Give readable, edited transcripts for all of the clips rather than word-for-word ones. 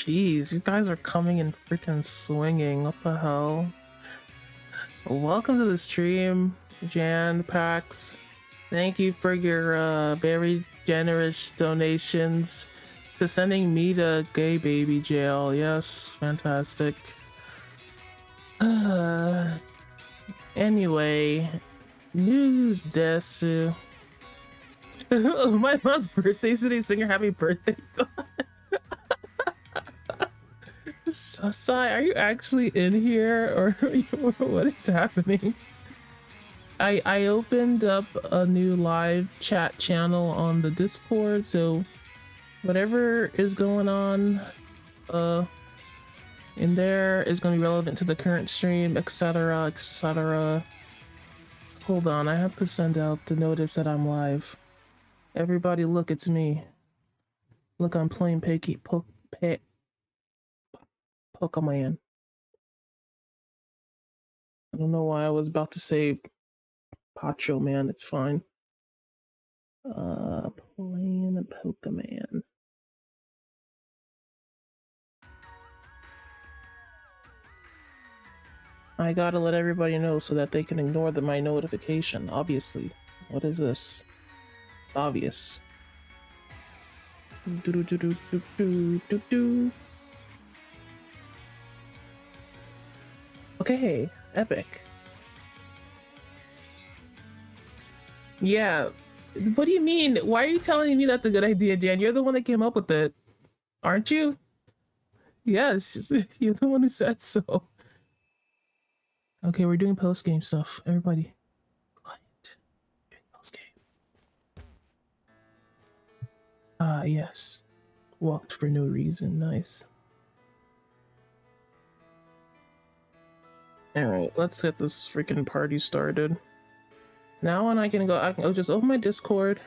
Jeez, you guys are coming in freaking swinging. What the hell? Welcome to the stream, Jan Pax. Thank you for your very generous donations to sending me to gay baby jail. Yes, fantastic. Anyway, news desu. My mom's birthday today. Sing her happy birthday. Sai, are you actually in here, or what is happening? I opened up a new live chat channel on the Discord, so whatever is going on in there is going to be relevant to the current stream, etc, etc. Hold on, I have to send out the notice that I'm live. Everybody look, it's me. Look, I'm playing Pokemon. I don't know why I was about to say Pacho Man, it's fine. Playing a Pokemon. I gotta let everybody know so that they can ignore my notification, obviously. What is this? It's obvious. Okay, epic. Yeah, what do you mean? Why are you telling me that's a good idea, Jan? You're the one that came up with it, aren't you? Yes, you're the one who said so. Okay, we're doing post-game stuff. Everybody, quiet. Post-game. Yes. Walked for no reason. Nice. Alright, let's get this freaking party started. Now when I can go just open my Discord.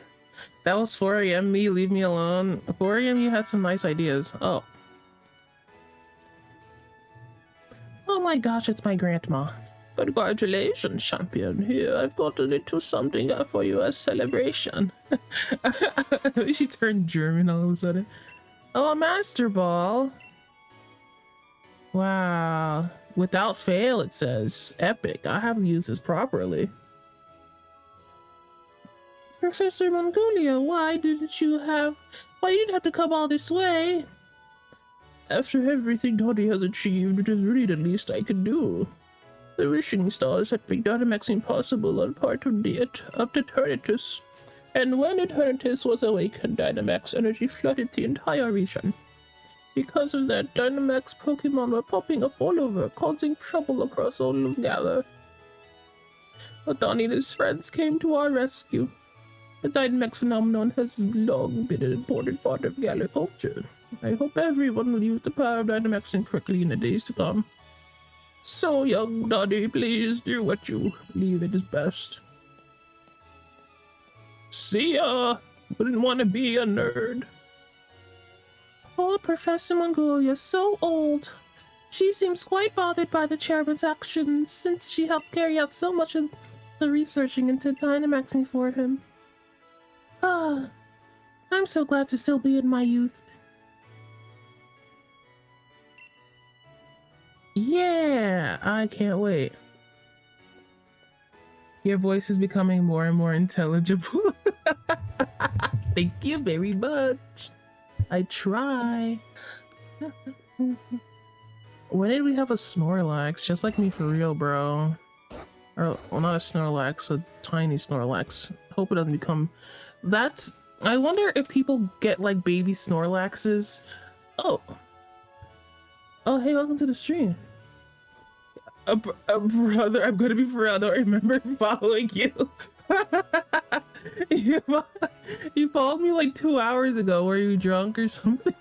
That was 4 a.m. me, leave me alone. 4 a.m. you had some nice ideas. Oh. Oh my gosh, it's my grandma. Congratulations, champion. Here, I've got a little something for you as celebration. She turned German all of a sudden. Oh, a master ball. Wow. Without fail, it says. Epic. I haven't used this properly. Professor Mongolia, why didn't you have to come all this way? After everything Donny has achieved, it is really the least I can do. The wishing stars had made Dynamax impossible on part of the Eternatus, and when Eternatus was awakened, Dynamax energy flooded the entire region. Because of that, Dynamax Pokemon were popping up all over, causing trouble across all of Galar. But Donny and his friends came to our rescue. The Dynamax phenomenon has long been an important part of Galar culture. I hope everyone will use the power of Dynamaxing correctly in the days to come. So, young Donny, please do what you believe it is best. See ya! Wouldn't want to be a nerd. Oh, Professor Mongolia, so old. She seems quite bothered by the chairman's actions since she helped carry out so much of the researching into Dynamaxing for him. Ah, I'm so glad to still be in my youth. Yeah, I can't wait. Your voice is becoming more and more intelligible. Thank you very much. I try. When did we have a Snorlax? Just like me for real, bro. Or, well, not a Snorlax, a tiny Snorlax. Hope it doesn't become... That's... I wonder if people get, like, baby Snorlaxes. Oh. Oh, hey, welcome to the stream. Brother, I'm gonna be for real. I don't remember following you. You followed me like 2 hours ago. Were you drunk or something?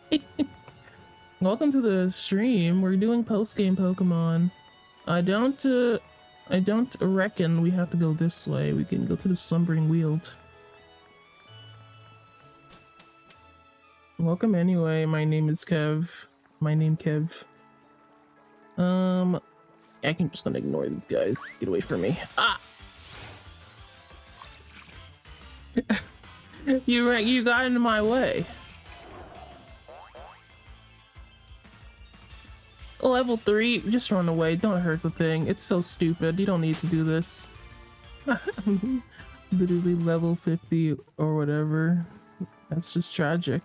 Welcome to the stream. We're doing post-game Pokemon. I don't reckon we have to go this way. We can go to the Slumbering Weald. Welcome anyway. My name is Kev. Kev. I'm just gonna ignore these guys. Get away from me. Ah! You got into my way. Level 3, just run away. Don't hurt the thing. It's so stupid. You don't need to do this. Literally level 50 or whatever. That's just tragic.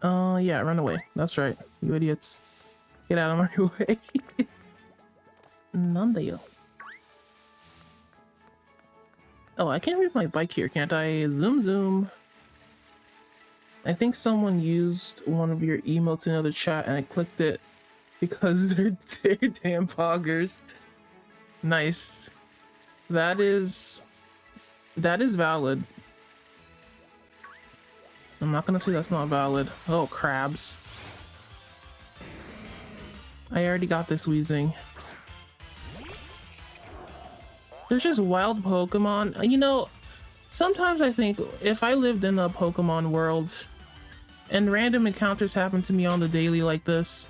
Yeah, run away. That's right. You idiots. Get out of my way. Nandeo. Oh, I can't read my bike here, can't I? Zoom zoom. I think someone used one of your emotes in another chat and I clicked it because they're damn poggers. Nice. That is valid. I'm not gonna say that's not valid. Oh, crabs. I already got this wheezing. There's just wild Pokemon. You know, sometimes I think if I lived in a Pokemon world and random encounters happen to me on the daily like this,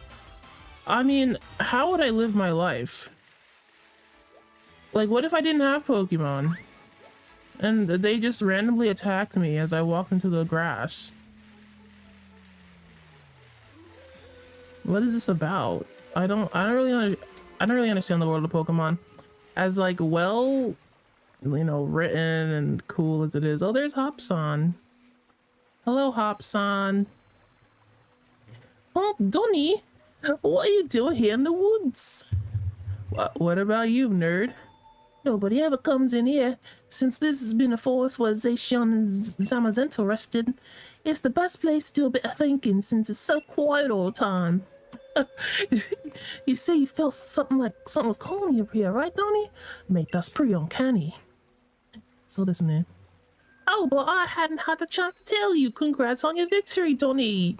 I mean, how would I live my life? Like, what if I didn't have Pokemon? And they just randomly attacked me as I walked into the grass. What is this about? I don't really understand the world of Pokemon. As like well, you know, written and cool as it is. Oh, there's Hopson. Hello, Hopson. Oh, Donny, what are you doing here in the woods? What about you, nerd? Nobody ever comes in here since this has been a forest where Zacian and Zamazenta rested. It's the best place to do a bit of thinking since it's so quiet all the time. You say you felt something was calling you up here, right, Donny? Mate, that's pretty uncanny. So listen in. Oh, but I hadn't had the chance to tell you. Congrats on your victory, Donny.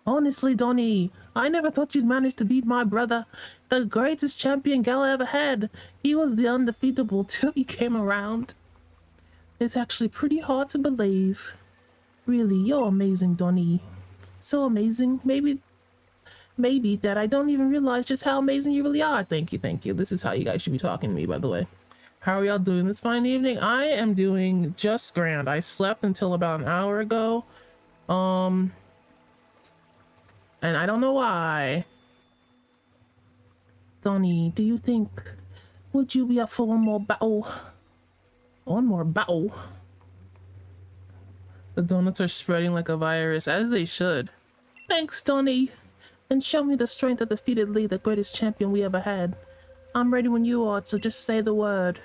Honestly, Donny, I never thought you'd manage to beat my brother, the greatest champion Gala ever had. He was the undefeatable till you came around. It's actually pretty hard to believe. Really, you're amazing, Donny. So amazing, maybe that I don't even realize just how amazing you really are. Thank you, thank you. This is how you guys should be talking to me, by the way. How are y'all doing this fine evening? I am doing just grand. I slept until about an hour ago. And I don't know why. Donny, do you think, would you be up for one more battle? One more battle? The donuts are spreading like a virus, as they should. Thanks, Donny. And show me the strength that defeated Lee, the greatest champion we ever had. I'm ready when you are, so just say the word.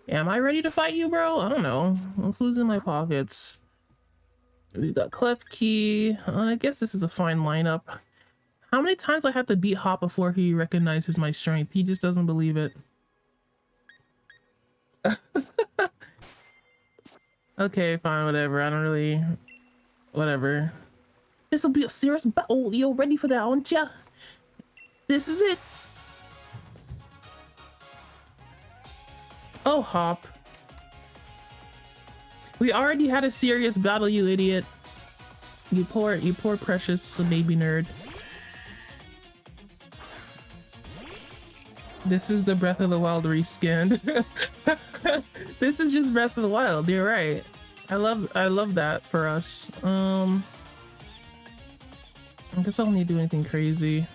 Am I ready to fight you, bro? I don't know. Who's in my pockets? We've got Klefki. I guess this is a fine lineup. How many times I have to beat Hop before he recognizes my strength? He just doesn't believe it. Okay, fine, whatever. I don't really... Whatever. This will be a serious battle. You're ready for that, aren't ya? This is it. Oh, Hop. We already had a serious battle, you idiot. You poor precious baby nerd. This is the Breath of the Wild reskinned. This is just Breath of the Wild. You're right. I love that for us. I guess I don't need to do anything crazy.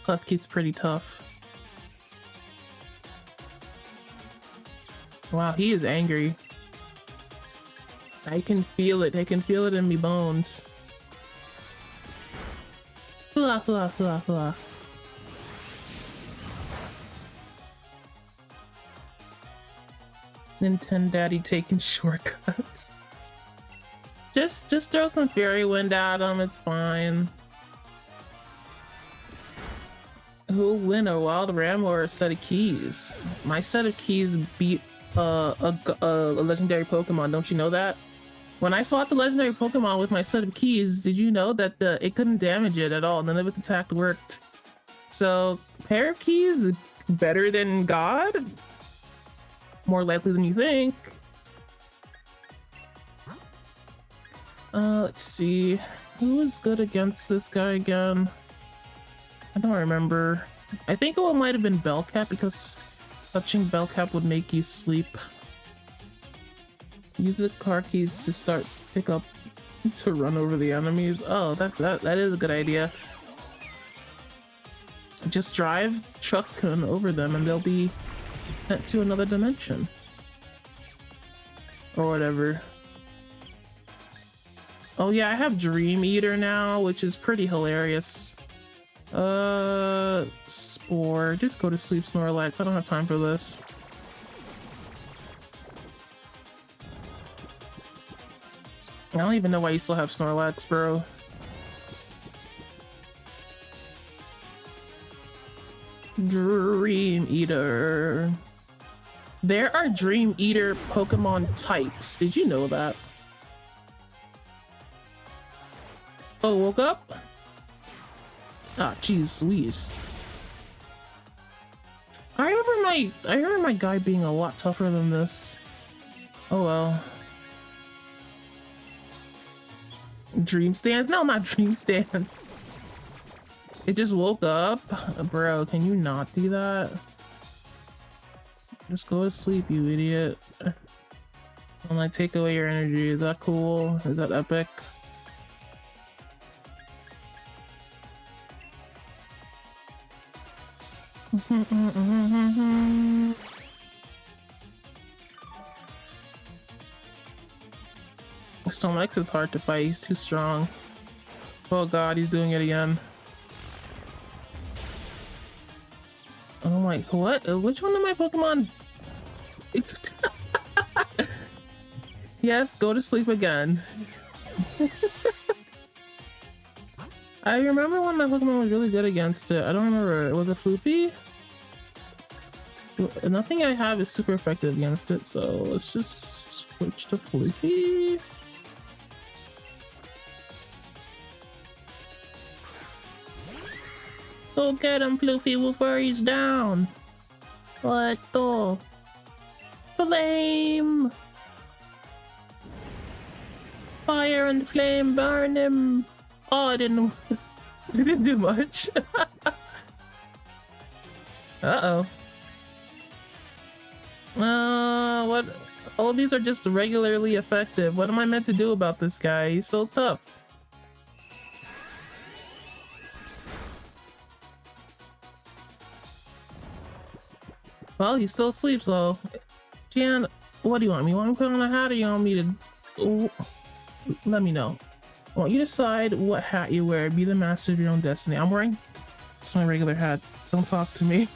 Klefki's pretty tough. Wow, he is angry. I can feel it. I can feel it in me bones. Hula, hula, hula, hula. Nintendo Daddy taking shortcuts. Just throw some Fairy Wind at him. It's fine. Who'll win, a Wild Ram or a set of keys? My set of keys beat a legendary Pokemon. Don't you know that? When I fought the legendary Pokemon with my set of keys, did you know that it couldn't damage it at all? None of its attack worked. So, pair of keys, better than God? More likely than you think. Let's see. Who is good against this guy again? I don't remember. I think it might have been Bellcat because Touching bell cap would make you sleep. Use the car keys to start pick up to run over the enemies. Oh, that is a good idea. Just drive truck over them and they'll be sent to another dimension. Or whatever. Oh yeah, I have Dream Eater now, which is pretty hilarious. Spore. Just go to sleep, Snorlax. I don't have time for this. I don't even know why you still have Snorlax, bro. Dream Eater. There are Dream Eater Pokemon types. Did you know that? Oh, woke up? Ah, jeez Louise. I remember my guy being a lot tougher than this. Oh well. Dream stands? No, not dream stands. It just woke up. Bro, can you not do that? Just go to sleep, you idiot. And I take away your energy. Is that cool? Is that epic? Stomach is hard to fight. He's too strong. Oh god, he's doing it again. Oh my, what? Which one of my Pokemon? Yes, go to sleep again. I remember when my Pokemon was really good against it. I don't remember. Was it Floofy? Nothing I have is super effective against it, so let's just switch to Floofy. Go get him, Floofy, before he's down. What the? Flame! Fire and flame, burn him! Oh, I didn't do much. Uh-oh. What? All of these are just regularly effective. What am I meant to do about this guy? He's so tough. Well, he's still asleep, so... Jan, what do you want me? You want me to put on a hat or you want me to... Oh, let me know. I want you to decide what hat you wear. Be the master of your own destiny. I'm wearing... It's my regular hat. Don't talk to me.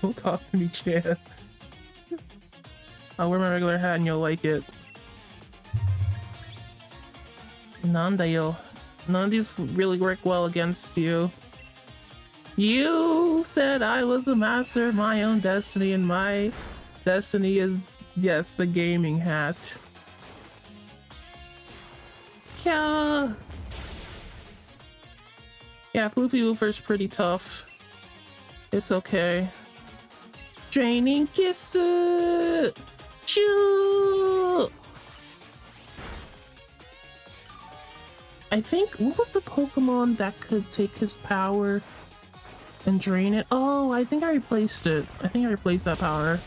Don't talk to me, Jan. I'll wear my regular hat and you'll like it. Nandayo. None of these really work well against you. You said I was the master of my own destiny, and my destiny is, yes, the gaming hat. Yeah. Yeah, Floofy Woofer's pretty tough. It's okay. Draining Kiss! Choo! I think, what was the Pokemon that could take his power and drain it? Oh, I think I replaced it. I think I replaced that power.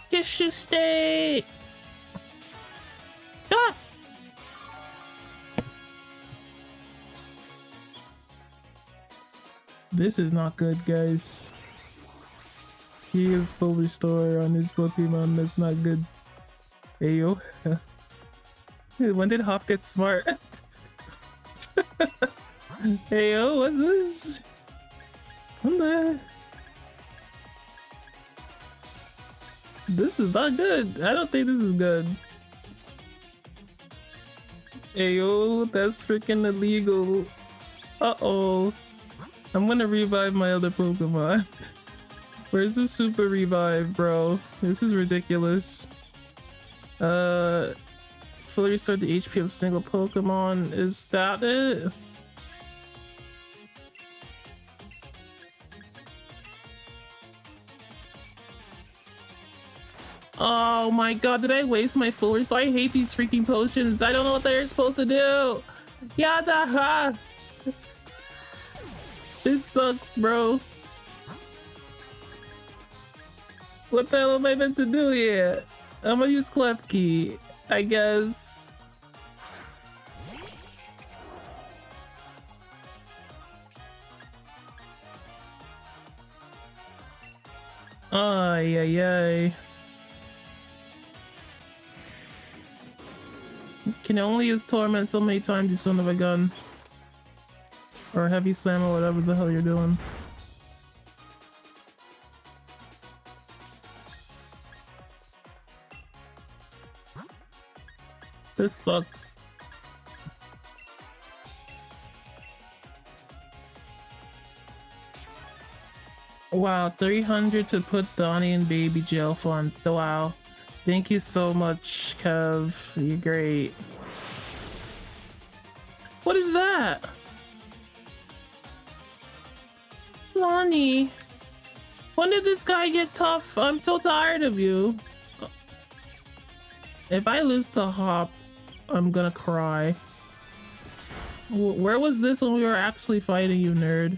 Kiss stay! Ah! This is not good, guys. He is full restore on his Pokemon. That's not good. Ayo. When did Hop get smart? Ayo, what's this? What the? This is not good. I don't think this is good. Ayo, that's freaking illegal. Uh-oh. I'm gonna revive my other Pokemon. Where's the super revive, bro? This is ridiculous. Fully restore the HP of a single Pokemon. Is that it? Oh my god, did I waste my full restore? I hate these freaking potions. I don't know what they're supposed to do. Yada! This sucks, bro. What the hell am I meant to do here? I'm gonna use Clef Key, I guess. Ay, ay, ay. Can only use Torment so many times, you son of a gun. Or Heavy Slam or whatever the hell you're doing. This sucks. Wow, 300 to put Donny in baby jail fund. Wow. Thank you so much, Kev. You're great. What is that? Lonnie. When did this guy get tough? I'm so tired of you. If I lose to Hop, I'm gonna cry. Where was this when we were actually fighting, you nerd?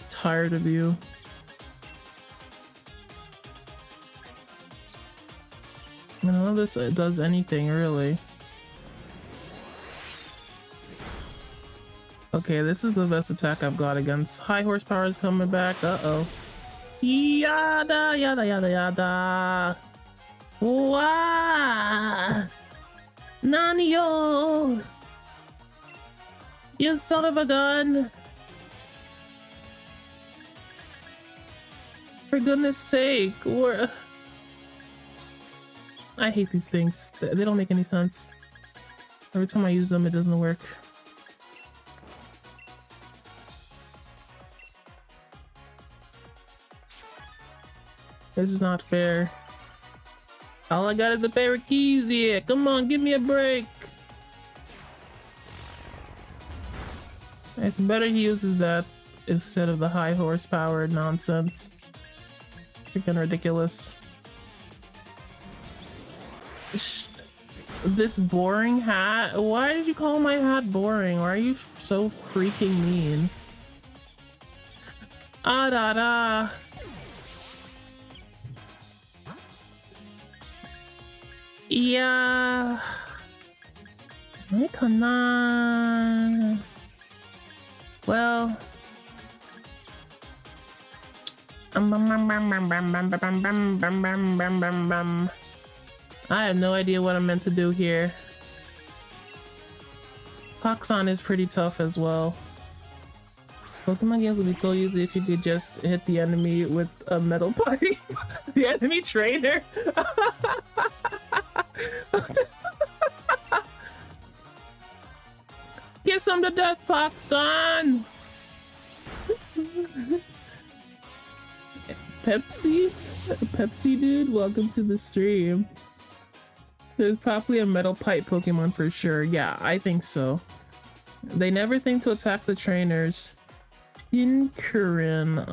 Tired of you. None of this does anything, really. Okay, this is the best attack I've got against. High horsepower is coming back. Uh-oh. Yada, yada, yada, yada. Wah! Nanio! You son of a gun! For goodness sake, I hate these things. They don't make any sense. Every time I use them, it doesn't work. This is not fair. All I got is a pair of keys here. Come on, give me a break. It's better he uses that instead of the high horsepower nonsense. Freaking ridiculous. This boring hat? Why did you call my hat boring? Why are you so freaking mean? Ah da da. Yeah. Well. I have no idea what I'm meant to do here. Poxon is pretty tough as well. Pokemon games would be so easy if you could just hit the enemy with a metal pipe. The enemy trainer. Get some to death, Poxon. Pepsi dude, welcome to the stream. There's probably a metal pipe Pokemon for sure. Yeah, I think so. They never think to attack the trainers. Inkurin.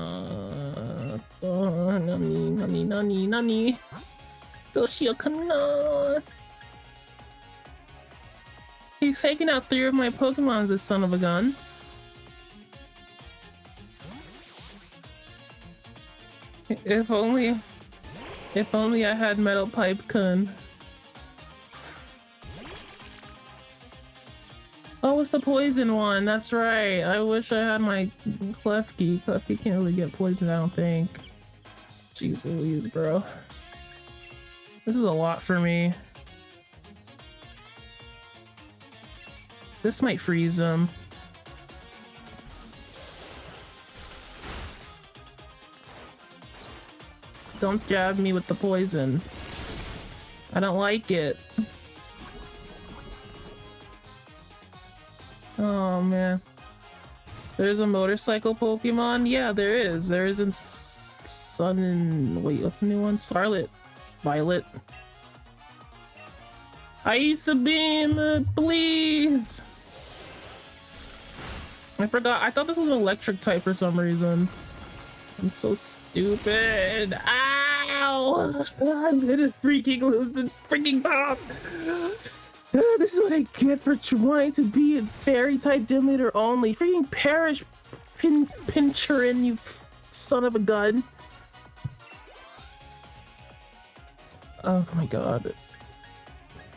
Nani. Doshio-kana. He's taking out 3 of my Pokemons, this son of a gun. If only I had Metal Pipe Kun. Oh, it's the poison one. That's right. I wish I had my Klefki. Klefki can't really get poisoned, I don't think. Jeez Louise, bro. This is a lot for me. This might freeze him. Don't jab me with the poison. I don't like it. Oh man. There's a motorcycle Pokemon? Yeah, there is. There is in Sun and... wait, what's the new one? Scarlet. Violet. Ice Beam, please! I forgot. I thought this was an electric type for some reason. I'm so stupid. Ow! I'm gonna freaking lose the freaking bomb. This is what I get for trying to be a fairy type gym leader only. Freaking perish, Pincherin, you son of a gun. Oh my god.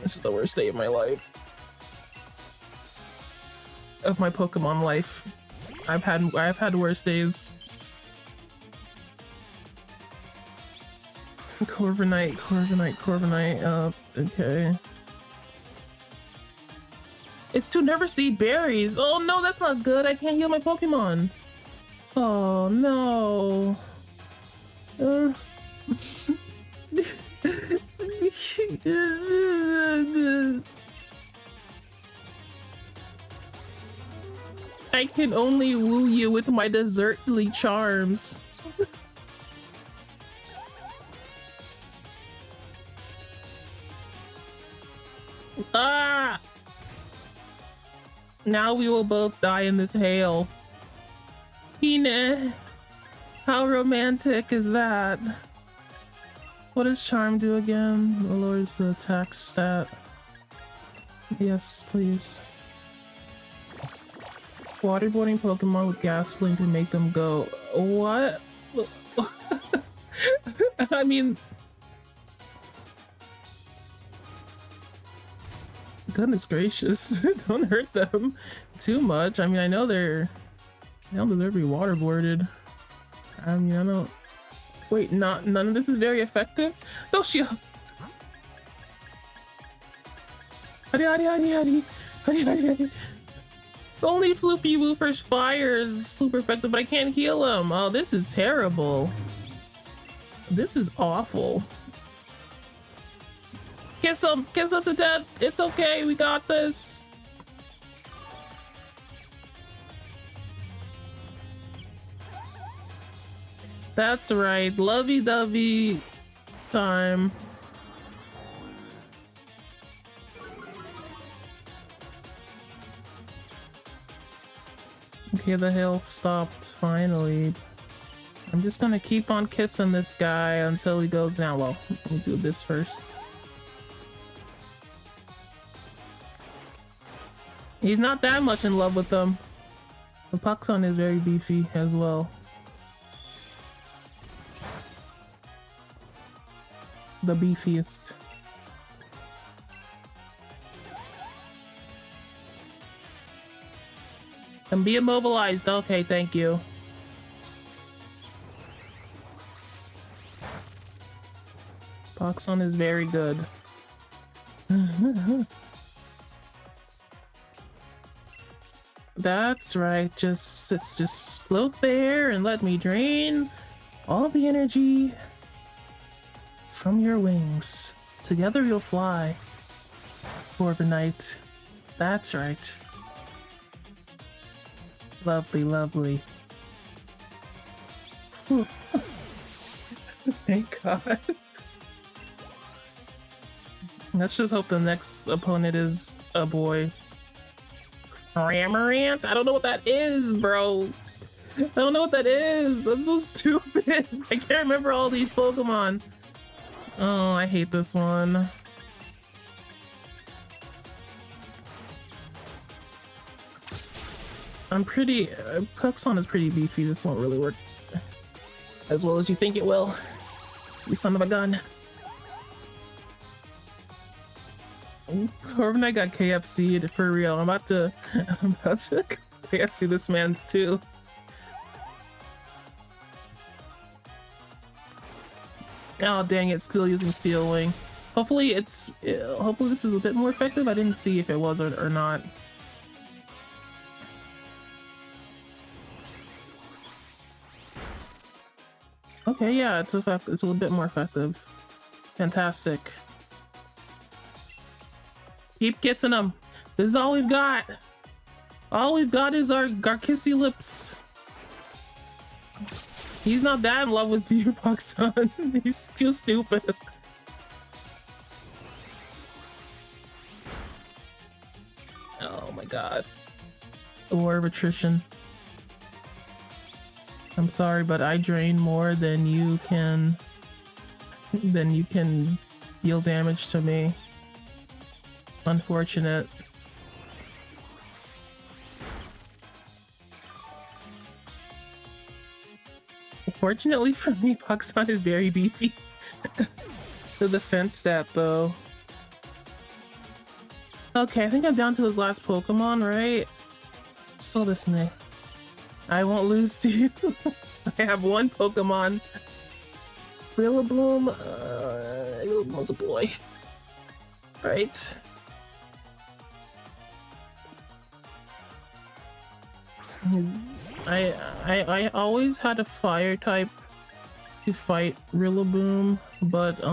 This is the worst day of my life. Of my Pokemon life. I've had worse days. Corviknight. Okay. It's to never see berries. Oh no, that's not good. I can't heal my Pokemon. Oh no. I can only woo you with my desertly charms. Ah! Now we will both die in this hail. Hine, how romantic is that? What does charm do again? It lowers the attack stat. Yes, please. Waterboarding Pokemon with gasoline to make them go. What? I mean, goodness gracious, don't hurt them too much. I mean, I know they don't deserve to be waterboarded. I mean, I don't. Wait, none of this is very effective. Doshio. Hurry. Only Floopy Woofer's fire is super effective, but I can't heal him. Oh, this is terrible. This is awful. Kiss him to death. It's okay, we got this. That's right, lovey-dovey time. Okay, the hail stopped finally. I'm just gonna keep on kissing this guy until he goes down. Well, let me do this first. He's not that much in love with them. The Puxon is very beefy as well. The beefiest. And be immobilized. Okay, thank you. Puxon is very good. That's right. Just float there and let me drain all the energy from your wings. Together you'll fly. Corviknight. That's right. Lovely, lovely. Thank God. Let's just hope the next opponent is a boy. Cramorant? I don't know what that is, bro. I don't know what that is. I'm so stupid. I can't remember all these Pokemon. Oh, I hate this one. Puxon is pretty beefy. This won't really work as well as you think it will. You son of a gun. Corviknight got KFC'd for real. I'm about to KFC this man's too. Oh dang it! Still using Steel Wing. Hopefully this is a bit more effective. I didn't see if it was or not. Okay, yeah, it's a little bit more effective. Fantastic. Keep kissing him. This is all we've got. All we've got is our kissy lips. He's not that in love with you, Puxon. He's too stupid. Oh my god. A war of attrition. I'm sorry, but I drain more than you can deal damage to me. Unfortunate. Fortunately for me, Pakistan is very beefy. The defense stat, though. Okay, I think I'm down to his last Pokemon, right? So listen, I won't lose to you. I have one Pokemon. Rillaboom, Rillaboom's a boy. Right. I always had a fire type to fight Rillaboom, but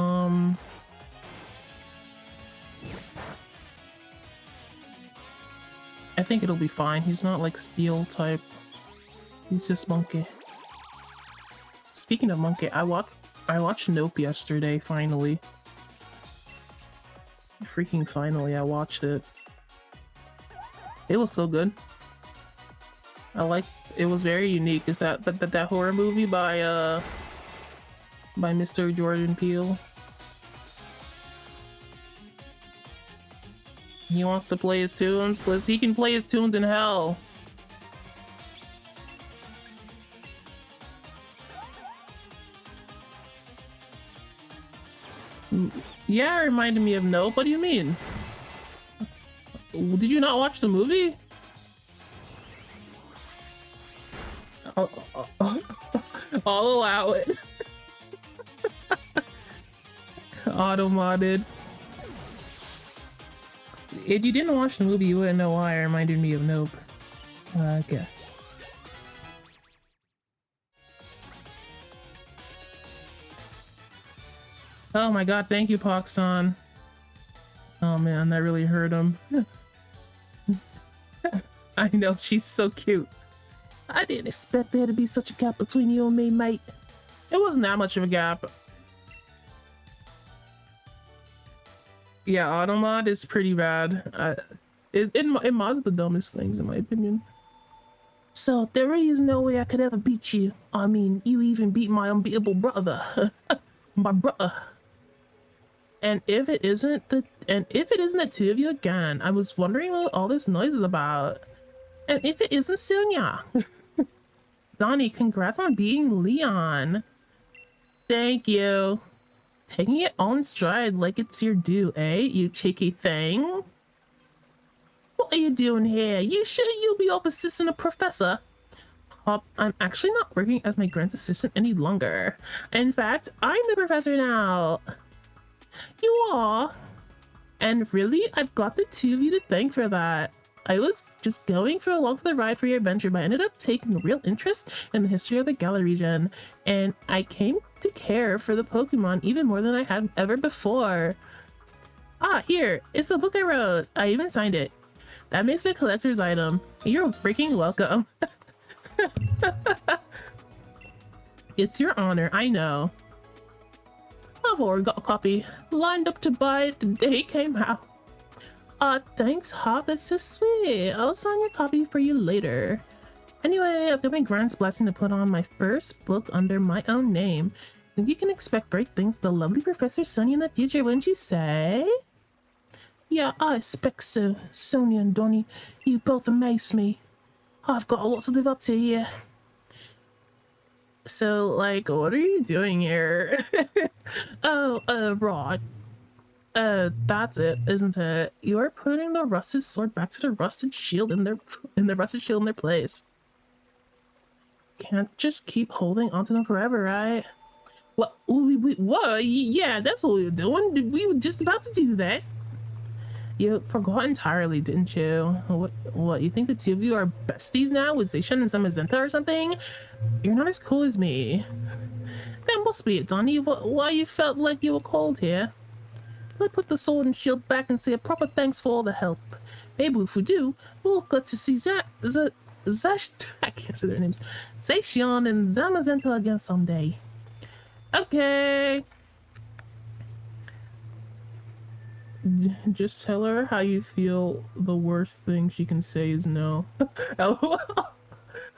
I think it'll be fine. He's not like steel type. He's just monkey. Speaking of monkey, I watched Nope yesterday, finally. Freaking finally, I watched it. It was so good. It was very unique. Is that horror movie by Mr. Jordan Peele? He wants to play his tunes, plus he can play his tunes in hell. Yeah, it reminded me of Nope. What do you mean? Did you not watch the movie? I'll allow it. Auto-modded. If you didn't watch the movie, you wouldn't know why it reminded me of Nope. Okay. Oh my god, thank you, Poxon. Oh man, that really hurt him. I know, she's so cute. I didn't expect there to be such a gap between you and me, mate. It wasn't that much of a gap. Yeah, Automod is pretty bad. It mods the dumbest things, in my opinion. So, there is no way I could ever beat you. I mean, you even beat my unbeatable brother. My brother. And if it isn't the two of you again, I was wondering what all this noise is about. And if it isn't Sonia. Donny, congrats on beating Leon. Thank you. Taking it all in stride like it's your due, eh? You cheeky thing. What are you doing here? You sure you'll be off assistant a professor? Hop, I'm actually not working as my grant's assistant any longer. In fact, I'm the professor now. You are? And really, I've got the two of you to thank for that. I was just going for along for the ride for your adventure, but I ended up taking a real interest in the history of the Galar region, and I came to care for the Pokemon even more than I had ever before. Ah, here, it's a book I wrote. I even signed it. That makes it a collector's item. You're freaking welcome. It's your honor, I know. I've already got a copy, lined up to buy it the day it came out. Thanks, Hop, that's so sweet. I'll sign your copy for you later. Anyway, I've got my grand's blessing to put on my first book under my own name. Think you can expect great things the lovely Professor Sonia in the future, wouldn't you say? Yeah, I expect so. Sonia and Donny, you both amaze me. I've got a lot to live up to here. So, like, what are you doing here? Oh, Rod. That's it, isn't it? You're putting the rusted sword back to the rusted shield in their place. Can't just keep holding onto them forever, right? What? What? Yeah, that's what we were doing. We were just about to do that. You forgot entirely, didn't you? What? You think the two of you are besties now with Zacian and Samazenta or something? You're not as cool as me. That must be it, Donny. Why you felt like you were cold here? Let's put the sword and shield back and say a proper thanks for all the help. Maybe if we do, we'll get to see I can't say their names. Zacian and Zamazenta again someday. Okay. Just tell her how you feel. The worst thing she can say is no. LOL.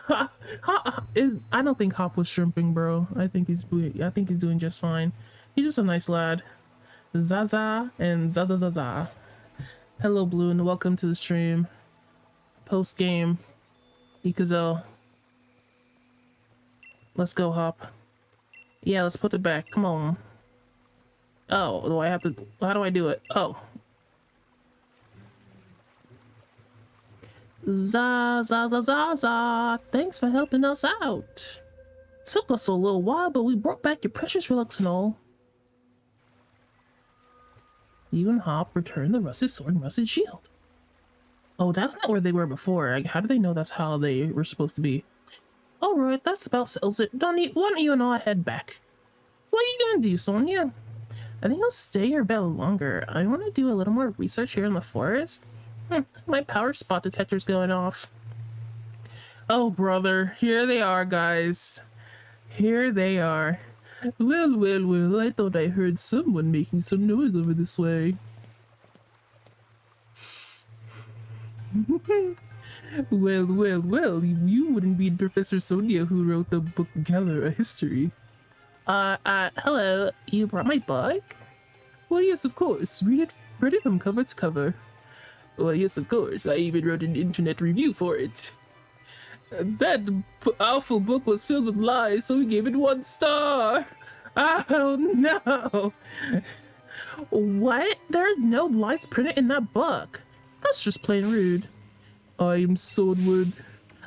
I don't think Hop was shrimping, bro. I think he's doing just fine. He's just a nice lad. Zaza and Zaza. Hello, Blue, and welcome to the stream. Post game, Ikazel. Let's go, Hop. Yeah, let's put it back. Come on. Oh, do I have to? How do I do it? Oh. Za. Thanks for helping us out. Took us a little while, but we brought back your precious relics and all. You and Hop returned the rusted sword and rusted shield. Oh, that's not where they were before. How do they know that's how they were supposed to be? Alright, that's about settles it. Donny, why don't you and I head back? What are you gonna do, Sonia? I think I'll stay here a bit longer. I want to do a little more research here in the forest. My power spot detector's going off. Oh, brother. Here they are, guys. Here they are. Well, I thought I heard someone making some noise over this way. Well, you wouldn't be Professor Sonia who wrote the book Galar, a History. Hello, you brought my book? Well, yes, of course. Read it from cover to cover. Well, yes, of course. I even wrote an internet review for it. That awful book was filled with lies, so we gave it 1 star. Oh, no. What? There are no lies printed in that book. That's just plain rude. I am Swordwood.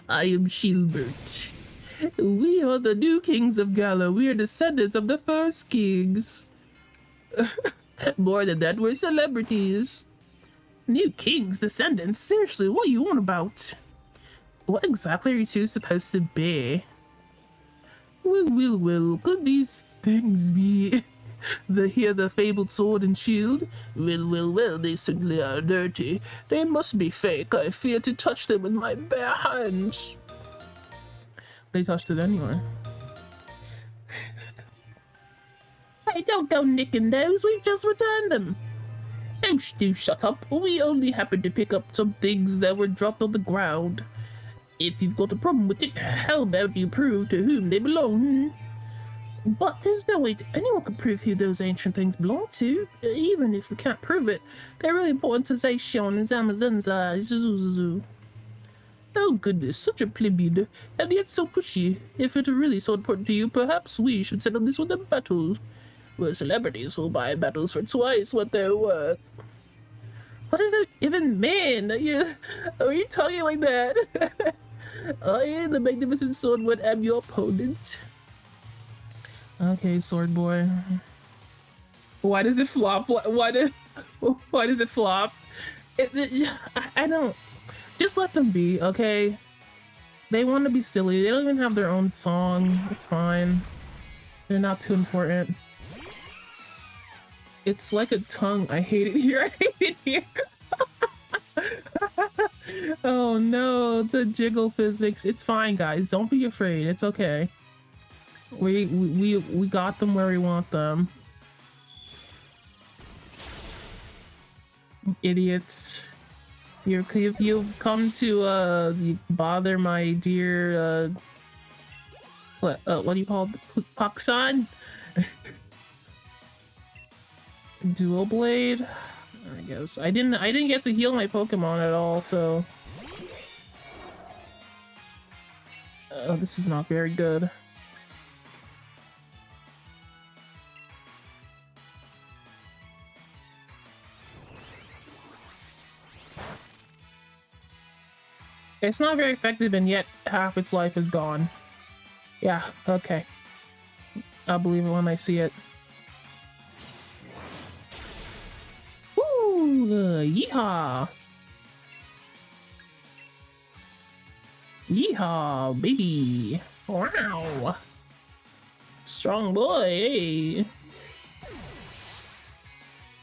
I am Shieldbert. We are the new kings of Gala. We are descendants of the first kings. More than that, we're celebrities. New kings, descendants? Seriously, what are you on about? What exactly are you two supposed to be? Well, could these things be the fabled sword and shield? Well, they certainly are dirty. They must be fake. I fear to touch them with my bare hands. They touched it anyway. Hey, don't go nicking those. We just returned them. Oh, do shut up. We only happened to pick up some things that were dropped on the ground. If you've got a problem with it, how about you prove to whom they belong? But there's no way anyone can prove who those ancient things belong to. Even if we can't prove it, they're really important to Zacian and Zamazanza, Zuzuzu. Oh goodness, such a plebeian, and yet so pushy. If it were really so important to you, perhaps we should settle this with a battle. We're celebrities who buy battles for twice what they're worth. What does it even mean? Are you talking like that? I, the magnificent Swordwood, am your opponent. Okay, Sword Boy. Why does it flop? Why does it flop? I don't. Just let them be, okay? They want to be silly. They don't even have their own song. It's fine. They're not too important. It's like a tongue. I hate it here. I hate it here. Oh no, the jiggle physics. It's fine, guys. Don't be afraid. It's okay. We got them where we want them. Idiots. You've come to bother my dear what do you call it? Paksan? Dual blade? I guess. I didn't get to heal my Pokemon at all, so this is not very good. It's not very effective, and yet half its life is gone. Yeah, okay. I'll believe it when I see it. Woo! Yeehaw! Yeehaw, baby! Wow! Strong boy, hey!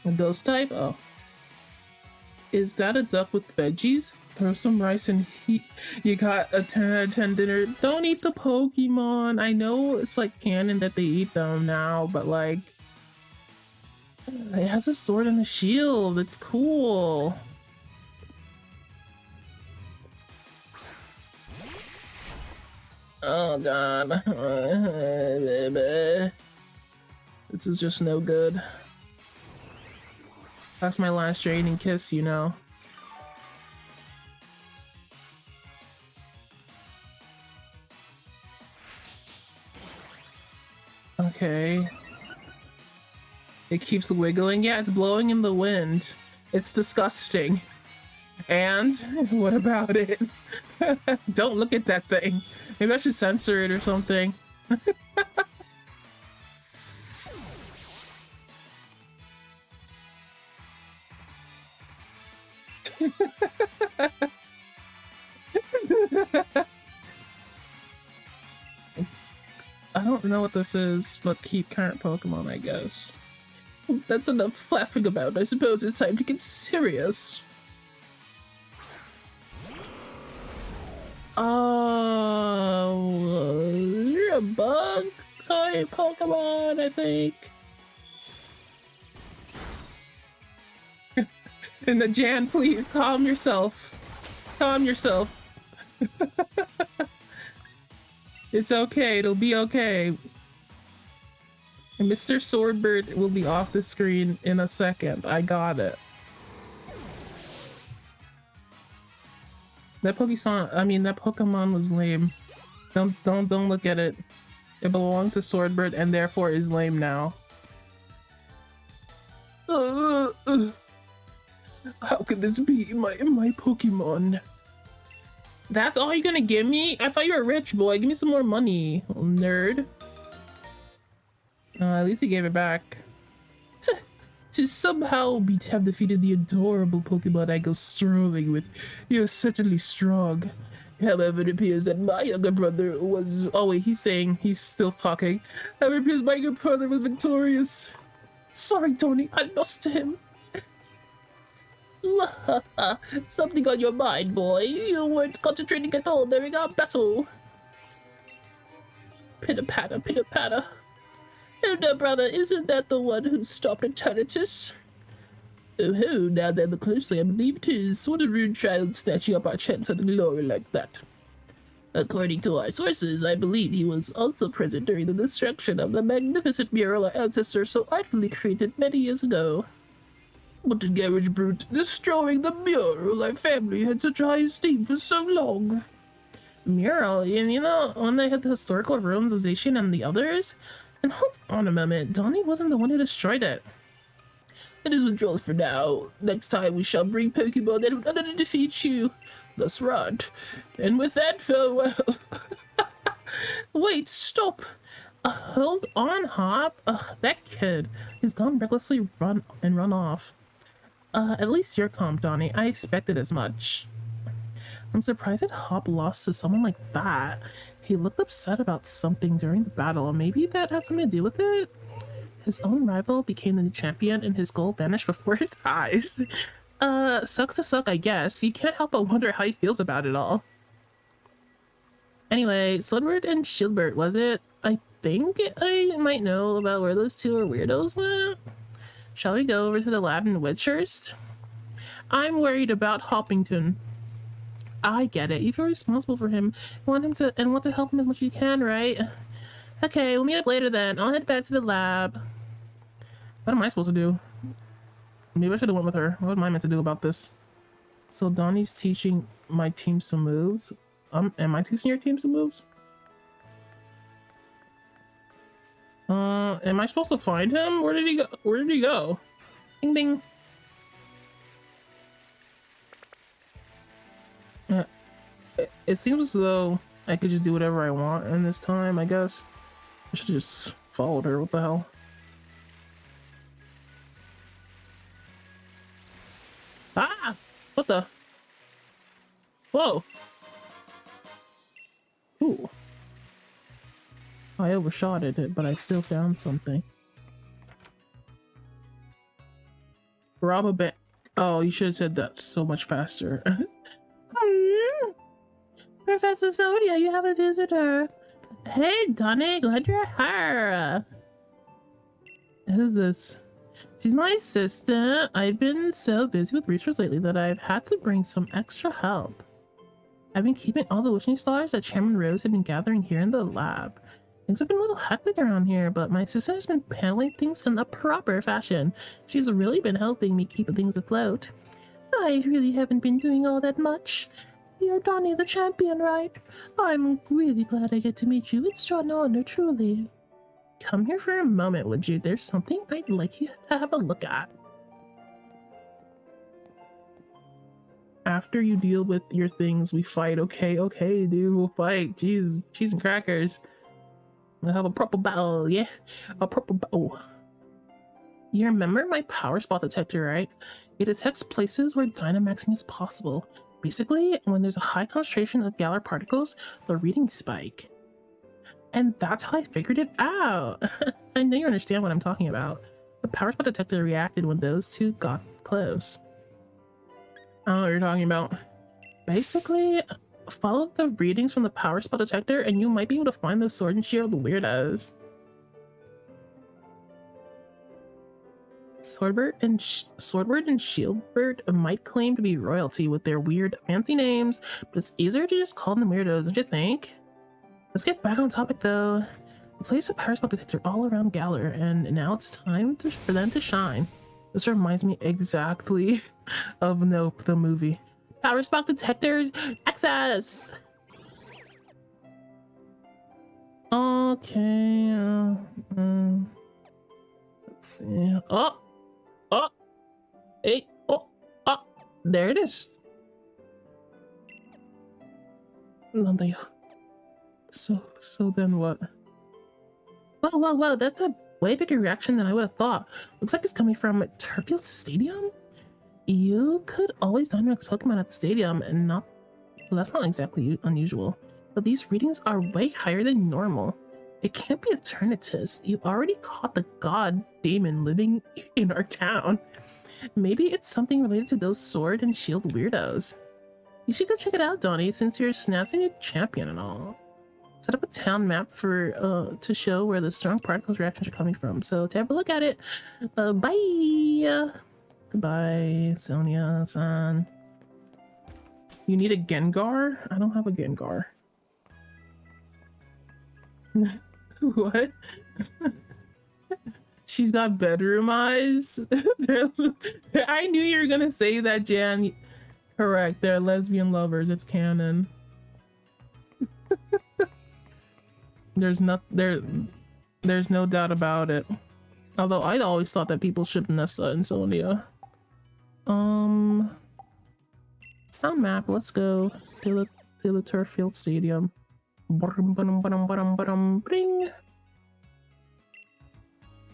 A ghost type? Oh. Is that a duck with veggies? Throw some rice and heat. You got a 10 out of 10 dinner. Don't eat the Pokemon. I know it's like canon that they eat them now, but like, it has a sword and a shield. It's cool. Oh god. This is just no good. That's my last draining kiss, you know. Okay. It keeps wiggling. Yeah, it's blowing in the wind. It's disgusting. And what about it? Don't look at that thing. Maybe I should censor it or something. I don't know what this is, but keep current Pokemon, I guess. That's enough flapping about. I suppose it's time to get serious. Oh, you're a bug type Pokemon, I think. And the Jan, please calm yourself. Calm yourself. It's okay, it'll be okay. And Mr. Swordbird will be off the screen in a second. I got it. That Pokemon was lame. Don't look at it. It belonged to Swordbird and therefore is lame now. How could this be my Pokemon? That's all you're gonna give me? I thought you were a rich boy. Give me some more money, nerd. At least he gave it back. To somehow have defeated the adorable Pokemon I go strolling with, you're certainly strong. However, it appears that my younger brother was... Oh wait, he's saying, he's still talking. However, it appears my younger brother was victorious. Sorry, Donny, I lost to him. Something on your mind, boy. You weren't concentrating at all during our battle. Pitter-patter, pitter-patter. Elder brother, isn't that the one who stopped Eternatus? Oh, now that I look closely, I believe it is. What a rude child snatching up our chance at glory like that. According to our sources, I believe he was also present during the destruction of the magnificent mural our ancestors so artfully created many years ago. What a garage brute, destroying the mural our family had such high esteem for so long. Mural? You know, when they had the historical ruins of Zacian and the others? And hold on a moment, Donny wasn't the one who destroyed it. It is withdrawn for now. Next time we shall bring Pokemon that would utterly defeat you. Thus right. And with that, farewell. Wait, stop. Hold on, Hop. That kid. He's gone recklessly run off. At least you're calm, Donny. I expected as much. I'm surprised that Hop lost to someone like that. He looked upset about something during the battle. Maybe that had something to do with it? His own rival became the new champion and his goal vanished before his eyes. Sucks to suck, I guess. You can't help but wonder how he feels about it all. Anyway, Swordbird and Shieldbird, was it? I think I might know about where those two weirdos went. Shall we go over to the lab in Wedgehurst? I'm worried about Hoppington. I get it. If you're responsible for him, want to help him as much as you can, right? Okay, we'll meet up later then. I'll head back to the lab. What am I supposed to do? Maybe I should have went with her. What am I meant to do about this? So Donnie's teaching my team some moves. Am I teaching your team some moves? Am I supposed to find him? Where did he go? Where did he go? Bing bing. It seems as though I could just do whatever I want in this time, I guess. I should have just followed her. What the hell? Ah! What the? Whoa! Ooh. I overshot it, but I still found something. Rob a bank. Oh, you should have said that so much faster. Professor Sonia, you have a visitor. Hey, Donny, glad you're here. Who's this? She's my assistant. I've been so busy with research lately that I've had to bring some extra help. I've been keeping all the wishing stars that Chairman Rose had been gathering here in the lab. Things have been a little hectic around here, but my sister has been handling things in the proper fashion. She's really been helping me keep things afloat. I really haven't been doing all that much. You're Donny the champion, right? I'm really glad I get to meet you. It's an honor, truly. Come here for a moment, would you? There's something I'd like you to have a look at. After you deal with your things, we fight. Okay, dude, we'll fight. Jeez, cheese and crackers. We'll have a proper battle, yeah? A proper battle. You remember my power spot detector, right? It detects places where Dynamaxing is possible. Basically, when there's a high concentration of Galar particles, the readings spike. And that's how I figured it out. I know you understand what I'm talking about. The power spot detector reacted when those two got close. I don't know what you're talking about. Basically, follow the readings from the power spot detector and you might be able to find the sword and shield weirdos. Swordbird and Shieldbird might claim to be royalty with their weird fancy names, but it's easier to just call them weirdos, don't you think? Let's get back on topic though. Place a power spot detector all around Galar, and now it's time for them to shine. This reminds me exactly of Nope, the movie. Power spot detectors, access! Okay, let's see. Oh, hey, there it is. So then what? Wow, that's a way bigger reaction than I would have thought. Looks like it's coming from Turfield Stadium? You could always Dynamax Pokemon at the stadium and not... Well, that's not exactly unusual. But these readings are way higher than normal. It can't be Eternatus. You already caught the god Damon living in our town. Maybe it's something related to those sword and shield weirdos. You should go check it out, Donny, since you're snazzy new champion and all. Set up a town map for to show where the strong particles reactions are coming from. So to have a look at it, bye. Goodbye, Sonia-san. You need a Gengar? I don't have a Gengar. What? She's got bedroom eyes? I knew you were gonna say that, Jan. Correct, they're lesbian lovers. It's canon. There's no doubt about it. Although I'd always thought that people shipped Nessa and Sonia. Town map, let's go to the turf field stadium.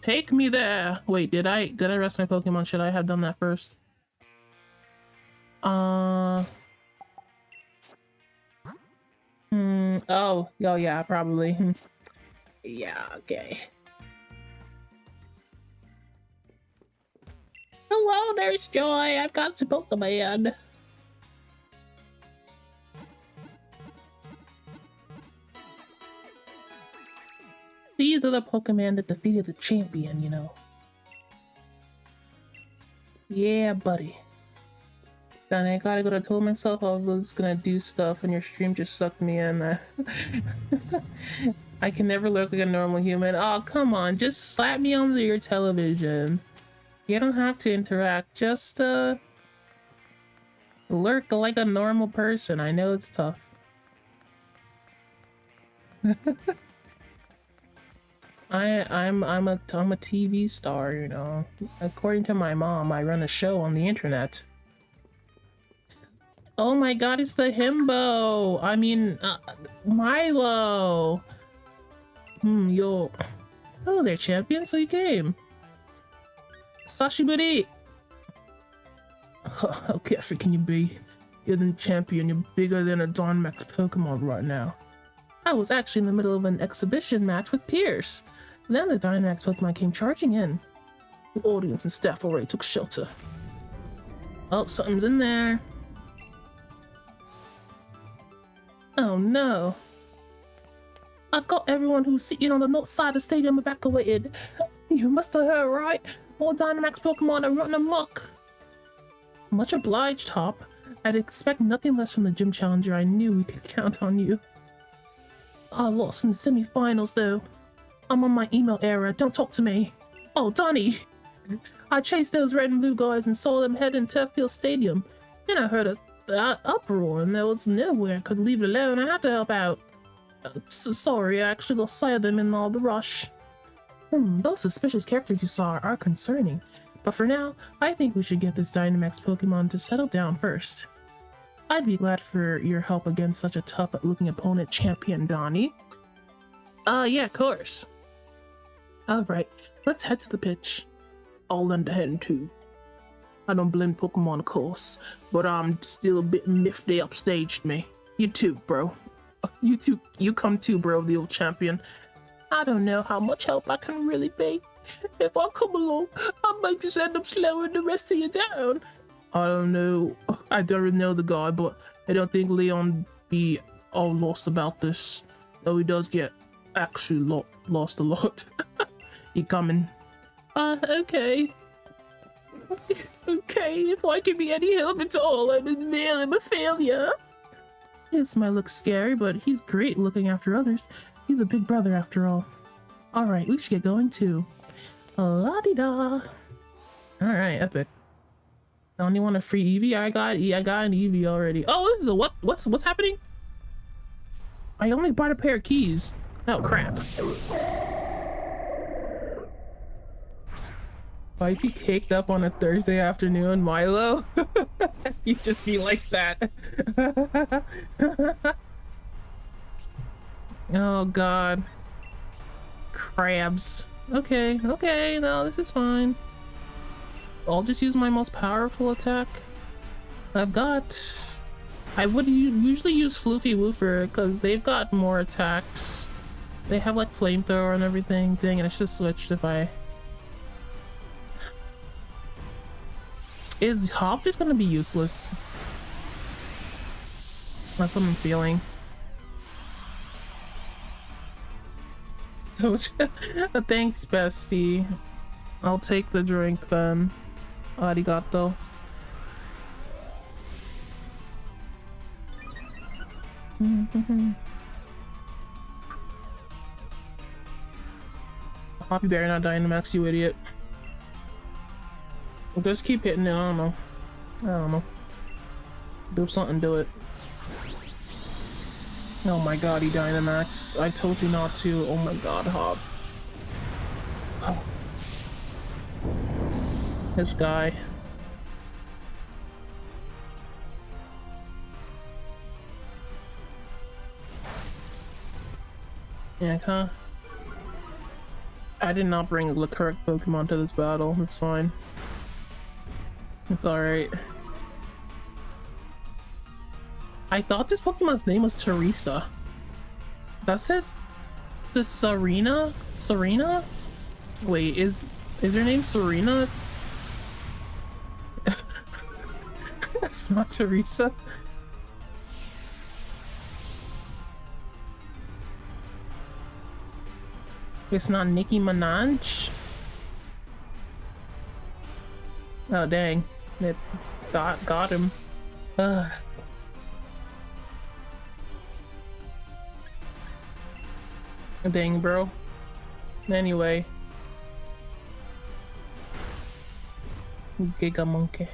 Take me there. Wait, did I rest my Pokemon? Should I have done that first? Oh yeah, probably. Yeah, okay. Hello, there's Joy. I've got some Pokemon. These are the Pokemon that defeated the champion, you know. Yeah, buddy. Then I gotta go to told myself I was gonna do stuff and your stream just sucked me in. I can never look like a normal human. Oh, come on, just slap me onto your television. You don't have to interact, just lurk like a normal person. I know it's tough. I'm a TV star, you know. According to my mom, I run a show on the internet. Oh my god, it's the himbo! I mean, Milo! Yo. Hello there, champion, so you came. Sashiburi! How carefree can you be? You're the champion, you're bigger than a Dynamax Pokemon right now. I was actually in the middle of an exhibition match with Pierce. Then the Dynamax Pokemon came charging in. The audience and staff already took shelter. Oh, something's in there. Oh no. I got everyone who's sitting on the north side of the stadium evacuated. You must have heard, right? All Dynamax Pokemon are running amok. Much obliged, Hop. I'd expect nothing less from the gym challenger. I knew we could count on you. I lost in the semifinals though. I'm on my email era. Don't talk to me. Oh, Donny! I chased those red and blue guys and saw them head into Turffield Stadium. Then I heard a uproar and there was nowhere I could leave it alone. I had to help out. Sorry, I actually lost sight of them in all the rush. Those suspicious characters you saw are concerning. But for now, I think we should get this Dynamax Pokemon to settle down first. I'd be glad for your help against such a tough-looking opponent, Champion Donny. Yeah, of course. Alright, let's head to the pitch. I'll lend a hand too. I don't blame Pokemon, of course, but I'm still a bit miffed they upstaged me. You too, bro. You come too, bro, the old champion. I don't know how much help I can really be. If I come along, I might just end up slowing the rest of you down. I don't know. I don't really know the guy, but I don't think Leon be all lost about this. Though he does get actually lost a lot. He coming. Okay. Okay, if I can be any help at all, I'm a failure. This might look scary, but he's great looking after others. He's a big brother after all. Alright, we should get going too. La-di-da. Alright, epic. I only want a free Eevee? I got an Eevee already. Oh, this is a what's happening? I only bought a pair of keys. Oh crap. Why is he caked up on a Thursday afternoon, Milo? He'd just be like that. Oh god. Crabs. Okay, no, this is fine. I'll just use my most powerful attack. I would usually use Floofy Woofer because they've got more attacks. They have like flamethrower and everything. Dang it, I should have switched if I... Is Hop just gonna be useless? That's what I'm feeling. So, thanks, bestie. I'll take the drink then. Arigato. Hop, you better not Dynamax, you idiot. Just keep hitting it, I don't know. Do something, do it. Oh my god, he Dynamax. I told you not to. Oh my god, Hop. Oh. This guy. Yeah, huh? I did not bring the correct Pokemon to this battle. It's fine. It's alright. I thought this Pokemon's name was Teresa. That says Serena? Serena? Wait, is her name Serena? That's not Teresa. It's not Nicki Minaj? Oh dang. It got him. Ugh. Dang, bro. Anyway. Giga Monkey.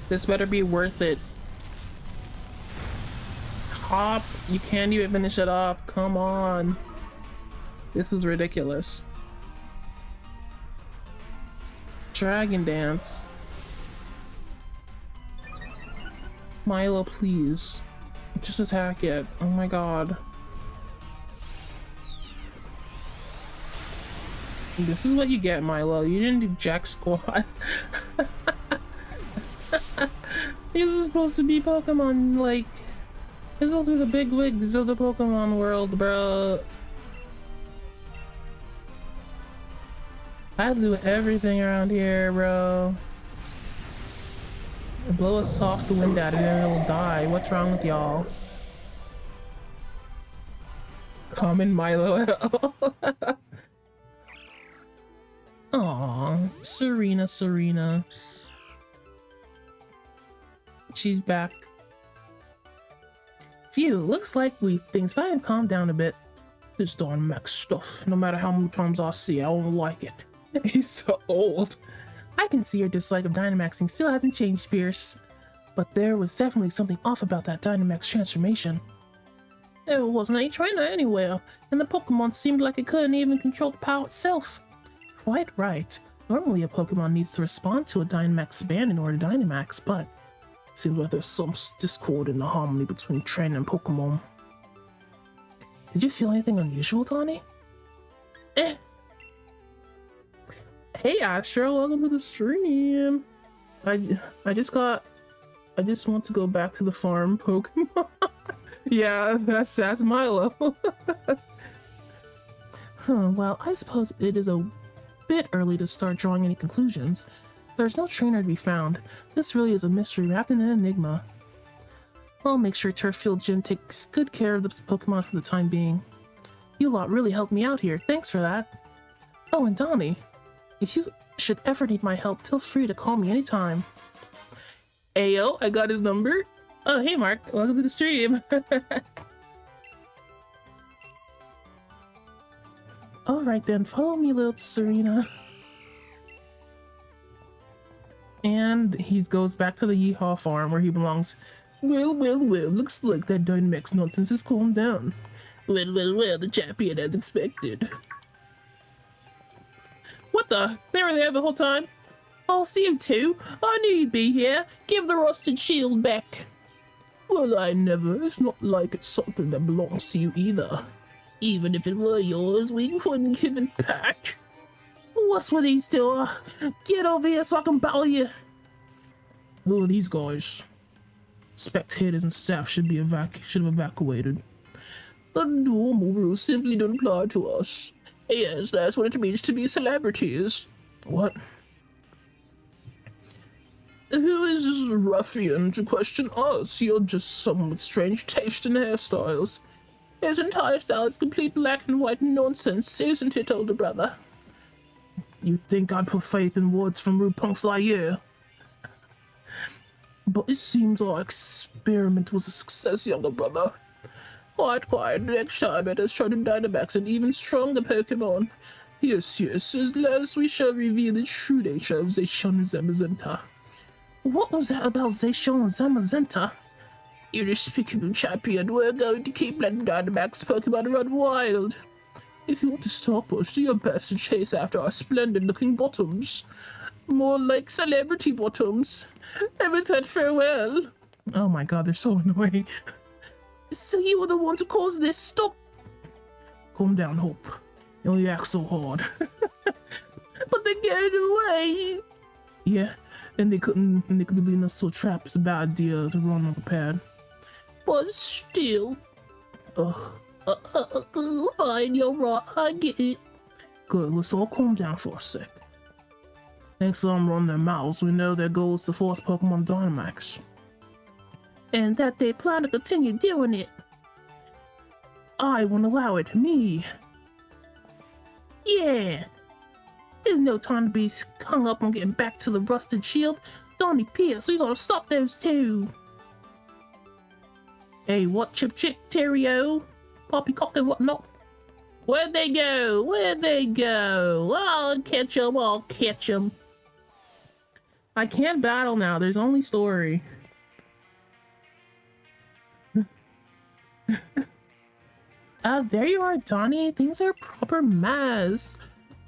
This better be worth it. Hop, you can't even finish it off. Come on. This is ridiculous. Dragon Dance. Milo, please. Just attack it. Oh my god. This is what you get, Milo. You didn't do jack squat. These are supposed to be Pokemon, like... These are supposed to be the big wigs of the Pokemon world, bro. I have to do everything around here, bro. Blow a soft wind at it and it'll die. What's wrong with y'all? Common Milo at all. Aww, Serena. She's back. Phew, looks like things finally calmed down a bit. This Dynamax stuff, no matter how many times I see it, I don't like it. He's so old. I can see your dislike of Dynamaxing still hasn't changed, Pierce. But there was definitely something off about that Dynamax transformation. There wasn't any trainer anywhere, and the Pokemon seemed like it couldn't even control the power itself. Quite right. Normally a Pokemon needs to respond to a Dynamax band in order to Dynamax, but seems like there's some discord in the harmony between trainer and Pokemon. Did you feel anything unusual, Donny? Eh. Hey Astra, welcome to the stream. I just want to go back to the farm Pokemon. Yeah, that's Milo. Well, I suppose it is a bit early to start drawing any conclusions. There's no trainer to be found. This really is a mystery wrapped in an enigma. I'll make sure Turffield Gym takes good care of the Pokemon for the time being. You lot really helped me out here. Thanks for that. Oh, and Donny, if you should ever need my help, feel free to call me anytime. Ayo, I got his number. Oh, hey Mark, welcome to the stream. Alright then, follow me, little Serena. And he goes back to the Yeehaw farm where he belongs. Well, looks like that Dynamax nonsense has calmed down. Well, the champion as expected. What the? They were there the whole time? I'll see you too. I knew you'd be here. Give the rusted shield back. Well, I never. It's not like it's something that belongs to you either. Even if it were yours, we wouldn't give it back. What's with these two? Get over here so I can battle you. Who are these guys? Spectators and staff should have evacuated. The normal rules simply don't apply to us. Yes, that's what it means to be celebrities. What? Who is this ruffian to question us? You're just someone with strange taste in hairstyles. His entire style is complete black and white nonsense, isn't it, older brother? You'd think I'd put faith in words from rude punks like you. But it seems our experiment was a success, younger brother. Quite. Next time let us try to Dynamax an even stronger Pokemon. Yes, as last we shall reveal the true nature of Zacian and Zamazenta. What was that about Zacian and Zamazenta? You despicable champion, we're going to keep letting Dynamax Pokemon run wild. If you want to stop us, do your best to chase after our splendid-looking bottoms. More like celebrity bottoms. And with that, farewell. Oh my god, they're so annoying. So you were the one to cause this? Stop! Calm down, Hope. You only act so hard. But they're getting away! Yeah, and they could be leading us to a trap. It's a bad idea to run unprepared. But still... fine, you're right, I get it. Good, let's all calm down for a sec. Next time run their mouths, we know their goal is to force Pokemon Dynamax. And that they plan to continue doing it. I won't allow it, me. Yeah. There's no time to be hung up on getting back to the rusted shield. Donny, Pierce, we gotta stop those two. Hey, what, Chip, Terrio? Poppycock and whatnot? Where'd they go? I'll catch them. I can't battle now, there's only story. There you are, Donny. Things are a proper mess.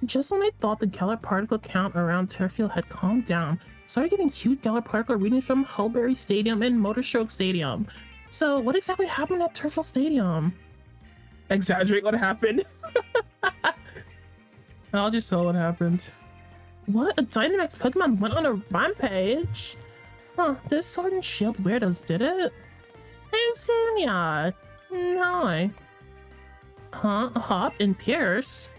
Just when I thought the Galar particle count around Turffield had calmed down, started getting huge Galar particle readings from Hullberry Stadium and Motorstroke Stadium. So what exactly happened at Turffield Stadium? Exaggerate what happened. I'll just tell what happened. What? A Dynamax Pokemon went on a rampage? Huh, this Sword and Shield weirdos did it? Hey, Sonia! Hi. Huh? Hop and Pierce?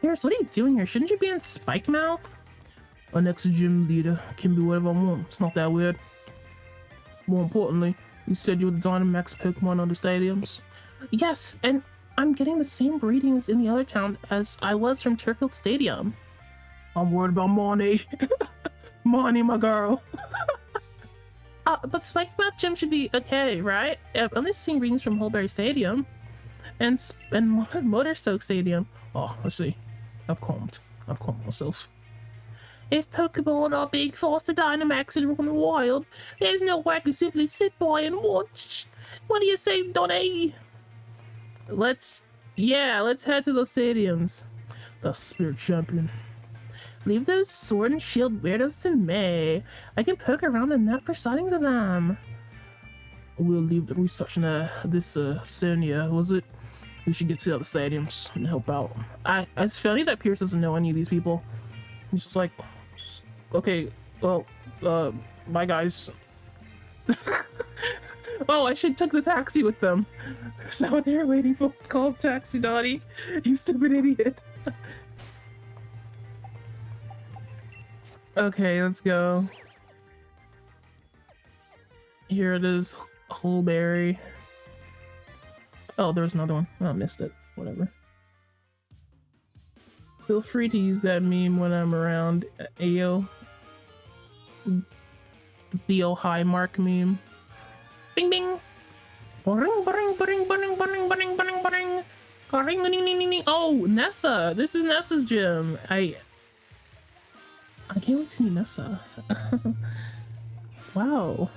Pierce, what are you doing here? Shouldn't you be in Spike Mouth? Our next gym leader can be whatever I want. It's not that weird. More importantly, you said you were the Dynamax Pokemon on the stadiums? Yes, and I'm getting the same readings in the other towns as I was from Turffield Stadium. I'm worried about Marnie. Marnie, my girl. But Spikemat Gym should be okay, right? I've only seen readings from Holberry Stadium and Motorstoke Stadium. Oh, let's see. I've calmed myself. If Pokemon are being forced to Dynamax and run wild, there's no way I can simply sit by and watch. What do you say, Donny? Let's head to those stadiums. The Spirit Champion. Leave those sword and shield weirdos to me. I can poke around the net for sightings of them. We'll leave the research in this Sonia, was it? We should get to the other stadiums and help out. It's funny that Pierce doesn't know any of these people. He's just like, okay, well, bye guys. Oh, I should took the taxi with them. So they're waiting for called taxi, Donny. You stupid idiot. Okay, let's go. Here it is, Holberry. Oh, there's another one. Oh, I missed it. Whatever. Feel free to use that meme when I'm around. Ayo. The Theo High Mark meme. Bing bing. Boring, boring, boring, boring, boring, boring, boring, boring. Oh, Nessa. This is Nessa's gym. I can't wait to meet Nessa. Wow.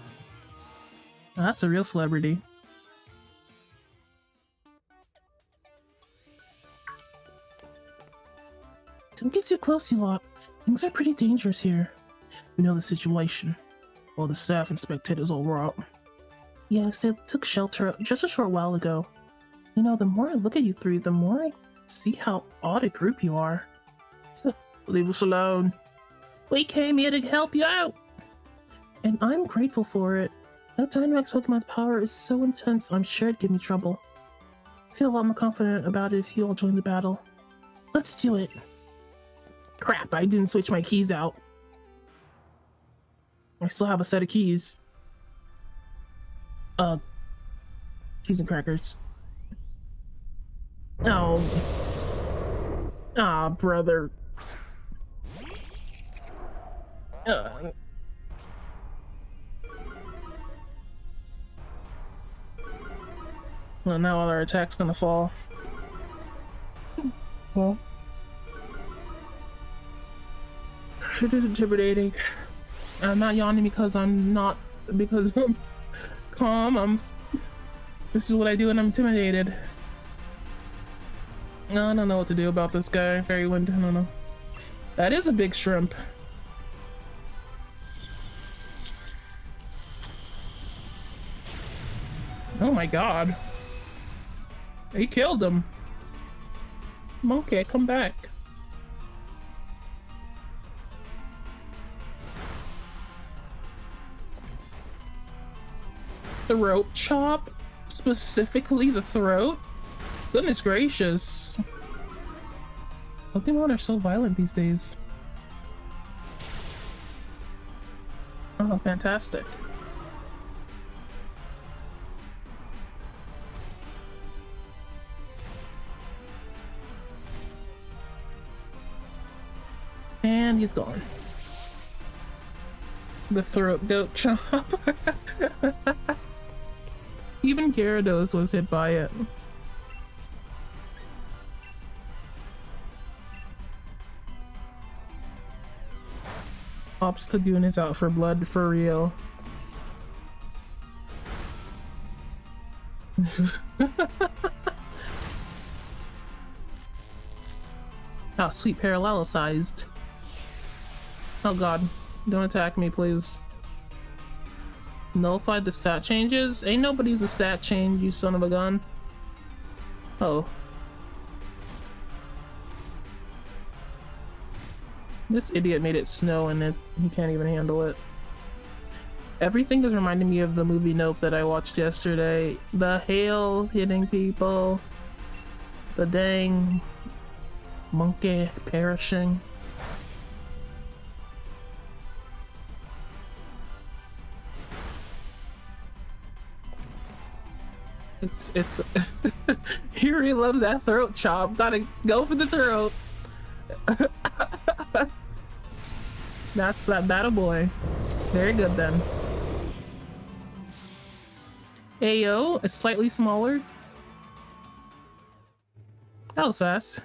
That's a real celebrity. Don't get too close, you lot. Things are pretty dangerous here. We know the situation. All the staff and spectators all were out. Yes, they took shelter just a short while ago. You know, the more I look at you three, the more I see how odd a group you are. So, leave us alone. We came here to help you out. And I'm grateful for it. That Dynamax Pokemon's power is so intense, I'm sure it'd give me trouble. I feel a lot more confident about it if you all join the battle. Let's do it. Crap, I didn't switch my keys out. I still have a set of keys. Cheese and crackers. Oh. Ah, brother. Well, now all our attacks gonna fall. Well. It is intimidating. I'm not yawning because I'm calm. This is what I do when I'm intimidated. No, I don't know what to do about this guy, Fairywind. I don't know. That is a big shrimp. Oh my god. He killed him. Okay, come back. Throat chop? Specifically the throat? Goodness gracious. Pokemon are so violent these days. Oh, fantastic. And he's gone. The throat goat chop. Even Gyarados was hit by it. Obstagoon is out for blood for real. Oh, sweet parallelicized. Oh god, don't attack me, please. Nullify the stat changes? Ain't nobody's a stat change, you son of a gun. Oh. This idiot made it snow and he can't even handle it. Everything is reminding me of the movie Nope that I watched yesterday. The hail hitting people. The dang monkey perishing. It's he really loves that throat chop. Gotta go for the throat. That's that battle boy. Very good then. Ayo, it's slightly smaller. That was fast.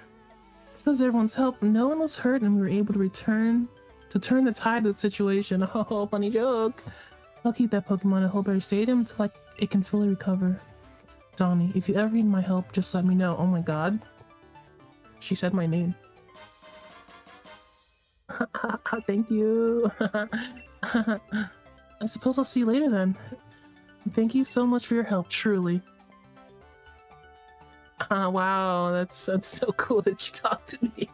Because of everyone's help, no one was hurt and we were able to turn the tide of the situation. Oh, funny joke. I'll keep that Pokemon at Hulberry Stadium until it can fully recover. Donny, if you ever need my help, just let me know. Oh my god. She said my name. Thank you. I suppose I'll see you later then. Thank you so much for your help, truly. Wow, that's so cool that you talked to me.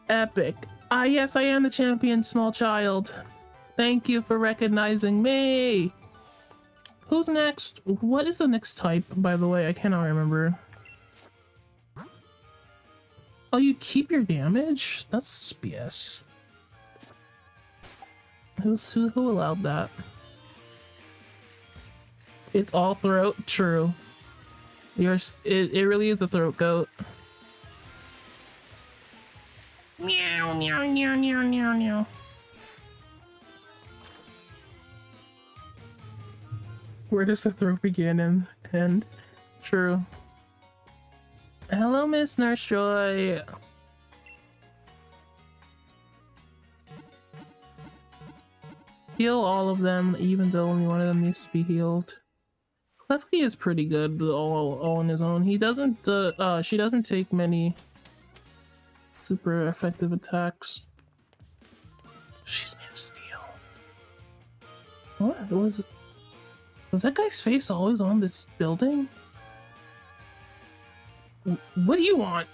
Epic. Yes, I am the champion, small child. Thank you for recognizing me. Who's next? What is the next type, by the way? I cannot remember. Oh, you keep your damage? That's BS. Who allowed that? It's all throat? True. It really is the throat goat. Meow, meow, meow, meow, meow, meow. Where does the throat begin and end? True. Hello, Miss Nurse Joy. Heal all of them, even though only one of them needs to be healed. Klefki is pretty good all on his own. He doesn't, she doesn't take many super effective attacks. She's made of steel. What was that guy's face always on this building? What do you want?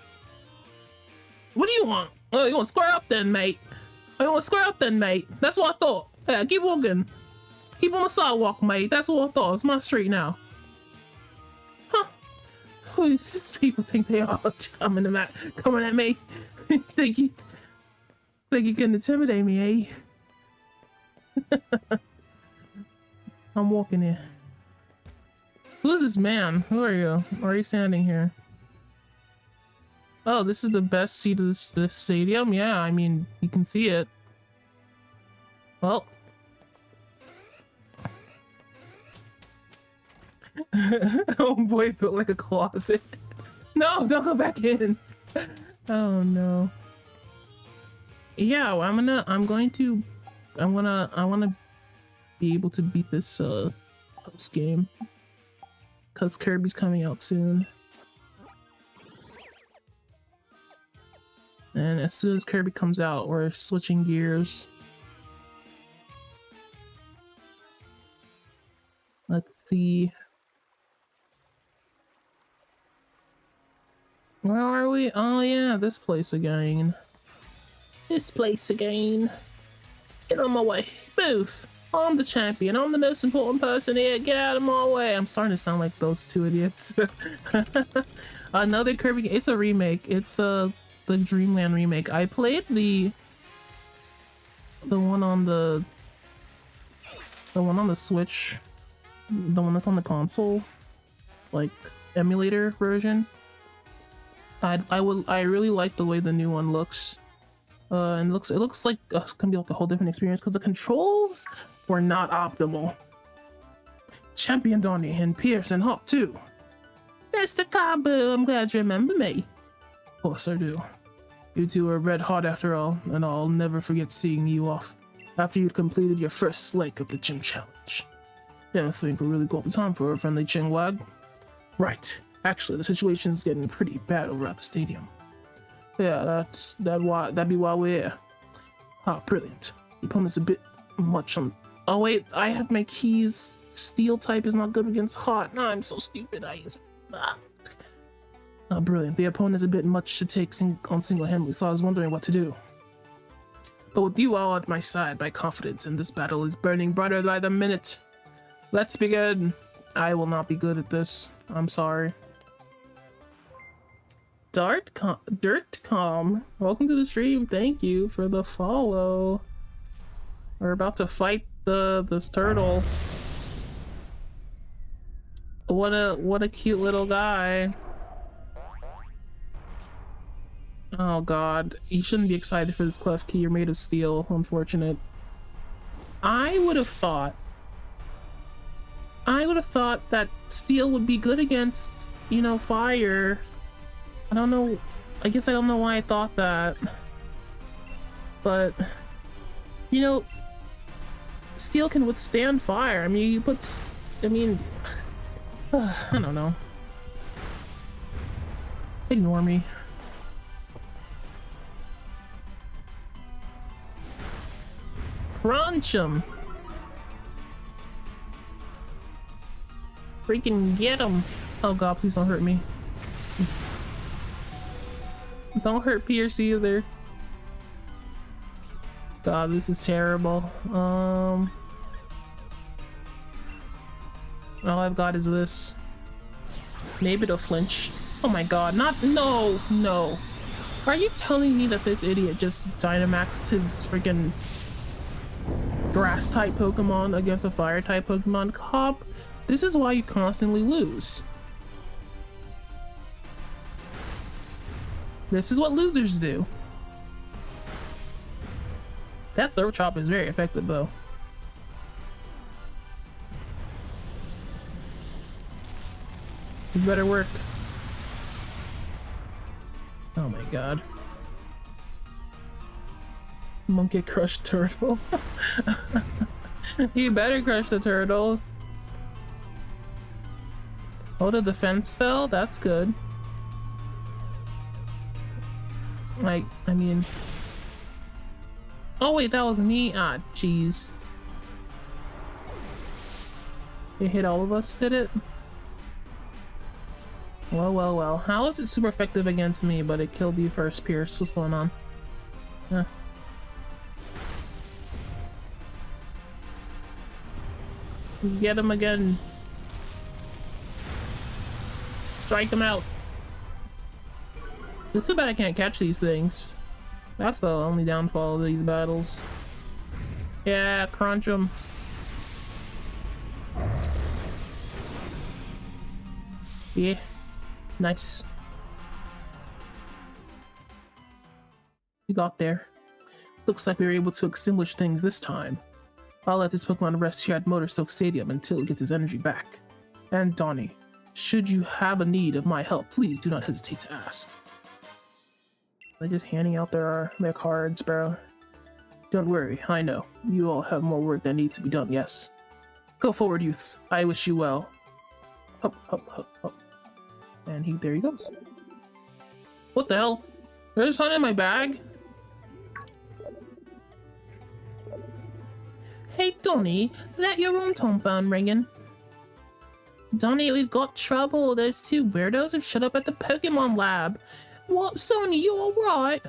What do you want? Oh, you want to square up then, mate? Oh, you want to square up then, mate? That's what I thought. Yeah, keep walking. Keep on the sidewalk, mate. That's what I thought. It's my street now. Huh. Who these people think they are coming at me? think you can intimidate me, eh? I'm walking here. Who is this man? Who are you? Why are you standing here? Oh, this is the best seat of this stadium? Yeah, I mean, you can see it. Well. Oh boy, it built like a closet. No, don't go back in. Oh no. Yeah, I want to be able to beat this post game. Cause Kirby's coming out soon. And as soon as Kirby comes out, we're switching gears. Let's see. Where are we? Oh yeah, this place again. This place again. Get on my way. Booth! I'm the champion. I'm the most important person here. Get out of my way. I'm starting to sound like those two idiots. Another Kirby game. It's a remake. It's the Dreamland remake. I played the one on the Switch. The one that's on the console. Like emulator version. I really like the way the new one looks. And it looks like it's gonna be like a whole different experience because the controls were not optimal. Champion Donny and Pierce and Hop too. Mr. Kabu, I'm glad you remember me. Of course I do. You two are red hot after all, and I'll never forget seeing you off after you'd completed your first leg of the gym challenge. Yeah, I think we're really got the time for a friendly chinwag. Right. Actually, the situation's getting pretty bad over at the stadium. Yeah, that'd be why we're here. Ah, brilliant. The opponent's a bit much on. Oh wait, I have my keys. Steel type is not good against hot. No, I'm so stupid. Brilliant. The opponent's a bit much to take on single-handedly, so I was wondering what to do. But with you all at my side, my confidence in this battle is burning brighter by the minute. Let's begin. I will not be good at this. I'm sorry. Dirtcom, welcome to the stream. Thank you for the follow. We're about to fight this turtle. What a cute little guy. Oh god, you shouldn't be excited for this Klefki. You're made of steel. Unfortunate. I would have thought I would have thought that steel would be good against, you know, fire. I don't know. I guess I don't know why I thought that. But, you know, steel can withstand fire. I mean, you put... I mean... I don't know. Ignore me. Crunch 'em. Freaking get him. Oh god, please don't hurt me. Don't hurt Pierce either. God, this is terrible. All I've got is this. Maybe it'll flinch. Oh my god, no. Are you telling me that this idiot just Dynamaxed his freaking grass type Pokemon against a fire type Pokemon? Cop, this is why you constantly lose. This is what losers do. That throat chop is very effective though. This better work. Oh my god. Monkey crushed turtle. You better crush the turtle. Oh, the defense fell? That's good. Like, I mean... Oh wait, that was me? Ah, jeez. It hit all of us, did it? Well. How is it super effective against me, but it killed you first, Pierce? What's going on? Huh. Get him again. Strike him out. It's too bad I can't catch these things. That's the only downfall of these battles. Yeah, crunch them. Yeah, nice. We got there. Looks like we were able to extinguish things this time. I'll let this Pokemon rest here at Motorstoke Stadium until it gets his energy back. And Donny, should you have a need of my help, please do not hesitate to ask. They're just handing out their cards, bro. Don't worry, I know. You all have more work that needs to be done, yes. Go forward, youths. I wish you well. Hup, hup, hup, hup. And there he goes. What the hell? There's something in my bag? Hey, Donny, that your room tone phone ringing? Donny, we've got trouble. Those two weirdos have shut up at the Pokemon lab. What, Sony, you alright?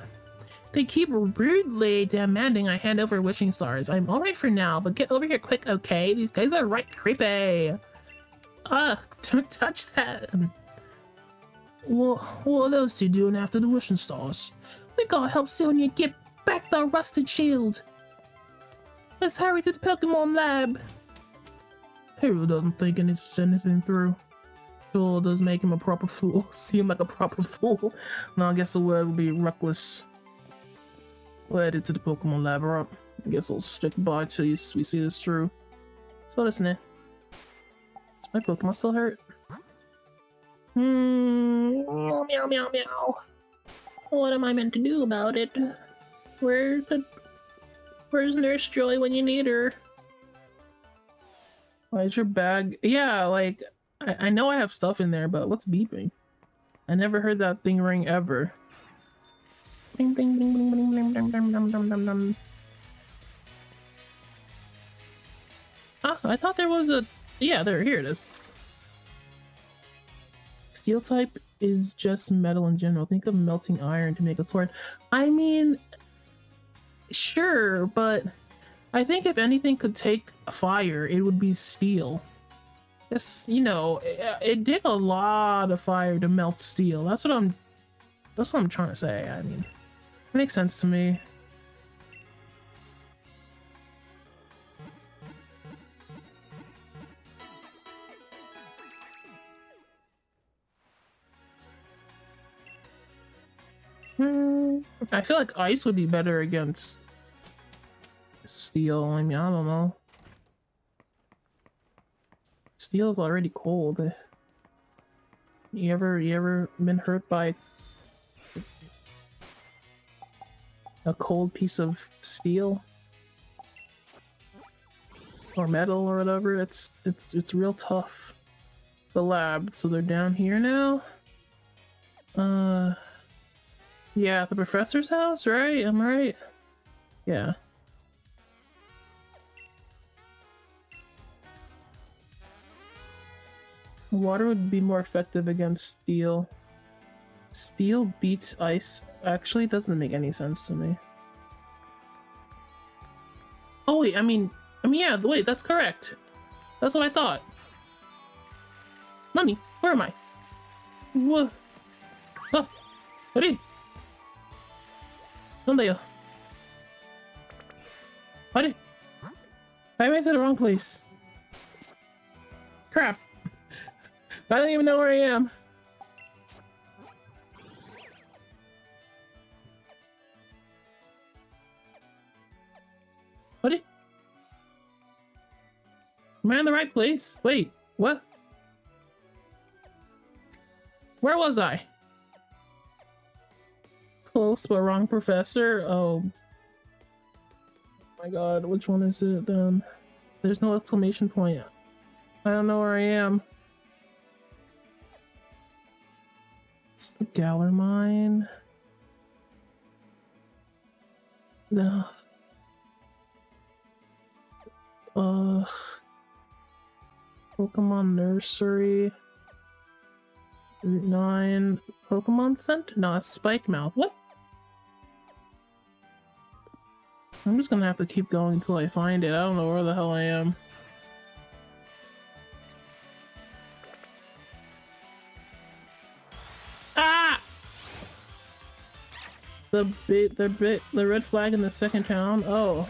They keep rudely demanding I hand over wishing stars. I'm alright for now, but get over here quick, okay? These guys are right creepy. Ugh, don't touch that. What are those two doing after the wishing stars? We gotta help Sonia get back the rusted shield. Let's hurry to the Pokemon lab. Hero doesn't think anything through. Sure does make him a proper fool. See him like a proper fool. No, I guess the word would be reckless. We're headed to the Pokemon lab, right? I guess I'll stick by till we see this through. So listen, is my Pokemon still hurt? Meow, meow, meow, meow. What am I meant to do about it? Where's Nurse Joy when you need her? Why is your bag? Yeah, like, I know I have stuff in there, but what's beeping? I never heard that thing ring ever. Bing, bing, bing, bing, bing, bing, bing, bing, bing, bing, bing, bing. Ah, I thought there was a... Yeah, here it is. Steel type is just metal in general. Think of melting iron to make a sword. I mean, sure, but I think if anything could take fire, it would be steel. Yes, you know, it did a lot of fire to melt steel. That's what I'm trying to say. I mean, it makes sense to me. I feel like ice would be better against steel. I mean, I don't know. Steel's already cold. You ever been hurt by a cold piece of steel or metal or whatever? It's real tough. The lab, so they're down here now. Yeah, the professor's house, right? Am I right? Yeah. Water would be more effective against steel. Steel beats ice. Actually, it doesn't make any sense to me. Oh wait, I mean, yeah, wait, that's correct. That's what I thought. Nani, where am I? What? Ah, ready? Nandayo. Ready? I went to the wrong place. Crap. I don't even know where I am. What? Am I in the right place? Wait, what? Where was I? Close but wrong professor? Oh my god, which one is it then? There's no exclamation point. I don't know where I am. It's the Galar mine. No. Pokemon Nursery. Route 9. Pokemon Center? No, it's Spike Mouth. What? I'm just gonna have to keep going until I find it. I don't know where the hell I am. Ah! The red flag in the second town? Oh.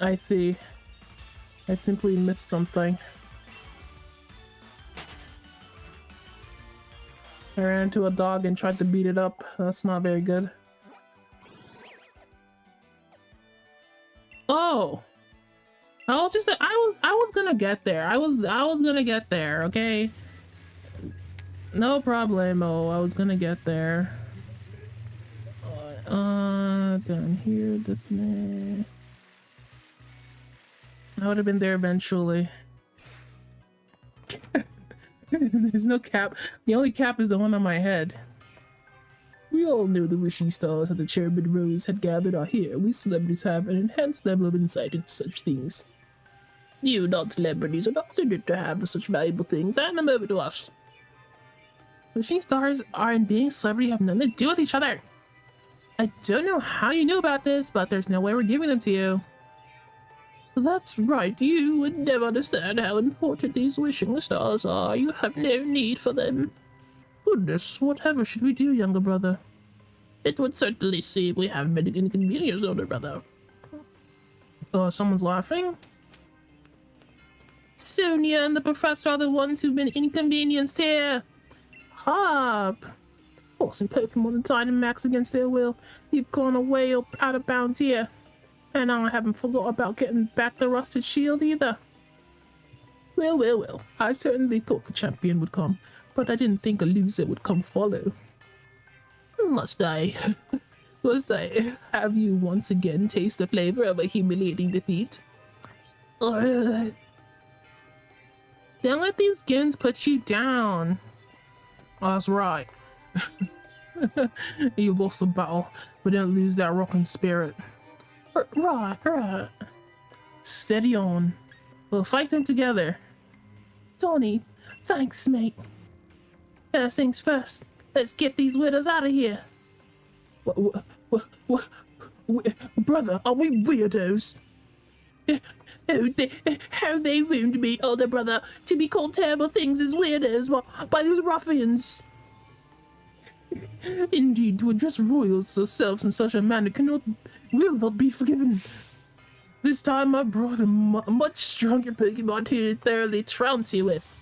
I see. I simply missed something. I ran into a dog and tried to beat it up. That's not very good. Oh! I was gonna get there. I was gonna get there, okay? No problemo. I was gonna get there. Down here, this way. I would have been there eventually. There's no cap. The only cap is the one on my head. We all know the wishing stars that the Cherubim Rose had gathered are here. We celebrities have an enhanced level of insight into such things. You non-celebrities are not suited to have such valuable things. Hand them over to us. Wishing stars and being a celebrity have nothing to do with each other. I don't know how you knew about this, but there's no way we're giving them to you. That's right, you would never understand how important these wishing stars are. You have no need for them. Goodness, whatever should we do, younger brother? It would certainly seem we have been inconvenienced, older brother. Oh, someone's laughing? Sonia and the professor are the ones who've been inconvenienced here. Hop! Forcing Pokemon and Dynamax against their will. You've gone away out of bounds here. And I haven't forgot about getting back the rusted shield either. Well. I certainly thought the champion would come, but I didn't think a loser would come follow. Must I have you once again taste the flavor of a humiliating defeat? Don't let these skins put you down. That's right. You lost the battle, but didn't lose that rocking spirit. Right. Steady on. We'll fight them together. Donny, thanks, mate. First things first, let's get these widows out of here. What? Brother, are we weirdos? How they ruined me, older brother, to be called terrible things as weirdos by those ruffians. Indeed, to address royals ourselves in such a manner will not be forgiven. This time I brought a much stronger Pokemon to thoroughly trounce you with.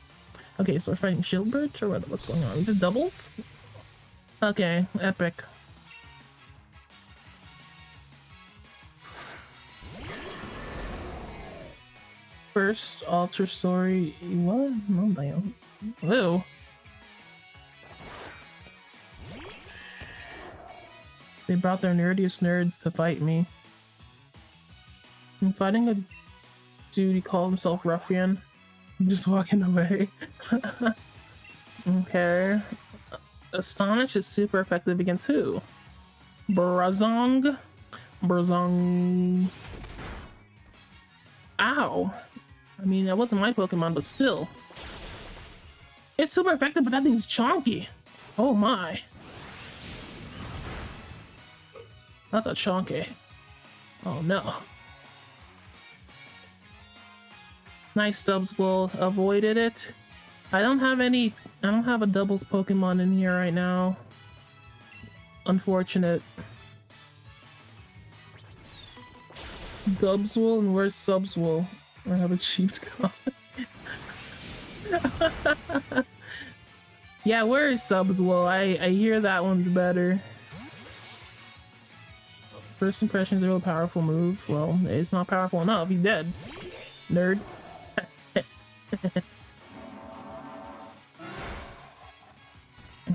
Okay, so we're fighting Shieldbridge, or what's going on? Is it doubles? Okay, epic. First alter story. What? No, damn. Ew. They brought their nerdiest nerds to fight me. I'm fighting a dude, he called himself Ruffian. I'm just walking away. Okay. Astonish is super effective against who? Brazong? Brazong. Ow. I mean, that wasn't my Pokemon, but still. It's super effective, but that thing's chonky. Oh my. That's a chonky. Oh no. Nice, Dubswell avoided it. I don't have a doubles Pokemon in here right now. Unfortunate. Dubswell, and where's Subswell? I have a Chiefed God. Yeah, where is Subswell? I hear that one's better. First impression is a real powerful move. Well, it's not powerful enough. He's dead. Nerd.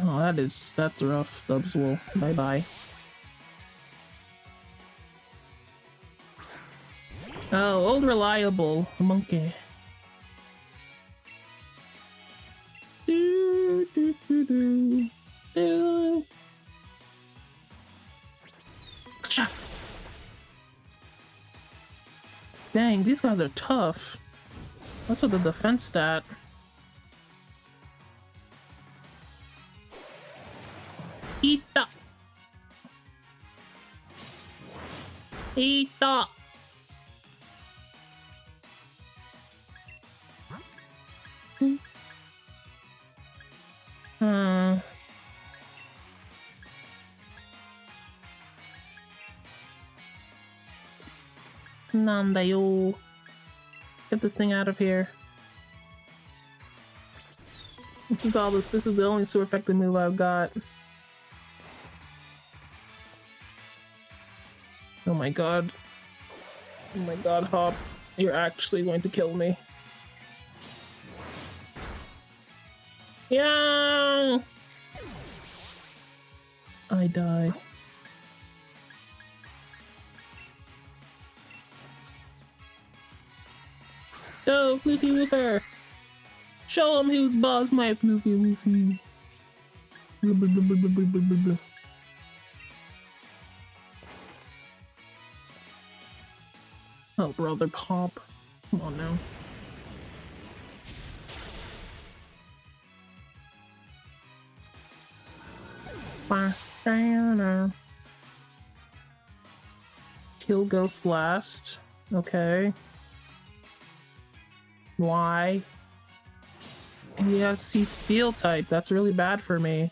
Oh, that's rough. Dubswell. Bye bye. Oh, old reliable monkey. Do, do, do, do, do. Dang, these guys are tough. What's with the defense stat? Eat up. Eat up. Nandayo. Get this thing out of here. This is the only super effective move I've got. Oh my god. Oh my god, Hop. You're actually going to kill me. Yeah! I die. Go, Floofy Woofer! Show him who's boss, my Floofy Woofy. Blah, blah, blah, blah, blah, blah, blah, blah. Oh, brother Pop. Come on now. Kill Ghost last. Okay. Why? He's Steel type. That's really bad for me.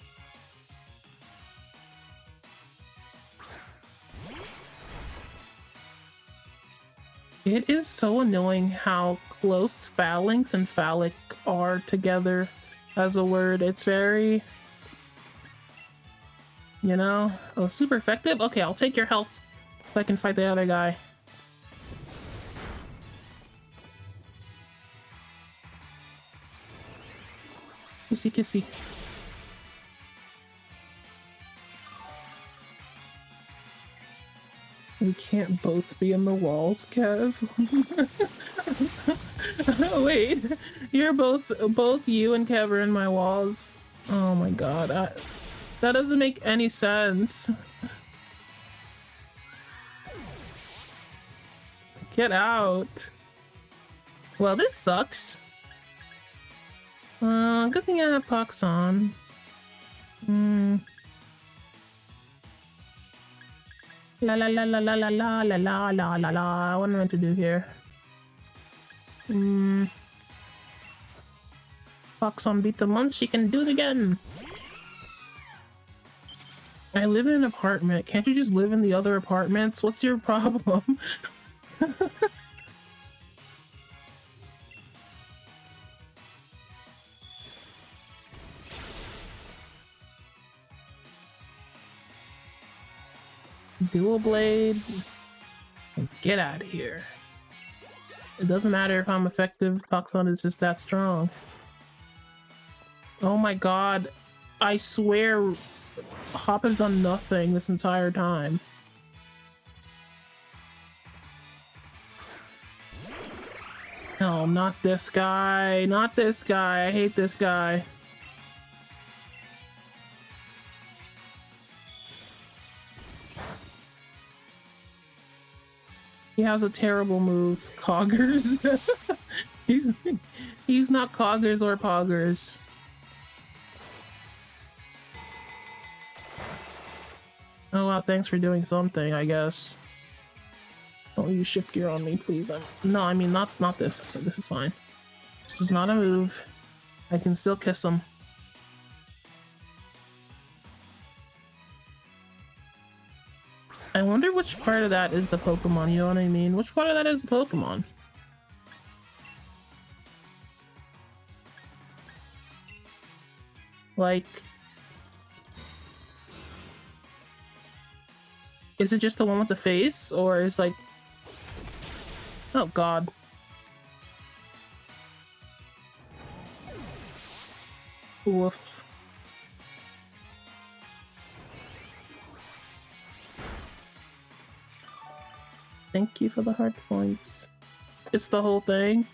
It is so annoying how close phalanx and phallic are together as a word. It's very... You know? Oh, super effective? Okay, I'll take your health so I can fight the other guy. Kissy kissy. We can't both be in the walls, Kev. Wait, you're both you and Kev are in my walls. Oh my god, that doesn't make any sense. Get out. Well, this sucks. Good thing I have Pox on. La la la la la la la la la la la la. What am I meant to do here? Pox on beat them once, she can do it again. I live in an apartment. Can't you just live in the other apartments? What's your problem? Dual blade. Get out of here. It doesn't matter if I'm effective, Toxon is just that strong. Oh my god. I swear Hop has done nothing this entire time. No, not this guy. Not this guy. I hate this guy. He has a terrible move. Coggers. he's not Coggers or Poggers. Oh wow, thanks for doing something, I guess. Don't use shift gear on me, please. No, I mean not this. This is fine. This is not a move. I can still kiss him. I wonder which part of that is the Pokemon, you know what I mean? Which part of that is the Pokemon? Like... Is it just the one with the face, or is like... Oh god. Woof. Thank you for the hard points. It's the whole thing?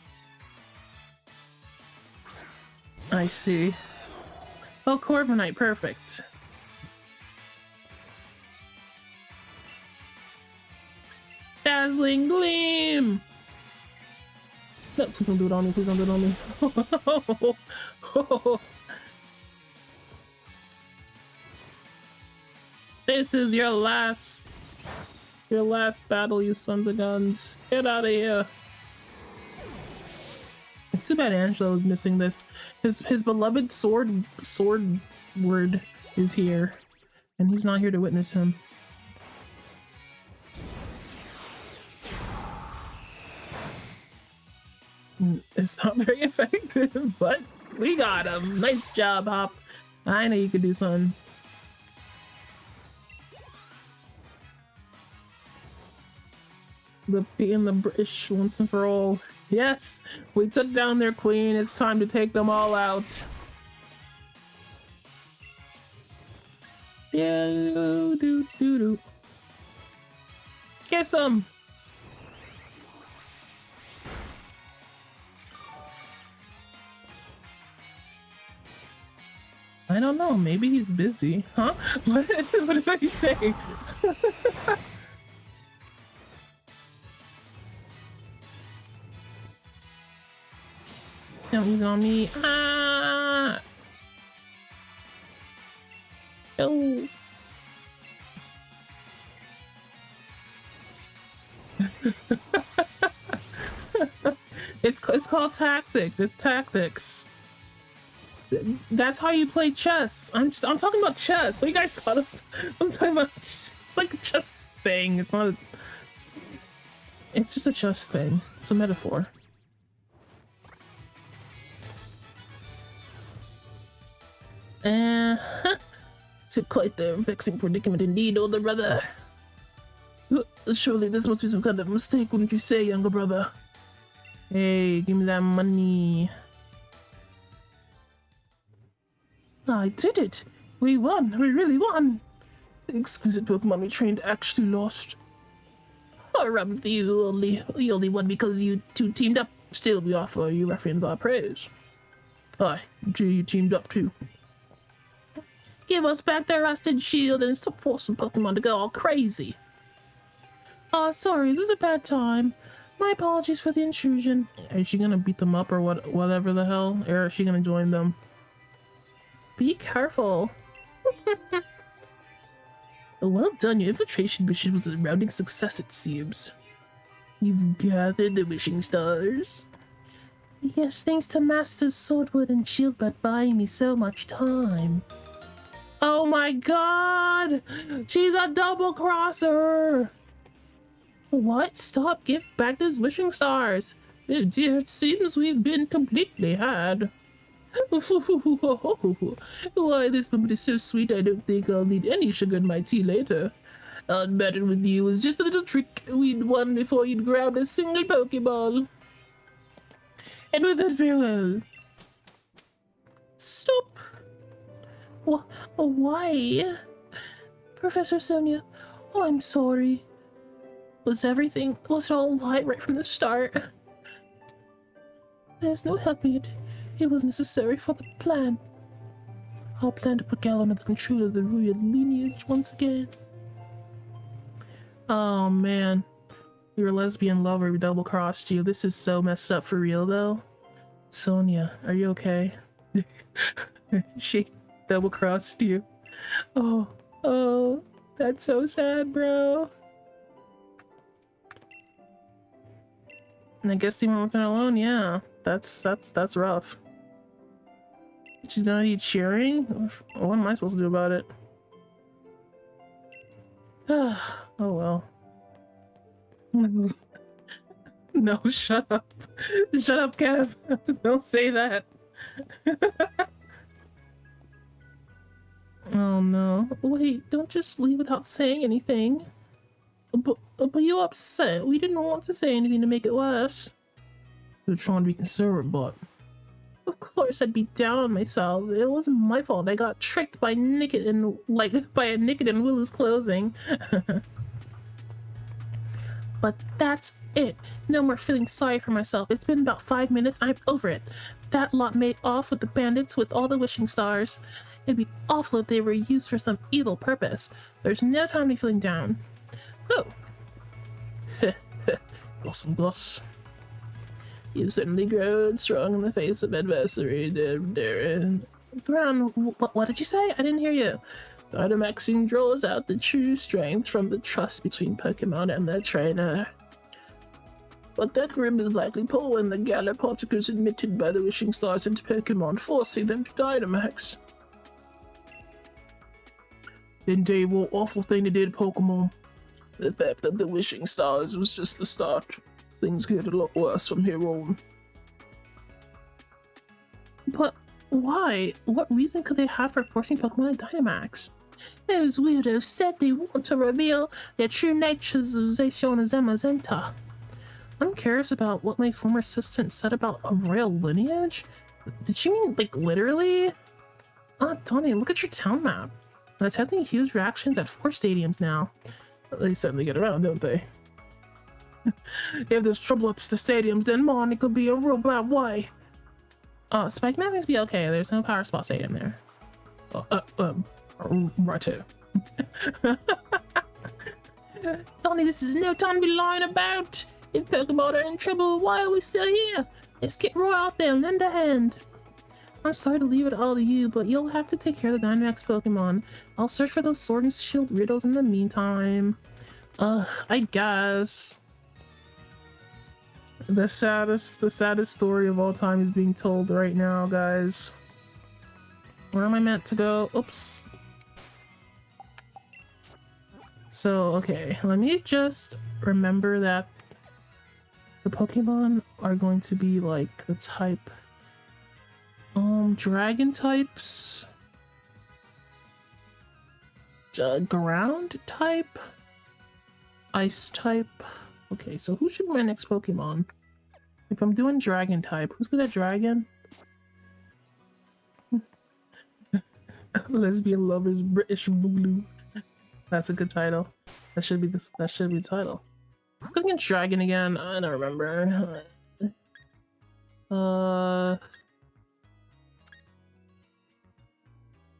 I see. Oh, Corviknight, perfect. Dazzling Gleam! No, please don't do it on me, please don't do it on me. This is your last battle, you sons of guns. Get out of here. It's too bad Angelo is missing this. His beloved sword word is here, and he's not here to witness him. It's not very effective, but we got him. Nice job, Hop. I know you could do something. Beating the British once and for all. Yes, we took down their queen. It's time to take them all out. Yeah, do. Kiss him. I don't know. Maybe he's busy. Huh? What did I say? Don't use on me. Ah! Oh. It's called tactics. It's tactics. That's how you play chess. I'm talking about chess. What you guys thought of? I'm talking about. It's like a chess thing. It's not. It's just a chess thing. It's a metaphor. It's quite the vexing predicament indeed, older brother. Surely this must be some kind of mistake, wouldn't you say, younger brother? Hey, give me that money. I did it! We won! We really won! The exquisite Pokemon we trained actually lost. Oh, rub you only won because you two teamed up. Still, we offer you ruffians our praise. Aye, you teamed up too. Give us back their rusted shield and stop forcing Pokemon to go all crazy. Oh, sorry, is this a bad time? My apologies for the intrusion. Is she gonna beat them up or whatever the hell? Or is she gonna join them? Be careful. Well done, your infiltration mission was a rounding success, it seems. You've gathered the wishing stars. Yes, thanks to Masters Swordwood and Shieldbutt buying me so much time. Oh my god! She's a double crosser! What? Stop! Give back those wishing stars! Oh dear, it seems we've been completely had. Why, this moment is so sweet I don't think I'll need any sugar in my tea later. All matter with you was just a little trick we'd won before you'd grabbed a single Pokeball. And with that farewell. Stop. Why? Professor Sonia, oh, I'm sorry. Was it all right from the start? There's no helping it. It was necessary for the plan. Our plan to put Gal under the control of the royal lineage once again. Oh man, your lesbian lover double-crossed you. This is so messed up for real though. Sonia, are you okay? She double-crossed you. Oh, that's so sad, bro. And I guess even working alone, yeah. That's rough. She's gonna need cheering? What am I supposed to do about it? Oh well. No, shut up. Shut up, Kev. Don't say that. Oh no. Wait, don't just leave without saying anything. But you upset. We didn't want to say anything to make it worse. You're trying to be considerate, but... Of course I'd be down on myself. It wasn't my fault. I got tricked by Nickett and by a Nickett in Willow's clothing. But that's it. No more feeling sorry for myself. It's been about 5 minutes. I'm over it. That lot made off with the bandits with all the wishing stars. It'd be awful if they were used for some evil purpose. There's no time to be feeling down. Oh. Awesome, Gus. You've certainly grown strong in the face of adversity, Darren. Ground, what did you say? I didn't hear you. Dynamaxing draws out the true strength from the trust between Pokemon and their trainer. But that grim is likely pull when the Galar particles emitted by the wishing stars into Pokemon, forcing them to Dynamax. Indeed, what awful thing they did, Pokemon. The theft of the wishing stars was just the start. Things get a lot worse from here on. But why? What reason could they have for forcing Pokemon to Dynamax? Those weirdos said they want to reveal their true natures of Zacian and Zamazenta. I'm curious about what my former assistant said about a royal lineage. Did she mean, like, literally? Donny, look at your town map. And it's having huge reactions at 4 stadiums now. They certainly get around, don't they? If there's trouble at the stadiums, then Mon, it could be a real bad way. Spike Mountain to be okay. There's no Power Spot Stadium there. Right too. Donny, this is no time to be lying about. If Pokemon are in trouble, why are we still here? Let's get Roy out there and lend a hand. I'm sorry to leave it all to you, but you'll have to take care of the Dynamax Pokemon. I'll search for those Sword and Shield riddles in the meantime. I guess. The saddest story of all time is being told right now, guys. Where am I meant to go? Oops. So, okay, let me just remember that the Pokemon are going to be like the type, dragon types, ground type, ice type. Okay, so who should be my next Pokemon? If I'm doing dragon type, who's good at dragon? Lesbian lovers, British Boogaloo. That's a good title. That should be the title. Let's go against dragon again. I don't remember.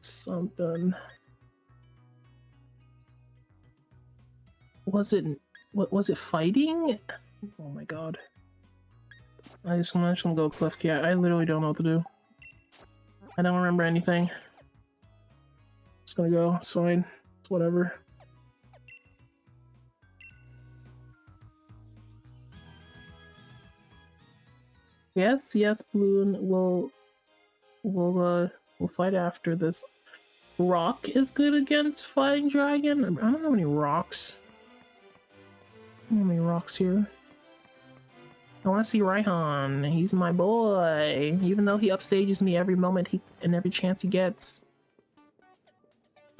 Something. Was it fighting? Oh my god. I'm just gonna go Cliff Cat. I literally don't know what to do. I don't remember anything. Just gonna go. It's fine. It's whatever. Yes, Bloon. We'll fight after this. Rock is good against Fighting Dragon. I don't have any rocks. I don't have any rocks here. I want to see Raihan. He's my boy. Even though he upstages me every moment and every chance he gets.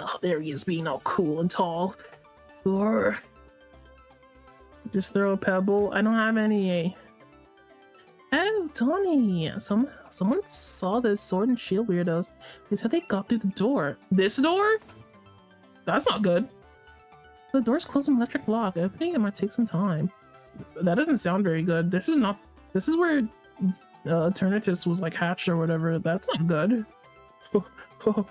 Oh, there he is, being all cool and tall. Or just throw a pebble. I don't have any. Oh, Donny! Someone saw those sword and shield weirdos. They said they got through the door. This door? That's not good. The door's closed with electric lock. Opening it might take some time. That doesn't sound very good. This is where Eternatus was like hatched or whatever. That's not good. Oh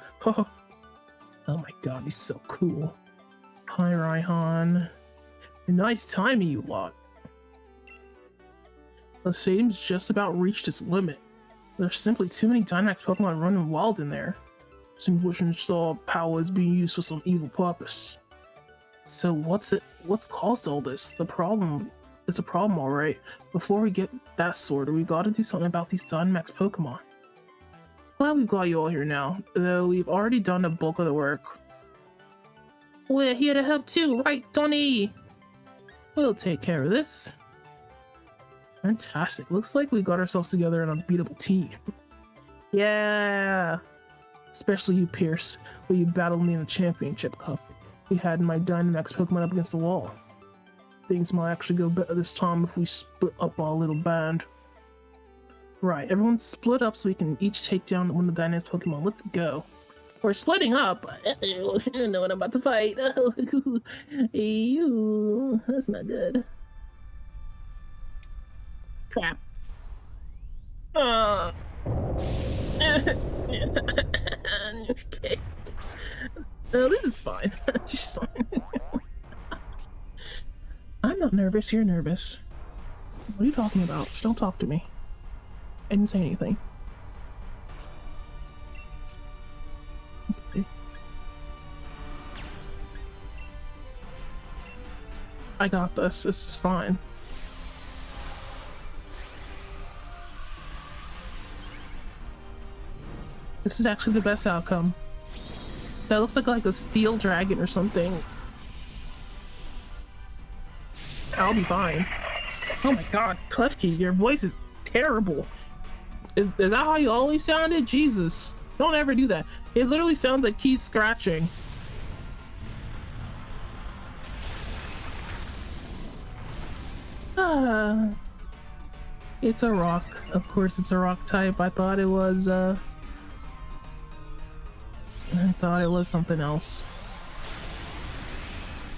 my god, he's so cool. Hi, Raihan. Nice timing, you lot. The stadium's just about reached its limit. There's simply too many Dynamax Pokemon running wild in there. Seems which installed power is being used for some evil purpose. So what's caused all this? It's a problem, alright. Before we get that sorted, we gotta do something about these Dynamax Pokemon. Glad we've got you all here now, though we've already done the bulk of the work. We're here to help too, right, Donny? We'll take care of this. Fantastic. Looks like we got ourselves together in a beatable team. Yeah! Especially you, Pierce, where you battled me in the Championship Cup. We had my Dynamax Pokemon up against the wall. Things might actually go better this time if we split up our little band. Right, everyone split up so we can each take down one of the Dynamax Pokemon. Let's go. We're splitting up. I don't know what I'm about to fight. Ew, that's not good. Crap. Okay. No, this is fine. I'm not nervous, you're nervous. What are you talking about? Just don't talk to me. I didn't say anything. Okay. I got this. This is fine. This is actually the best outcome. That looks like a steel dragon or something. I'll be fine. Oh my god, Klefki, your voice is terrible. Is that how you always sounded? Jesus. Don't ever do that. It literally sounds like he's scratching. It's a rock. Of course it's a rock type. I thought it was something else.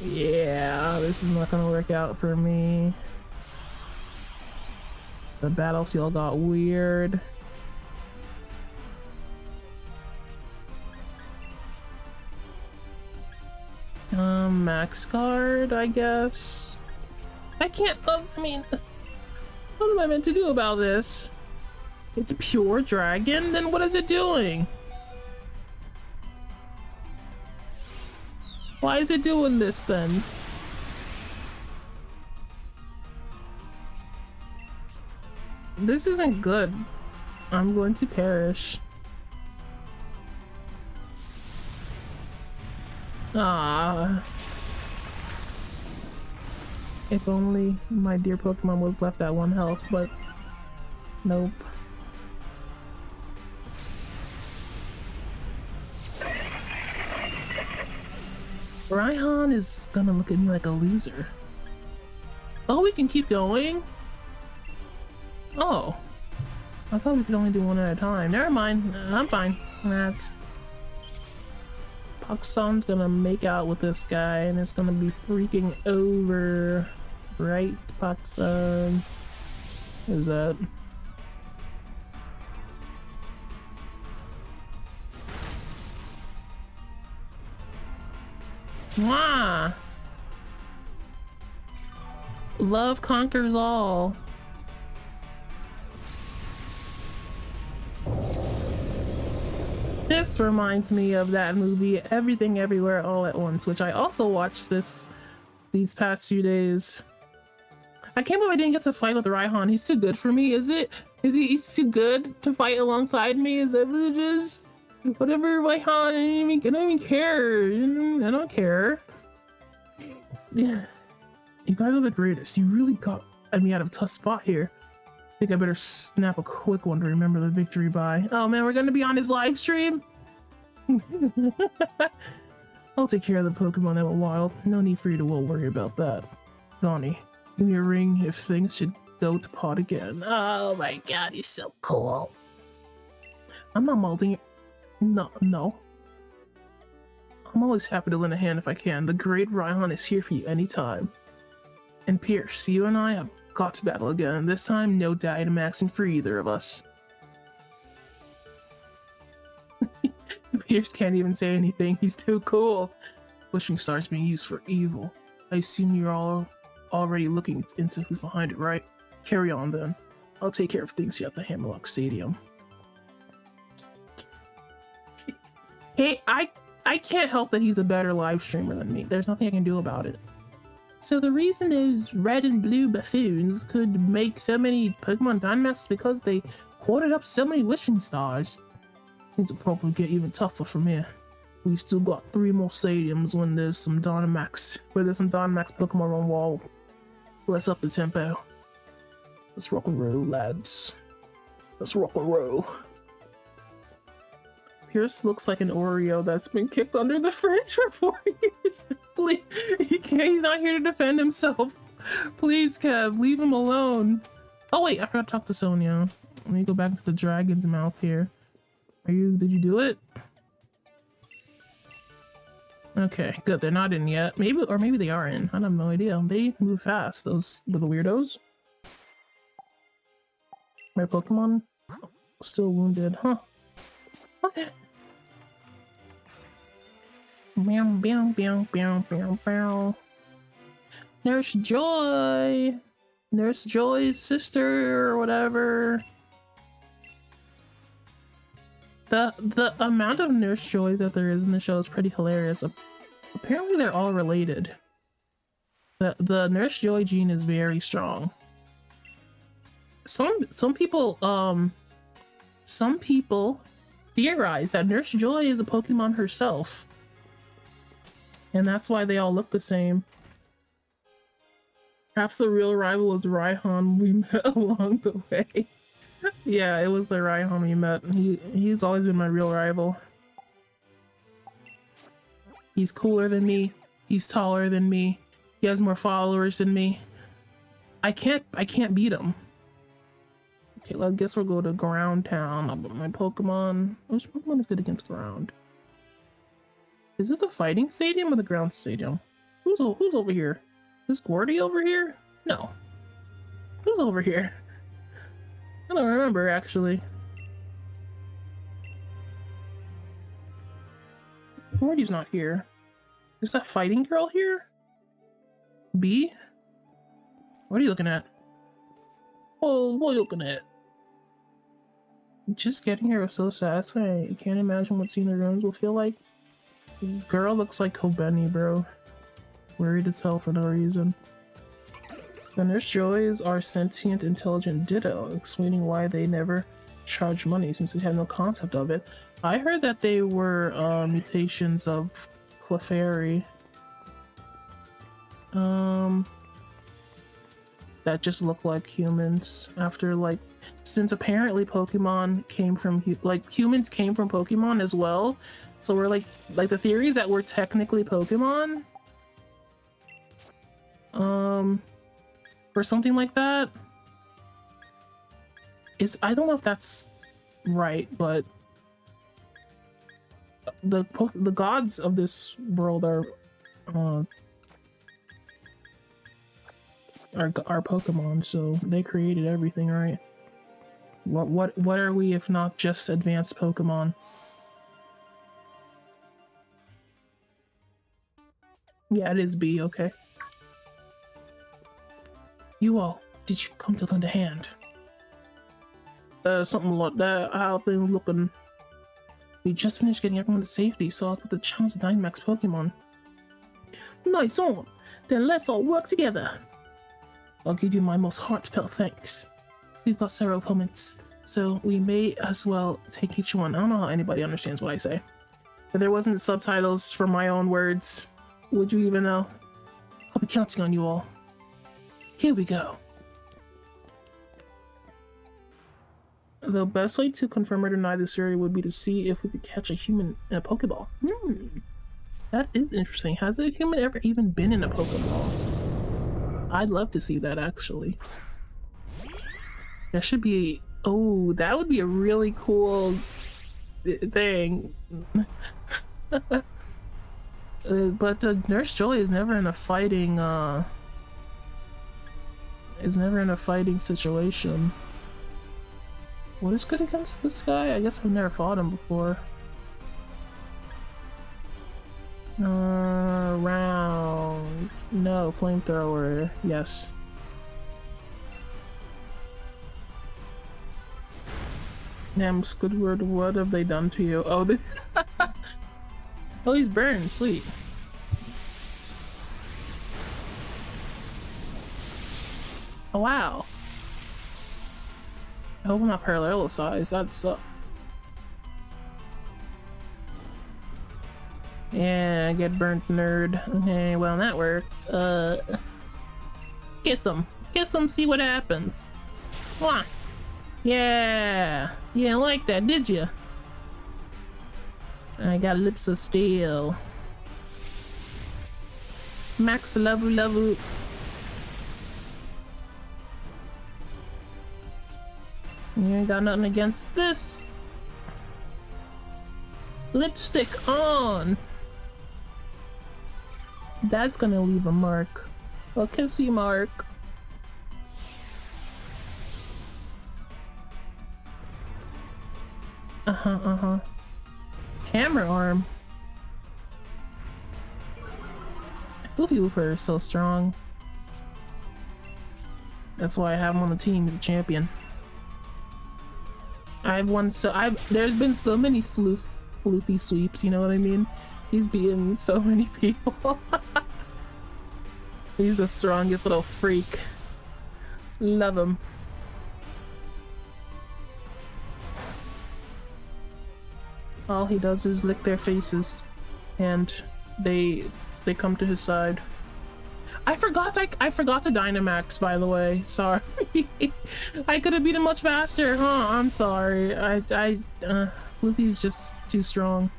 Yeah, this is not gonna work out for me. The battlefield got weird. Max guard, I guess. I can't, I mean, what am I meant to do about this? It's pure dragon? Then what is it doing? Why is it doing this then? This isn't good. I'm going to perish. Ah. If only my dear Pokemon was left at 1 health, but nope. Raihan is gonna look at me like a loser. Oh, we can keep going? Oh. I thought we could only do one at a time. Never mind. I'm fine. That's... Paksan's gonna make out with this guy and it's gonna be freaking over. Right, Paksan? What is that? Mwah! Love conquers all. This reminds me of that movie Everything Everywhere All at Once, which I also watched these past few days. I can't believe I didn't get to fight with Raihan. He's too good for me, is it? He's too good to fight alongside me? Is that what it is? Whatever, Raihan, I don't even care. I don't care. Yeah. You guys are the greatest. You really got me out of a tough spot here. I think I better snap a quick one to remember the victory by. Oh man, we're gonna be on his live stream? I'll take care of the Pokemon that went wild. No need for you to worry about that. Donny, give me a ring if things should goat pod again. Oh my god, he's so cool. I'm not molding it. No. I'm always happy to lend a hand if I can. The great Raihan is here for you anytime. And Pierce, you and I have got to battle again. This time, no Dynamaxing for either of us. Pierce can't even say anything. He's too cool. Wishing stars being used for evil. I assume you're all already looking into who's behind it, right? Carry on then. I'll take care of things here at the Hammerlock Stadium. Hey, I can't help that he's a better live streamer than me. There's nothing I can do about it. So the reason those red and blue buffoons could make so many Pokemon Dynamax is because they hoarded up so many wishing stars. Things will probably get even tougher from here. We still got 3 more stadiums when there's some Dynamax Pokemon on wall. Let's up the tempo. Let's rock and roll, lads. Let's rock and roll. Pierce looks like an Oreo that's been kicked under the fridge for 4 years. Please, he's not here to defend himself. Please, Kev, leave him alone. Oh wait, I forgot to talk to Sonia. Let me go back to the dragon's mouth here. Did you do it? Okay, good. They're not in yet. Maybe they are in. I have no idea. They move fast, those little weirdos. My Pokemon still wounded, huh? Okay. Meow, meow, meow, meow, meow, meow. Nurse Joy! Nurse Joy's sister or whatever. The amount of Nurse Joys that there is in the show is pretty hilarious. Apparently they're all related. The Nurse Joy gene is very strong. Some people theorize that Nurse Joy is a Pokemon herself. And that's why they all look the same. Perhaps the real rival was Raihan we met along the way. Yeah, it was the Raihan we met. He's always been my real rival. He's cooler than me. He's taller than me. He has more followers than me. I can't beat him. Okay, well, I guess we'll go to Ground Town. My Pokemon. Which Pokemon is good against Ground? Is this the fighting stadium or the ground stadium? Who's over here? Is Gordy over here? No. Who's over here? I don't remember, actually. Gordy's not here. Is that fighting girl here? B? What are you looking at? Oh, what are you looking at? Just getting here was so satisfying. I can't imagine what seeing the rooms will feel like. Girl looks like Kobeni, bro. Worried as hell for no reason. The Nurse Joys are sentient, intelligent Ditto, explaining why they never charge money since they have no concept of it. I heard that they were mutations of Clefairy. That just look like humans after, like, since apparently Pokemon came from, humans came from Pokemon as well. So we're like the theory is that we're technically Pokemon. Or something like that. I don't know if that's right, but the gods of this world are Pokemon, so they created everything, right? What are we if not just advanced Pokemon? Yeah, it is B, okay. You all, did you come to lend a hand? Something like that. How things looking? We just finished getting everyone to safety, so I was about to challenge the Dynamax Pokemon. Nice on! Then let's all work together! I'll give you my most heartfelt thanks. We've got several opponents, so we may as well take each one. I don't know how anybody understands what I say. If there wasn't subtitles for my own words, would you even know? I'll be counting on you all. Here we go. The best way to confirm or deny this theory would be to see if we could catch a human in a Pokeball. That is interesting. Has a human ever even been in a Pokeball? I'd love to see that, actually. There should be... Oh, that would be a really cool thing. But Nurse Joy is never in a fighting, situation. What is good against this guy? I guess I've never fought him before. Round. No, flamethrower. Yes. Damn, Squidward, what have they done to you? Oh, they oh, he's burned. Sweet. Oh, wow. I hope I'm not parallelicized. That'd suck. Yeah, get burnt, nerd. Okay, well, that worked. Kiss him. Kiss him, see what happens. Mwah. Yeah. You didn't like that, did you? I got lips of steel. Max level. You ain't got nothing against this. Lipstick on. That's gonna leave a mark. A kissy mark. Hammer arm. Goofy Woofer is so strong. That's why I have him on the team. He's a champion. There's been so many floofy sweeps, you know what I mean? He's beaten so many people. He's the strongest little freak. Love him. All he does is lick their faces, and they come to his side. I forgot to Dynamax, by the way. Sorry. I could have beat him much faster. Huh? I'm sorry. Luffy's just too strong.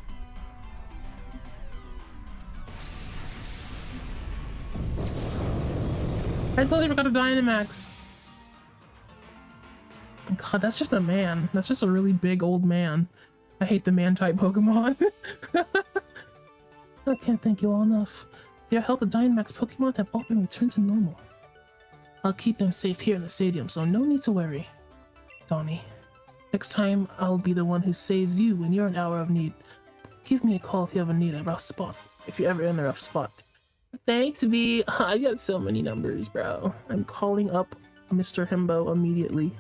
I totally forgot to Dynamax. God, that's just a man. That's just a really big old man. I hate the man-type Pokemon. I can't thank you all enough. Your health and Dynamax Pokemon have all been returned to normal. I'll keep them safe here in the stadium, so no need to worry. Donny, next time I'll be the one who saves you when you're in hour of need. Give me a call if you ever need a rough spot. If you're ever in a rough spot. Thanks, V. I got so many numbers, bro. I'm calling up Mr. Himbo immediately.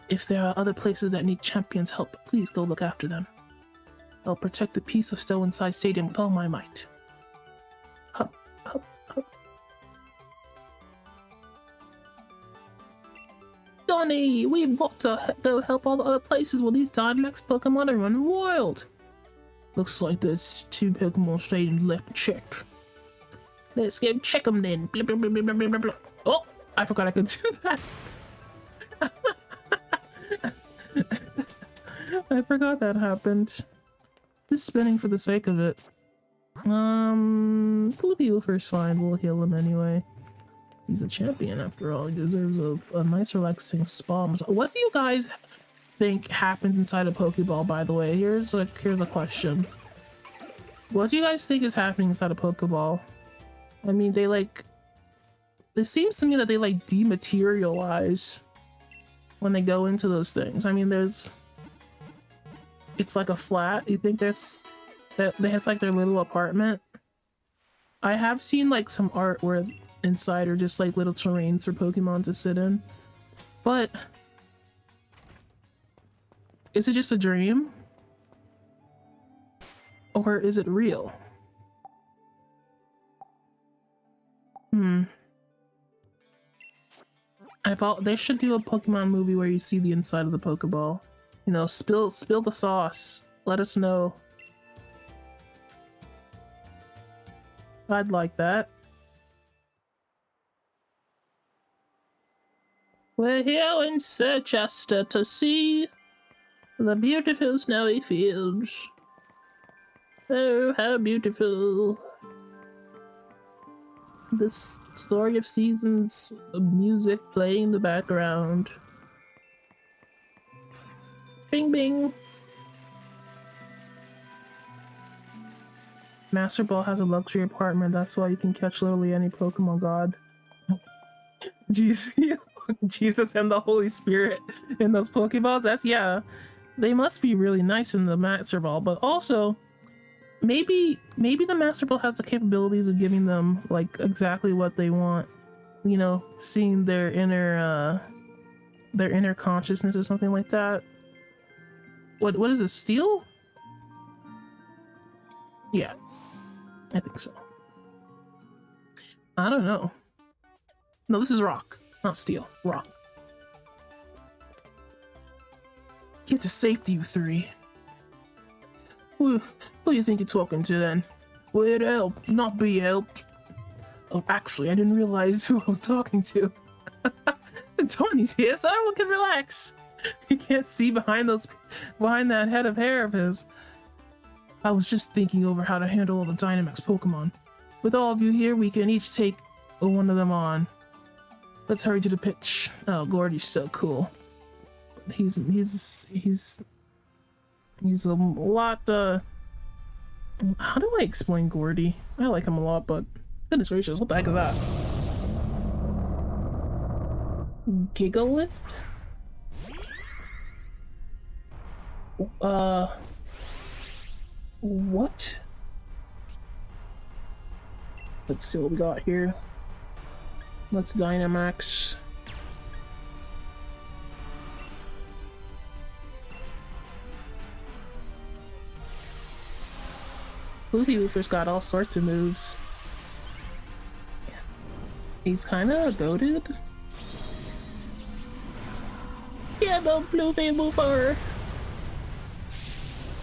If there are other places that need champions' help, please go look after them. I'll protect the peace of Stownside Stadium with all my might. Hup, hup, hup. Donny, we've got to go help all the other places where these Dynamax Pokemon are running wild. Looks like there's 2 Pokemon stadiums left to check. Let's go check them then. Blah, blah, blah, blah, blah, blah. Oh, I forgot I could do that. I forgot that happened. Just spinning for the sake of it. Fluffy Woofer's fine. We'll heal him anyway. He's a champion after all. He deserves a nice relaxing spa. What do you guys think happens inside a Pokeball, by the way? Here's a question. What do you guys think is happening inside a Pokeball? I mean, it seems to me that they dematerialize when they go into those things. I mean, it's like a flat. You think they have their little apartment? I have seen some art where inside are just little terrains for Pokemon to sit in, but is it just a dream? Or is it real? I thought they should do a Pokemon movie where you see the inside of the Pokeball. You know, spill the sauce. Let us know. I'd like that. We're here in Chichester to see the beautiful snowy fields. Oh, how beautiful. This story of seasons music playing in the background. Bing bing. Master Ball has a luxury apartment, that's why you can catch literally any Pokemon god. Jesus, Jesus and the Holy Spirit in those Pokeballs, that's, yeah. They must be really nice in the Master Ball, but also maybe the Master Ball has the capabilities of giving them like exactly what they want. You know, seeing their inner consciousness or something like that. What is it, steel? Yeah, I think so. I don't know. No, this is rock, not steel. Rock. Get to safety, you three. Who do you think you're talking to then? We're to help, not be helped. Oh, actually, I didn't realize who I was talking to. Donny's here, so everyone can relax. He can't see behind that head of hair of his. I was just thinking over how to handle all the Dynamax Pokemon. With all of you here, we can each take one of them on. Let's hurry to the pitch. Oh, Gordy's so cool. He's a lot, how do I explain Gordy? I like him a lot, but goodness gracious, what the heck is that? Gigalith? What? Let's see what we got here. Let's Dynamax. Floofy Loofer's got all sorts of moves. He's kinda goated. Yeah, the Floofy Loofer!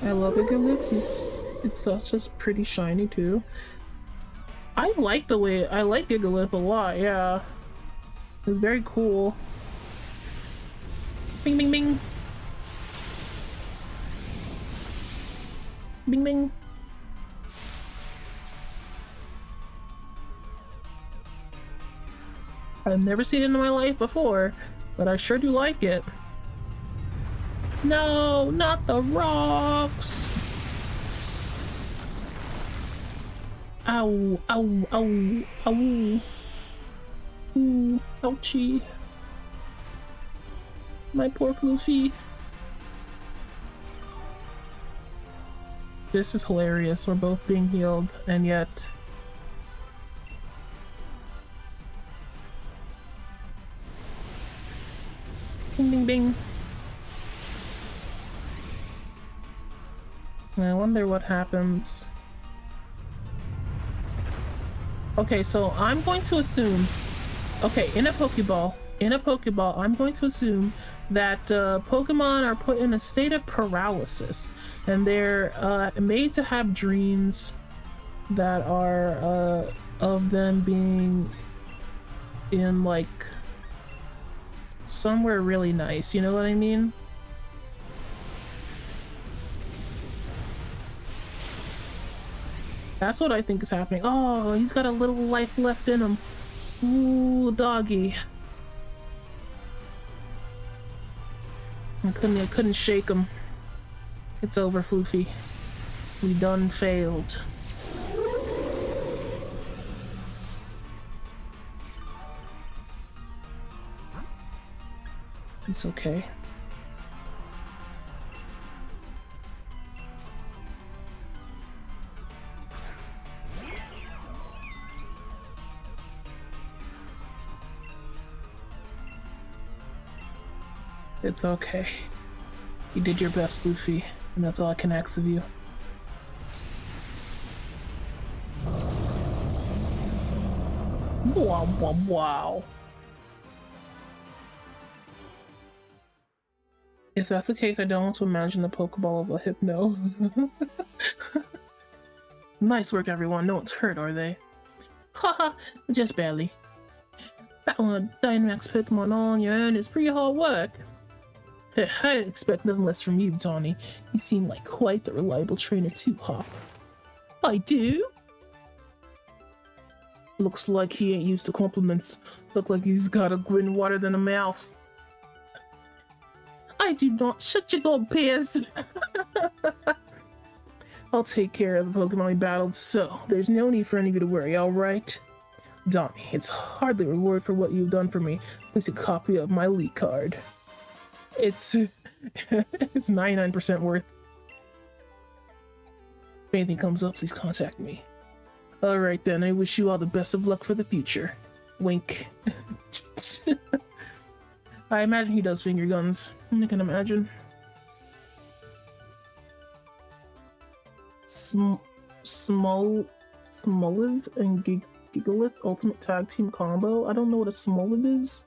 I love Gigalith. It's such pretty shiny too. I like Gigalith a lot, yeah. It's very cool. Bing bing bing. Bing bing. I've never seen it in my life before, but I sure do like it. No, not the rocks! Ow, ow, ow, ow. Ooh, ouchie. My poor Floofy. This is hilarious. We're both being healed, and yet... Bing, bing, bing. I wonder what happens. Okay, so I'm going to assume... Okay, in a Pokeball, I'm going to assume that Pokemon are put in a state of paralysis, and they're made to have dreams that are of them being in, like, somewhere really nice, you know what I mean? That's what I think is happening. Oh, he's got a little life left in him. Ooh, doggy. I couldn't shake him. It's over, Floofy. We done failed. It's okay. It's okay. You did your best, Luffy, and that's all I can ask of you. Wow, wow, wow. If that's the case, I don't want to imagine the Pokeball of a Hypno. Nice work, everyone. No one's hurt, are they? Haha, just barely. Battling a Dynamax Pokemon all on your own is pretty hard work. I expect nothing less from you, Donny. You seem like quite the reliable trainer too, huh? I do? Looks like he ain't used to compliments. Look like he's got a grin wider than a mouth. I do not. Shut your gold pears. I'll take care of the Pokemon we battled, so there's no need for any of you to worry, alright? Donny, it's hardly a reward for what you've done for me. Please a copy of my elite card. It's it's 99% worth. If anything comes up, please contact me. Alright then, I wish you all the best of luck for the future. Wink. I imagine he does finger guns. I can imagine. Smoliv and Gigalith Ultimate Tag Team Combo. I don't know what a Smoliv is.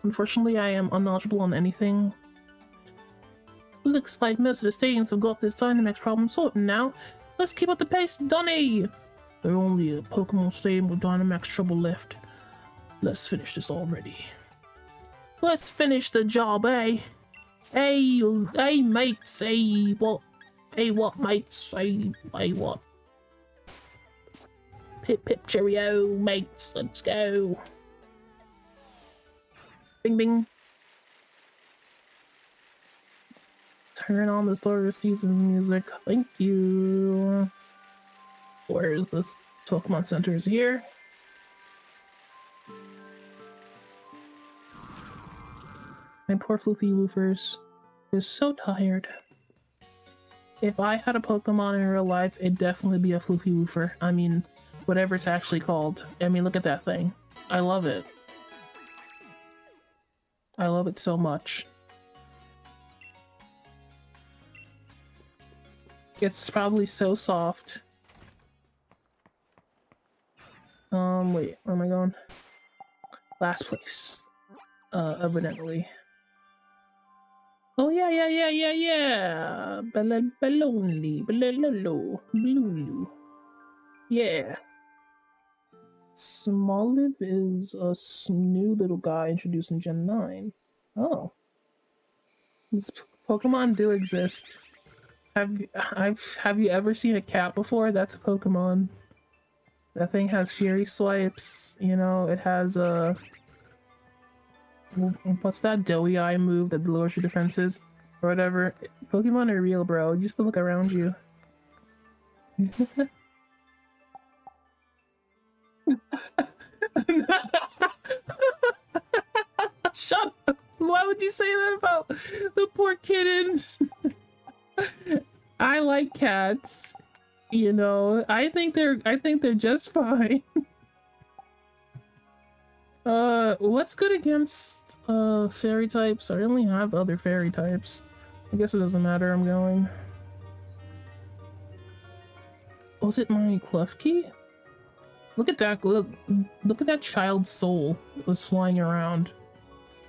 Unfortunately, I am unknowledgeable on anything. Looks like most of the stadiums have got this Dynamax problem sorted now. Let's keep up the pace, Donny! There's only a Pokemon stadium with Dynamax trouble left. Let's finish this already. Let's finish the job, eh? Hey mates, hey what? Hey what mates, hey what? Pip pip cheerio, mates, let's go. Bing bing. Turn on the start of season's music. Thank you. Where is this? Pokemon Center is here. My poor floofy woofers is so tired. If I had a Pokemon in real life, it'd definitely be a floofy woofer. I mean, whatever it's actually called. I mean, look at that thing. I love it. I love it so much. It's probably so soft. Wait, where am I going? Last place. Evidently. Oh yeah. Baloney, Blue. Yeah. Smoliv is a new little guy introduced in Gen 9. Oh. These Pokemon do exist. Have you ever seen a cat before? That's a Pokemon. That thing has Fury Swipes, you know, it has a... what's that doughy eye move that lowers your defenses? Or whatever. Pokemon are real, bro. Just to look around you. Shut up! Why would you say that about the poor kittens? I like cats. You know, I think they're just fine. What's good against fairy types? I only have other fairy types. I guess it doesn't matter, I'm going. Was it my Klefki? Look at that, look at that child's soul that was flying around.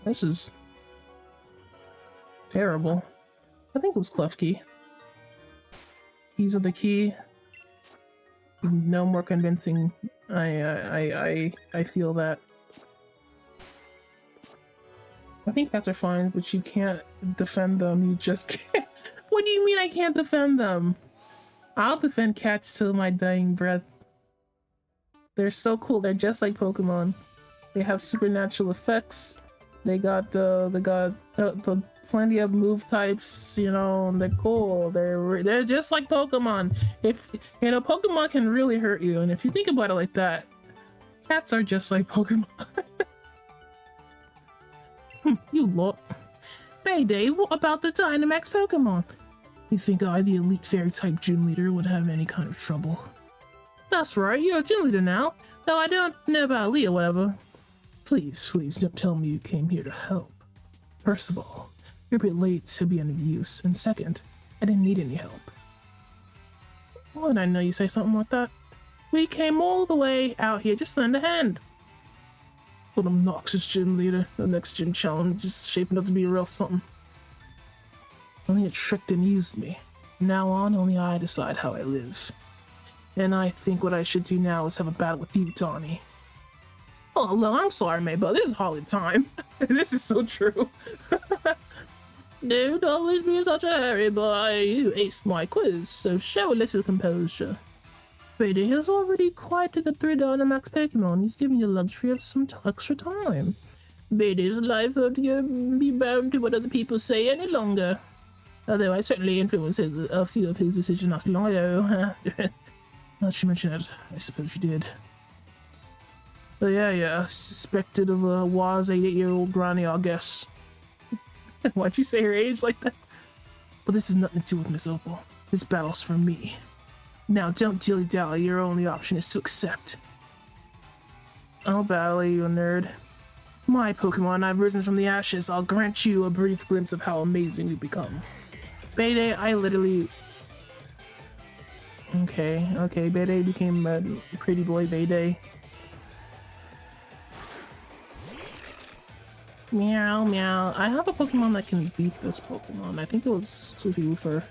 This is terrible. I think it was Klefki. Keys are the key. No more convincing. I feel that. I think cats are fine, but you can't defend them. You just can't. What do you mean I can't defend them? I'll defend cats till my dying breath. They're so cool. They're just like Pokemon. They have supernatural effects. They got the plenty of move types. You know, they're cool. They're just like Pokemon. If you know, Pokemon can really hurt you, and if you think about it like that, cats are just like Pokemon. You look. Mayday, what about the Dynamax Pokemon? You think I, the elite fairy type gym leader, would have any kind of trouble? That's right, you're a gym leader now. Though I don't know about elite or whatever. Please don't tell me you came here to help. First of all, you're a bit late to be of use, and second, I didn't need any help. Why did I know you say something like that? We came all the way out here just to lend a hand. What obnoxious gym leader. The next gym challenge is shaping up to be a real something. Only it tricked and used me. From now on, only I decide how I live. And I think what I should do now is have a battle with you, Donny. Oh, well, I'm sorry, mate, but this is hardly time. This is so true. Don't always be such a hurry, boy. You aced my quiz, so show a little composure. Fade has already quieted the 3 Dynamax Pokemon. He's giving you the luxury of some extra time. Beatty's life won't be bound to what other people say any longer. Although I certainly influenced a few of his decisions not long ago. Not you mention it, I suppose you did. But yeah, suspected of a was 88-year-old granny, I guess. Why'd you say her age like that? But this is nothing to do with Miss Opal. This battle's for me. Now don't dilly-dally, your only option is to accept. I'll battle you, nerd. My Pokemon, I've risen from the ashes. I'll grant you a brief glimpse of how amazing you become. Bayday, I literally... Okay, Bayday became a pretty boy Bayday. Meow, meow. I have a Pokemon that can beat this Pokemon. I think it was Swoofer.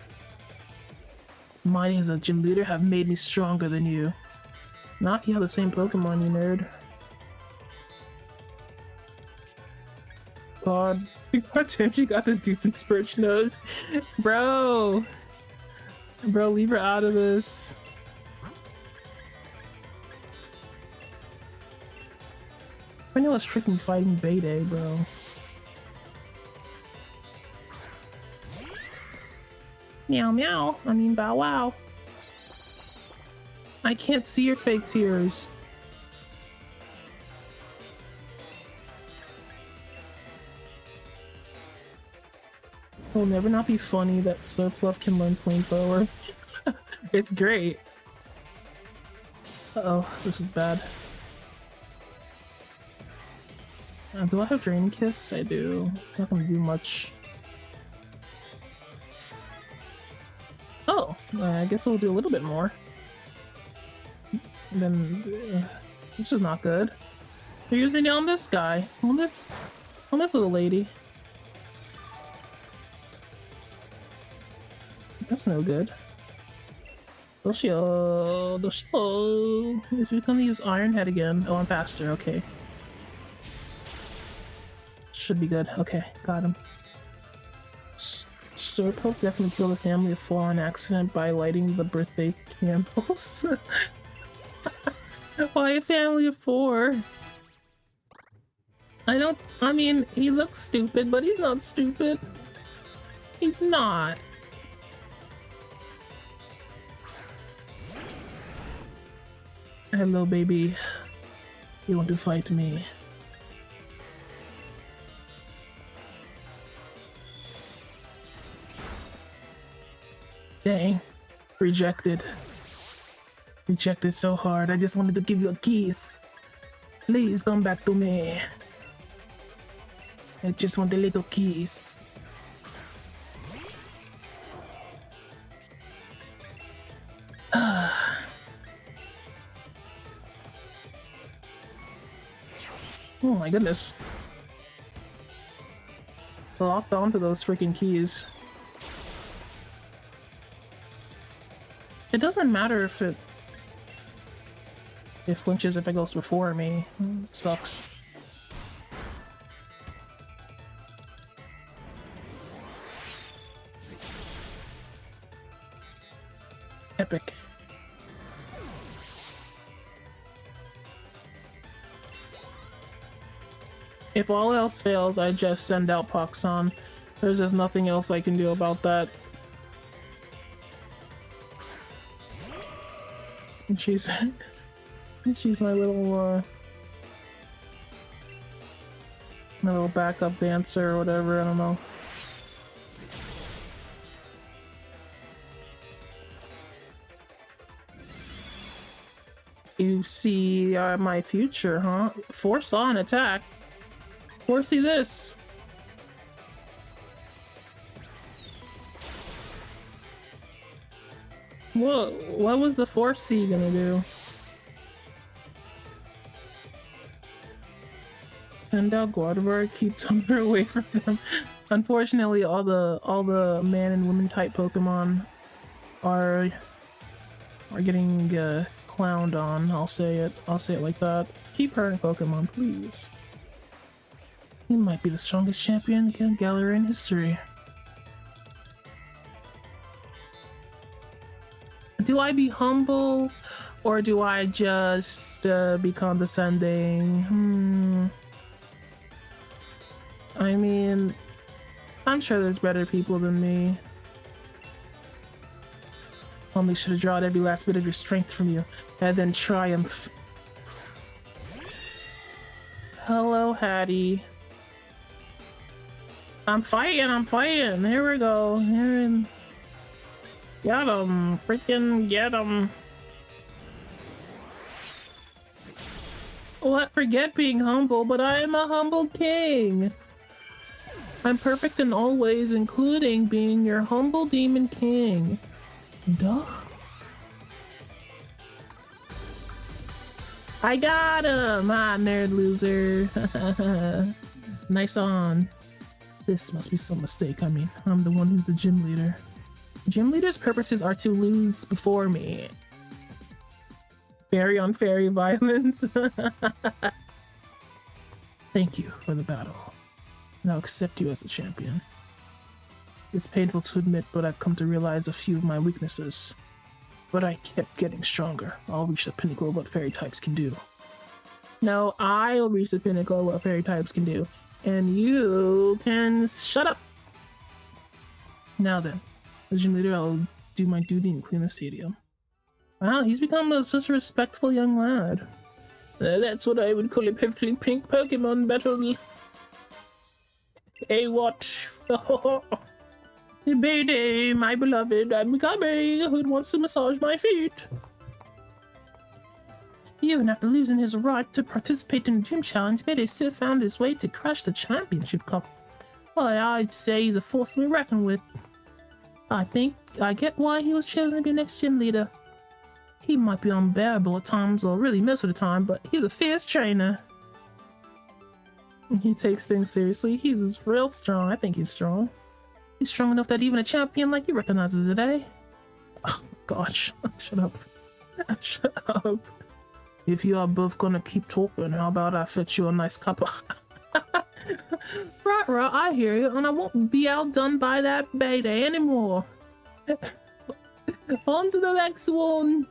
Mighty as a gym leader have made me stronger than you. Not if you have the same Pokemon, you nerd. God damn, she got the Doofenspurge nose. Bro, leave her out of this. I know it's freaking fighting Bayday, bro. Meow meow. I mean bow wow. I can't see your fake tears. It'll never not be funny that Surfluff can learn Flamethrower. It's great. Uh-oh, this is bad. Do I have Drain Kiss? I do. Not gonna do much. Oh, I guess I'll do a little bit more. Then this is not good. They're using it on this guy, on this little lady. That's no good. Is we gonna use Iron Head again? Oh, I'm faster. Okay. Should be good. Okay, got him. Slurpoke definitely killed a family of 4 on accident by lighting the birthday candles. Why a family of 4? I mean, he looks stupid, but he's not stupid. He's not. Hello, baby. You want to fight me? Dang. Rejected. Rejected so hard. I just wanted to give you a kiss. Please come back to me. I just want a little kiss. Oh my goodness. Locked onto those freaking keys. It doesn't matter if it flinches if it goes before me. Sucks. Epic. If all else fails, I just send out Poxon. There's just nothing else I can do about that. And she's my little backup dancer or whatever, I don't know. You see my future, huh? Foresaw an attack. Foresee this. What was the Foresee gonna do? Send out Gardevoir, keep Tumblr away from them. Unfortunately, all the man and woman type Pokemon are getting clowned on. I'll say it like that. Keep her in Pokemon, please. He might be the strongest champion gallery in history. Do I be humble Or do I just be condescending? I mean, I'm sure there's better people than me. Only should have drawn every last bit of your strength from you, and then triumph. Hello, Hattie. I'm fighting. Here we go. Get him. Freaking get him. What? Forget being humble, but I am a humble king. I'm perfect in all ways, including being your humble demon king. Duh. I got him! Ah, nerd loser. Nice on. This must be some mistake. I mean, I'm the one who's the gym leader. Gym leader's purposes are to lose before me. Fairy on fairy violence. Thank you for the battle. And I'll accept you as a champion. It's painful to admit, but I've come to realize a few of my weaknesses. But I kept getting stronger. I'll reach the pinnacle of what fairy types can do. No, I'll reach the pinnacle of what fairy types can do. And you can shut up. Now then, as gym leader, I'll do my duty and clean the stadium. Wow, he's become such a respectful young lad. That's what I would call a perfectly pink Pokemon battle. Hey, what? Baby, my beloved, I'm coming. Who wants to massage my feet? Even after losing his right to participate in the gym challenge, Mayday still found his way to crash the championship cup. Well, I'd say he's a force to be reckoned with. I think I get why he was chosen to be next gym leader. He might be unbearable at times, or really most of the time, but he's a fierce trainer. He takes things seriously. He's real strong. I think he's strong. He's strong enough that even a champion like you recognizes it, eh? Oh gosh, shut up. Shut up. If you are both gonna keep talking, how about I fetch you a nice cuppa? Right, I hear you, and I won't be outdone by that Mayday anymore. On to the next one.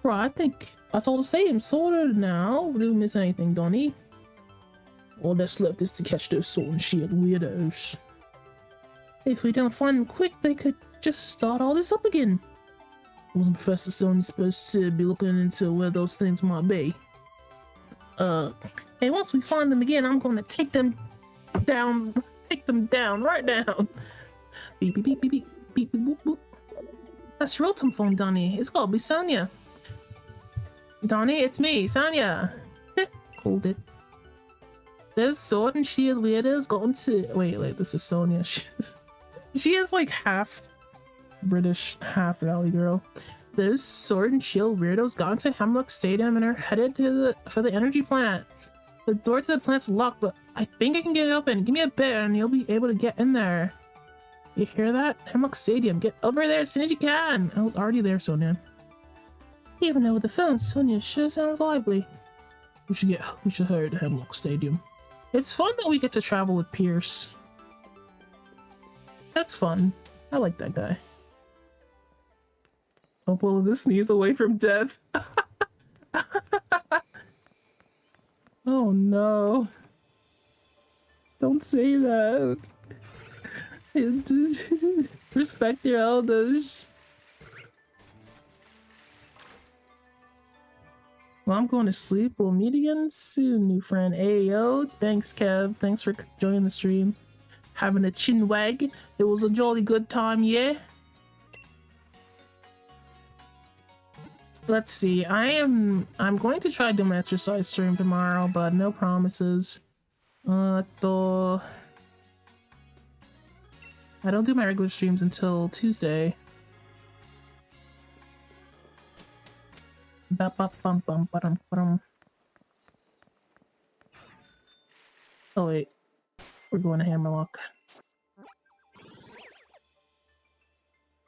Right, I think that's all the same, sorted now. We didn't miss anything, Donny. All that's left is to catch those sword and shield weirdos. If we don't find them quick, they could just start all this up again. Wasn't Professor Sony supposed to be looking into where those things might be? Hey, once we find them again, I'm gonna take them down, right down. Beep, beep, beep, beep, beep, beep, beep, boop, boop. That's your ultimate phone, Donny. It's gotta be Sonia. Donny, it's me, Sonia. Hold it. There's sword and shield weirdos going to... Wait, this is Sonia. She is like half British, half Valley girl. Those sword and shield weirdos got into Hemlock Stadium and are headed to for the energy plant. The door to the plant's locked, but I think I can get it open. Give me a bit and you'll be able to get in there. You hear that? Hemlock Stadium. Get over there as soon as you can. I was already there, Sonia. Even though with the phone, Sonia sure sounds lively. We should hurry to Hemlock Stadium. It's fun that we get to travel with Pierce. That's fun. I like that guy. Oh, well, is a sneeze away from death? Oh no. Don't say that. Respect your elders. Well, I'm going to sleep. We'll meet again soon, new friend. Ayo. Thanks, Kev. Thanks for joining the stream. Having a chin wag. It was a jolly good time, yeah? Let's see. I'm going to try to do my exercise stream tomorrow, but no promises. I don't do my regular streams until Tuesday. Oh wait, we're going to Hammerlock.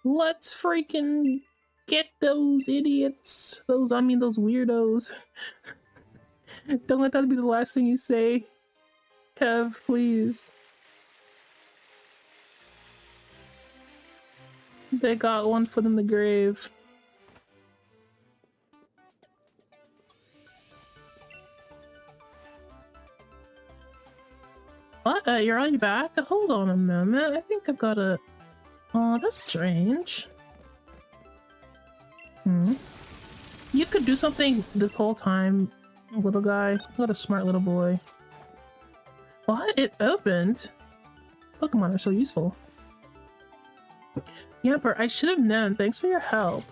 Let's freaking get those idiots. Those weirdos. Don't let that be the last thing you say. Kev, please. They got one foot in the grave. What? You're already back? Hold on a moment. I think I've got a... Oh, that's strange. Hmm. You could do something this whole time, little guy. What a smart little boy. What? It opened? Pokemon are so useful. Yamper, I should have known. Thanks for your help.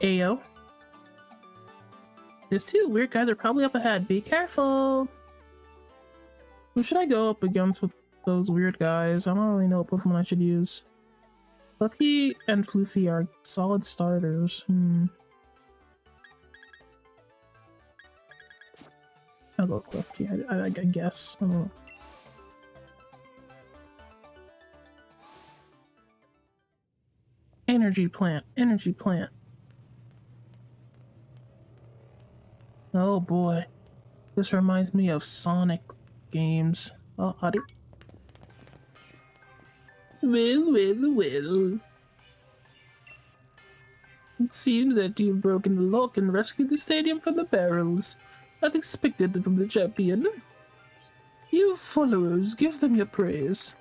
Ayo. These two weird guys are probably up ahead. Be careful. Who should I go up against with those weird guys? I don't really know what Pokemon I should use. Lucky and Floofy are solid starters. I'll go with Lucky, I guess. I don't know. Energy plant. Energy plant. Oh boy. This reminds me of Sonic games. Oh, howdy. Well. It seems that you've broken the lock and rescued the stadium from the barrels. As expected from the champion. You followers, give them your praise.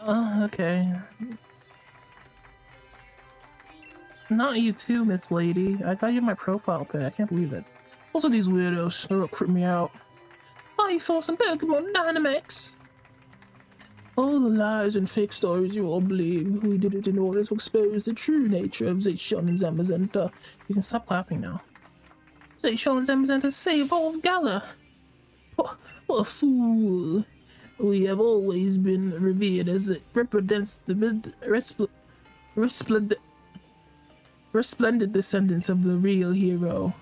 Okay. Not you too, Miss Lady. I got you my profile pic. I can't believe it. Also these weirdos. They'll creep me out. Are you for some Pokemon Dynamax? All the lies and fake stories you all believe. We did it in order to expose the true nature of Zacian and Zamazenta. You can stop clapping now. Zacian and Zamazenta saved all of Galar. What a fool. We have always been revered as it represents the resplendent descendants of the real hero.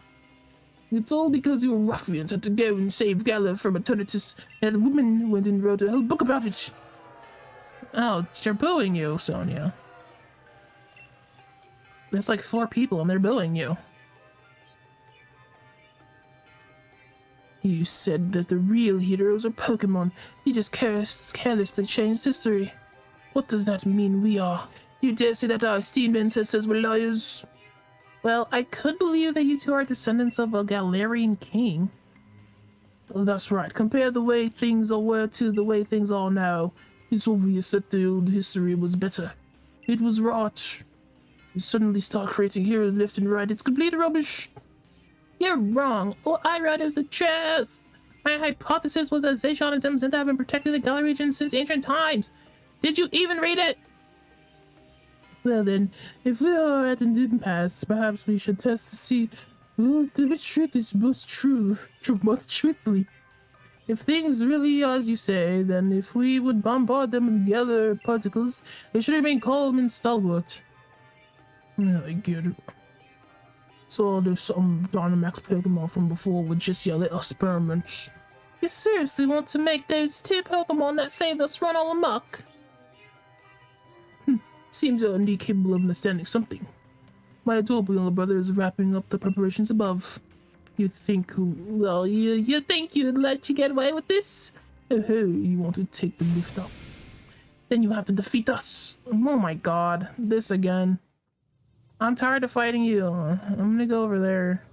It's all because you ruffians had to go and save Galar from Eternatus, and the woman went and wrote a whole book about it. Oh, they're booing you, Sonia. There's like 4 people and they're booing you. You said that the real heroes are Pokemon. You just carelessly changed history. What does that mean we are? You dare say that our esteemed ancestors were liars? Well, I could believe that you two are descendants of a Galarian king. Well, that's right. Compare the way things were to the way things are now. It's obvious that the old history was better. It was rot. You suddenly start creating heroes left and right. It's complete rubbish. You're wrong. All I read is the truth. My hypothesis was that Zacian and Zamazenta have been protecting the Galar region since ancient times. Did you even read it? Well then, if we are at an impasse, perhaps we should test to see which truth is most most truthfully. If things really are as you say, then if we would bombard them with Galar particles, they should remain calm and stalwart. I get it. So there's some Dynamax Pokemon from before would just yell at experiments. You seriously want to make those 2 Pokemon that saved us run all amok? Seems you're indeed capable of understanding something. My adorable younger brother is wrapping up the preparations above. You think you'd let you get away with this? Oh, you want to take the lift up. Then you have to defeat us. Oh my god, this again. I'm tired of fighting you. I'm gonna go over there.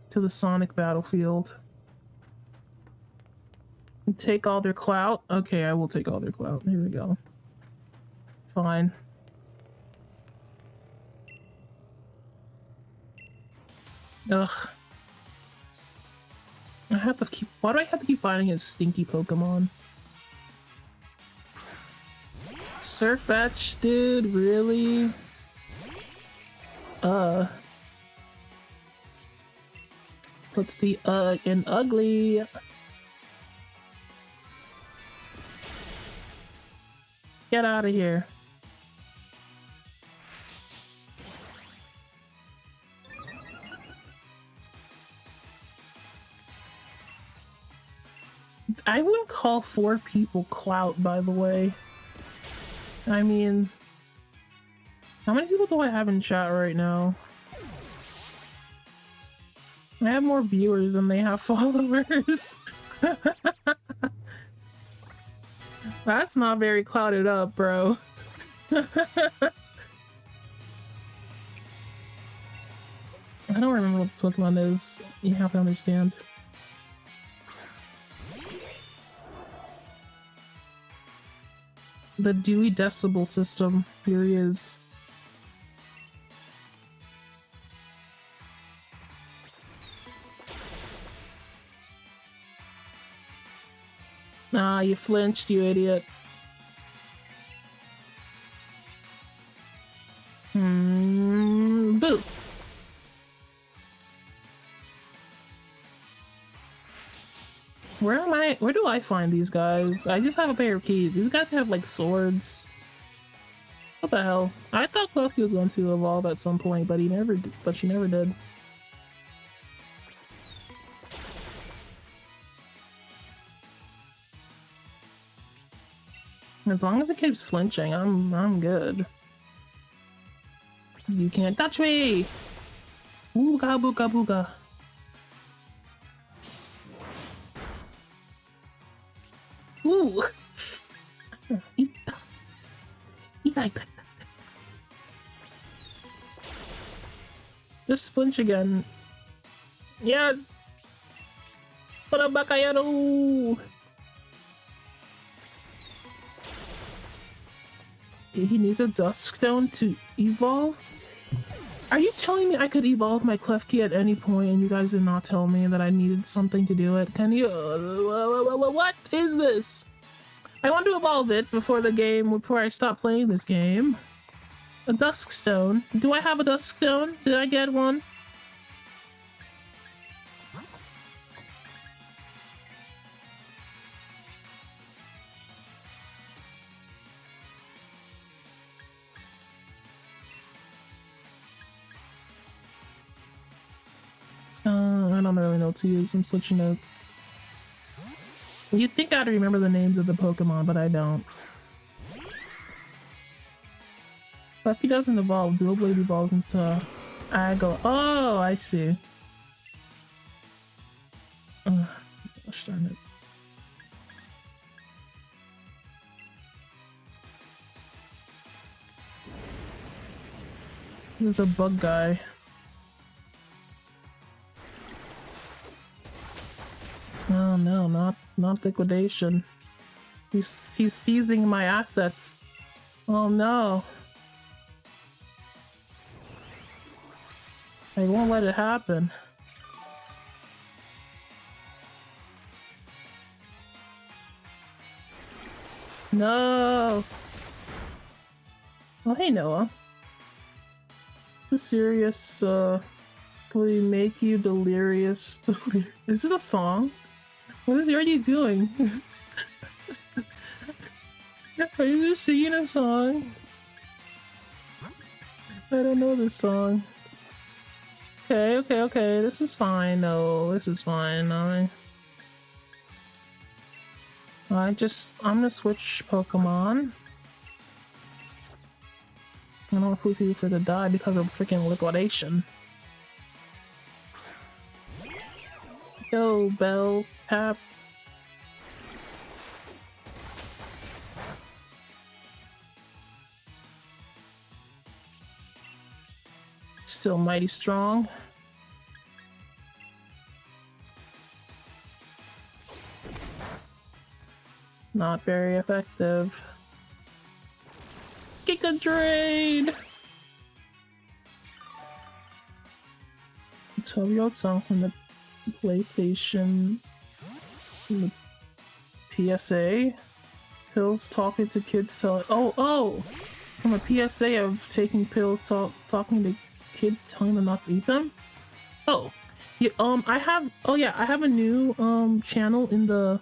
To the Sonic battlefield. And take all their clout? Okay, I will take all their clout. Here we go. Fine. Ugh. Why do I have to keep fighting his stinky Pokemon? Surfetch, dude, really? What's the in ugly? Get out of here. I wouldn't call 4 people clout, by the way. I mean, how many people do I have in chat right now? I have more viewers than they have followers. That's not very clouded up, bro. I don't remember what this Pokemon is. You have to understand. The Dewey Decibel System. Here he is. Ah, you flinched, you idiot. Boo! Where am I? Where do I find these guys? I just have a pair of keys. These guys have like swords. What the hell? I thought Cloaky was going to evolve at some point, but he never did, but she never did. As long as it keeps flinching, I'm good. You can't touch me! Ooga booga booga. Ooh! Eat that. Eat that. Just flinch again. Yes! Para ba kayo? He needs a Dusk Stone to evolve? Are you telling me I could evolve my Klefki at any point and you guys did not tell me that I needed something to do it? Can you... what is this? I want to evolve it before I stop playing this game. A Dusk Stone. Do I have a Dusk Stone? Did I get one? I don't really know what to use. I'm switching out. You'd think I'd remember the names of the Pokemon, but I don't. But if he doesn't evolve, Dual Blade evolves into Agile. Oh, I see. Gosh darn it. This is the bug guy. Oh no, not liquidation. He's seizing my assets. Oh no. I won't let it happen. No. Oh hey Noah. The serious will make you delirious. Is this a song? What are you doing? Are you just singing a song? I don't know this song. Okay. This is fine. No, this is fine. I'm gonna switch Pokemon. I don't want Poofy for to die because of freaking liquidation. Yo, Bell Pap. Still mighty strong. Not very effective. Giga Drain! 12-year-old song from the PlayStation, from the PSA. Pills talking to kids telling. Oh! From a PSA of taking pills, talking to kids, telling them not to eat them. Oh, yeah. I have a new channel in the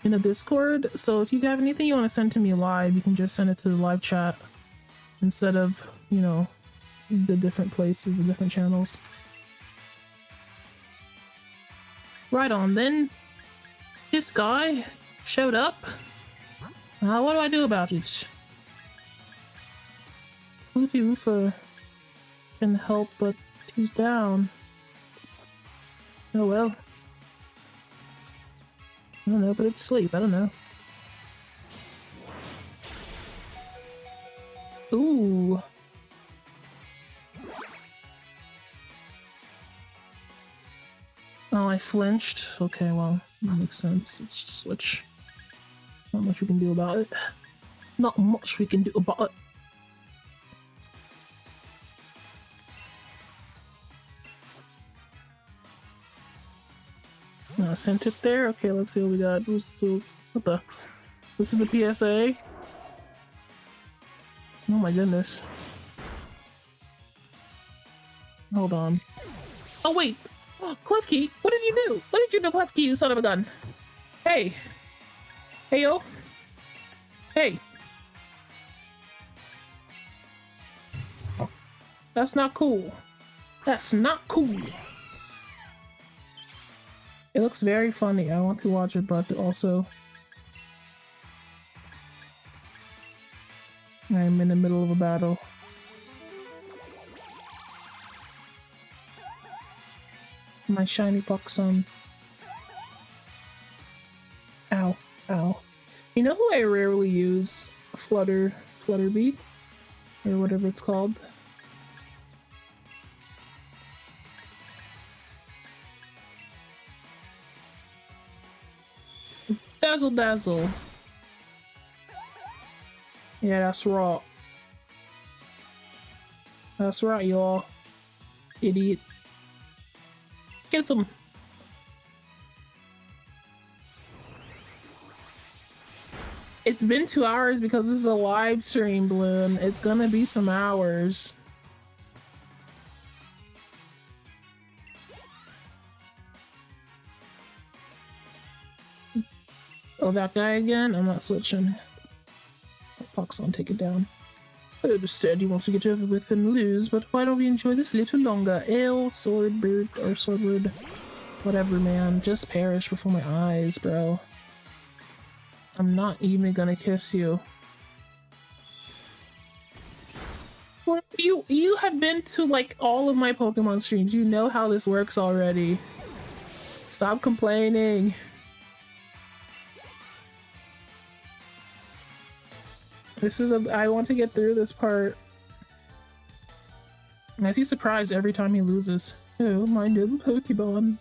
Discord. So if you have anything you want to send to me live, you can just send it to the live chat instead of, you know, the different places, the different channels. Right on then. This guy showed up. What do I do about it? Poofy Roofa can help, but he's down. Oh well. I don't know, but it's sleep. I don't know. Ooh. Oh, I flinched. Okay, well, that makes sense. Let's just switch. Not much we can do about it. Not much we can do about it. Sent it there? Okay, let's see what we got. What the? This is the PSA? Oh my goodness. Hold on. Oh wait! Oh, Klefki! What did you do? What did you do, Klefki, you son of a gun? Hey! Hey yo! Hey! That's not cool. That's not cool. It looks very funny. I want to watch it, but also I'm in the middle of a battle. My shiny Poxon. Ow. Ow. You know who I rarely use? Flutterby? Or whatever it's called. Dazzle. Yeah, that's right. That's right, y'all. Idiot. Get some. It's been 2 hours because this is a live stream, Bloom. It's gonna be some hours. Oh, that guy again? I'm not switching. Poxon, take it down. I understand he wants to get over with and lose, but why don't we enjoy this a little longer? Swordbird. Whatever, man. Just perish before my eyes, bro. I'm not even gonna kiss you. You have been to like all of my Pokemon streams. You know how this works already. Stop complaining. I want to get through this part. And I see surprised every time he loses. Oh, my little Pokemon.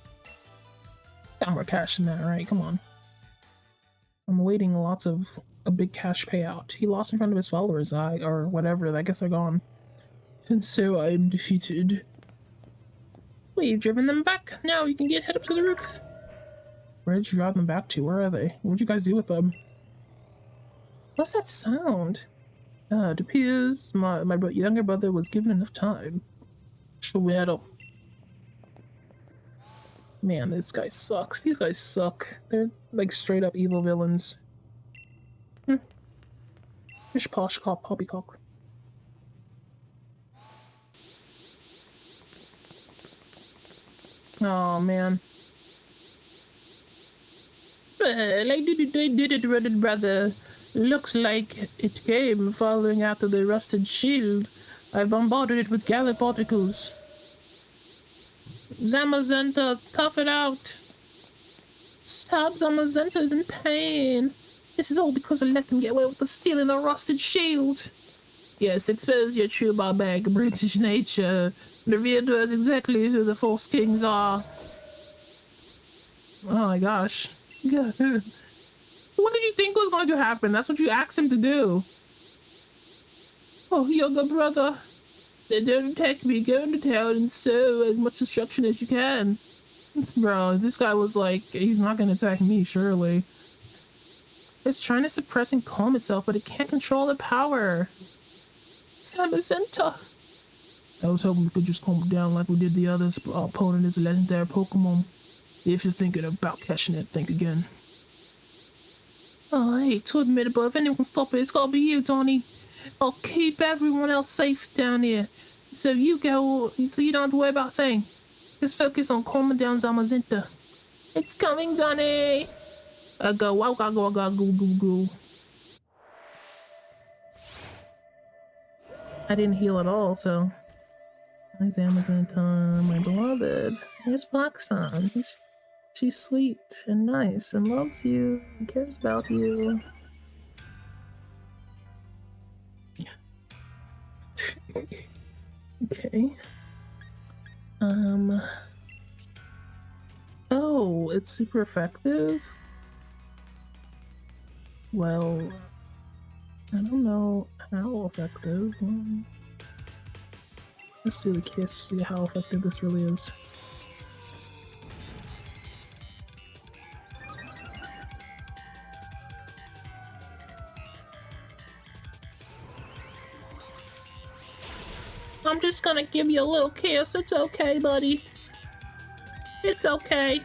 Got more cash than that, right? Come on. I'm awaiting lots of a big cash payout. He lost in front of his followers, or whatever. I guess they're gone. And so I am defeated. Well, you've driven them back. Now you can head up to the roof. Where did you drive them back to? Where are they? What did you guys do with them? What's that sound? It appears my younger brother was given enough time. So we had a... Man, this guy sucks. These guys suck. They're like straight up evil villains. Fish posh cop poppycock. Oh man. Well, I did it, brother. Looks like it came following after the rusted shield. I bombarded it with Gallop particles. Zamazenta, tough it out. Stop, Zamazenta is in pain. This is all because I let them get away with the stealing the rusted shield. Yes, expose your true barbaric British nature. Reveal to us exactly who the false kings are. Oh my gosh. What did you think was going to happen? That's what you asked him to do. Oh, younger brother. Don't attack me. Go into town and sow as much destruction as you can. Bro, this guy was like, he's not going to attack me, surely. It's trying to suppress and calm itself, but it can't control the power. Zamazenta. I was hoping we could just calm it down like we did the others, but our opponent is a legendary Pokemon. If you're thinking about catching it, think again. Oh, I hate to admit it, but if anyone can stop it, it's gotta be you, Donny. I'll keep everyone else safe down here. So you don't have to worry about a thing. Just focus on calming down Zamazenta. It's coming, Donny! Go. I didn't heal at all, so... Hi, Zamazenta, my beloved. Here's Poxon. She's sweet and nice and loves you and cares about you. Okay. Oh, it's super effective? Well, I don't know how effective. Let's see the kiss, see how effective this really is. I'm just gonna give you a little kiss. It's okay, buddy. It's okay.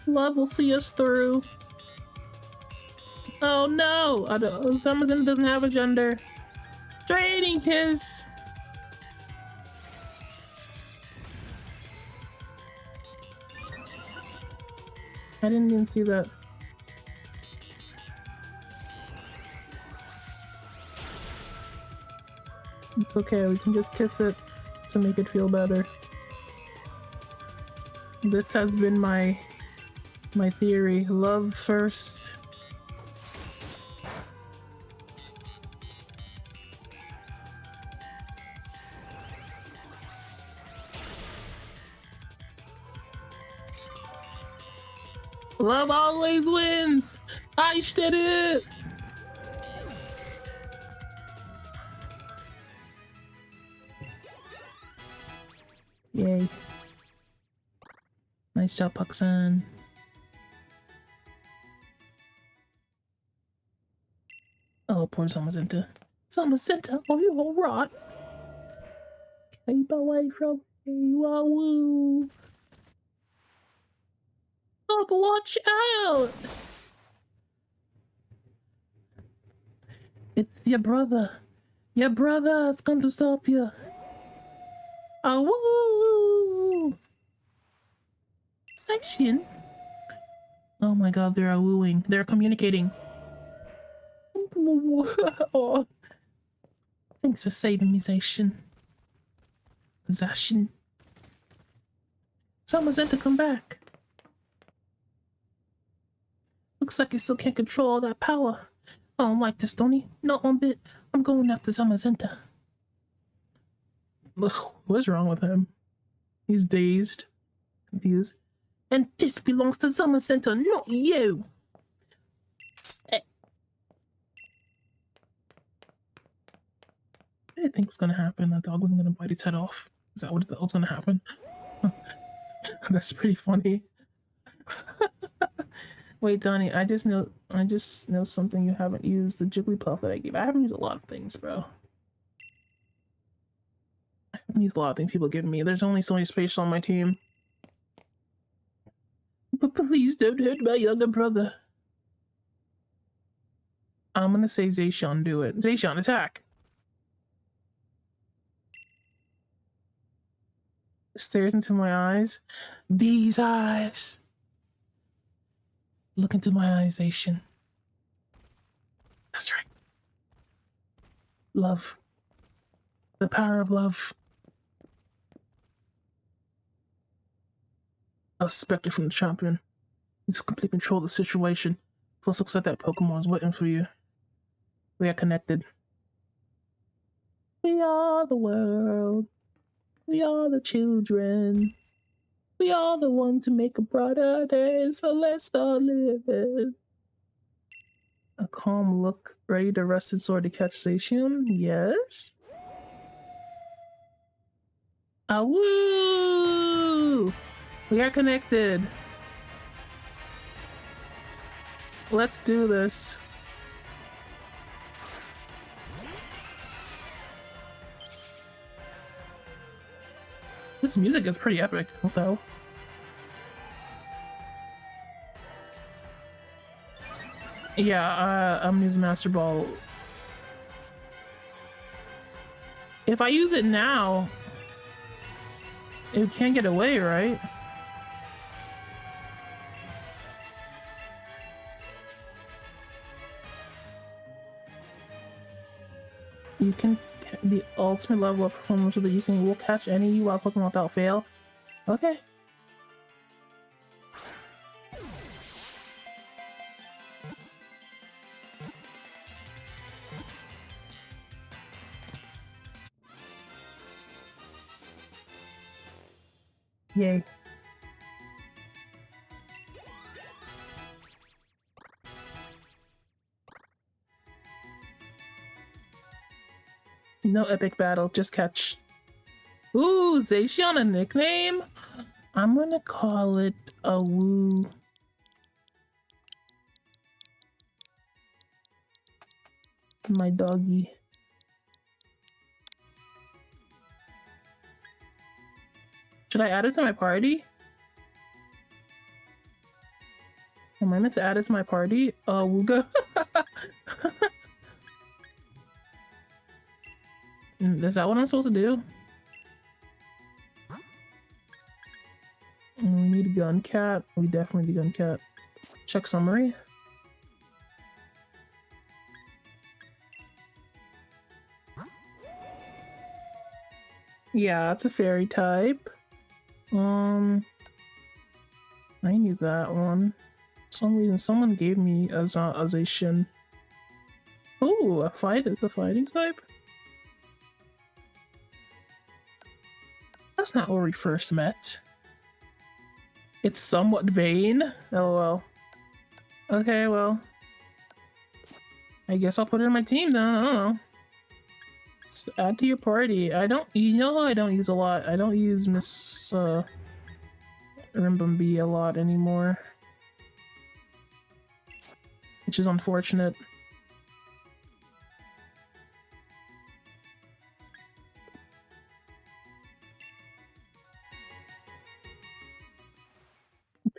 Love will see us through. Oh no! Zamazenta doesn't have a gender. Draining kiss! I didn't even see that. It's okay, we can just kiss it to make it feel better. This has been my theory. Love first. Love always wins! I did it! Yay. Nice job, Puck-san. Oh, poor Zamazenta. Zamazenta, are you alright? Keep away from me, woo. Oh, but watch out! It's your brother. Your brother has come to stop you. Oh, woo! Section? Oh my god, they're wooing. They're communicating. Oh. Thanks for saving me, Zacian. Zacian. Someone's meant to come back. Looks like you still can't control all that power. I don't like this, Donny. Not one bit. I'm going after Zamazenta. What's wrong with him? He's dazed, confused. And this belongs to Zamazenta, not you! I didn't think was gonna happen. That dog wasn't gonna bite its head off. Is that what was gonna happen? That's pretty funny. Wait, Donny, I just know something you haven't used. The Jigglypuff that I gave. I haven't used a lot of things, bro. I haven't used a lot of things people give me. There's only so many space on my team. But please don't hurt my younger brother. I'm gonna say Zacian, do it. Zacian, attack! Stares into my eyes. These eyes! Look into my eyes, Zacian. That's right. Love. The power of love. I expect it from the champion. He's in complete control of the situation. Plus, looks like that Pokemon is waiting for you. We are connected. We are the world. We are the children. We are the ones to make a brighter day, so let's start living. A calm look, ready to rest its sword to catch Zacian? Yes? Woo! We are connected. Let's do this. This music is pretty epic, though. Yeah, I'm using Master Ball. If I use it now, it can't get away, right? You can the ultimate level of performance so that you will catch any wild Pokemon without fail. Okay. Yay. No epic battle, just catch. Ooh, Zacian a nickname? I'm gonna call it a woo. My doggy. Should I add it to my party? Am I meant to add it to my party? Wooga. Is that what I'm supposed to do? We need a gun cat. We definitely need a gun cat. Check summary. Yeah, it's a fairy type. I need that one. For some reason, someone gave me a Zacian. Oh, it's a fighting type? That's not where we first met. It's somewhat vain. LOL. Okay, well. I guess I'll put it in my team then. I don't know. Let's add to your party. You know I don't use a lot. I don't use Miss Rimbombi a lot anymore. Which is unfortunate.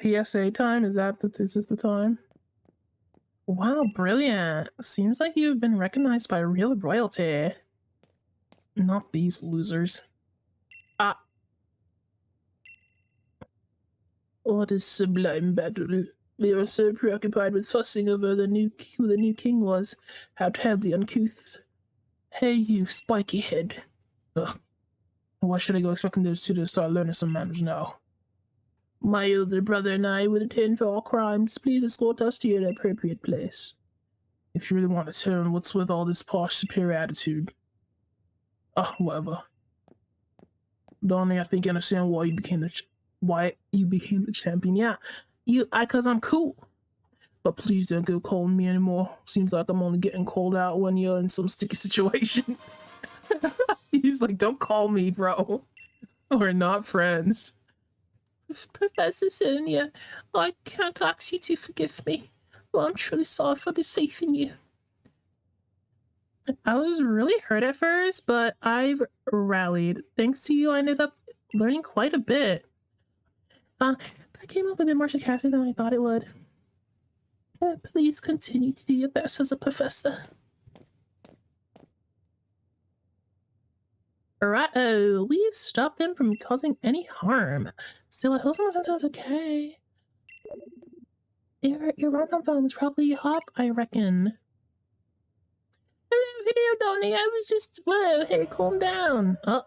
PSA time? Is this the time? Wow, brilliant. Seems like you've been recognized by real royalty. Not these losers. Ah. What is sublime battle? We were so preoccupied with fussing over who the new king was. How terribly uncouth. Hey, you spiky head. Ugh. Why should I go expecting those two to start learning some manners now? My older brother and I would attend for all crimes. Please escort us to your appropriate place. If you really want to turn, what's with all this posh superior attitude? Oh, whatever. Donny, I think you understand why you became the champion. Yeah, cause I'm cool. But please don't go calling me anymore. Seems like I'm only getting called out when you're in some sticky situation. He's like, don't call me, bro. We're not friends. Professor Sonia, I can't ask you to forgive me. Well, I'm truly sorry for deceiving you. I was really hurt at first, but I've rallied. Thanks to you, I ended up learning quite a bit. That came up a bit more sarcastic than I thought it would. Please continue to do your best as a professor. Right-oh, we've stopped them from causing any harm. Still, I hope someone is okay. Your rom-com film is probably hot, I reckon. Hello, Donny. I was just... Whoa, hey, calm down. Oh.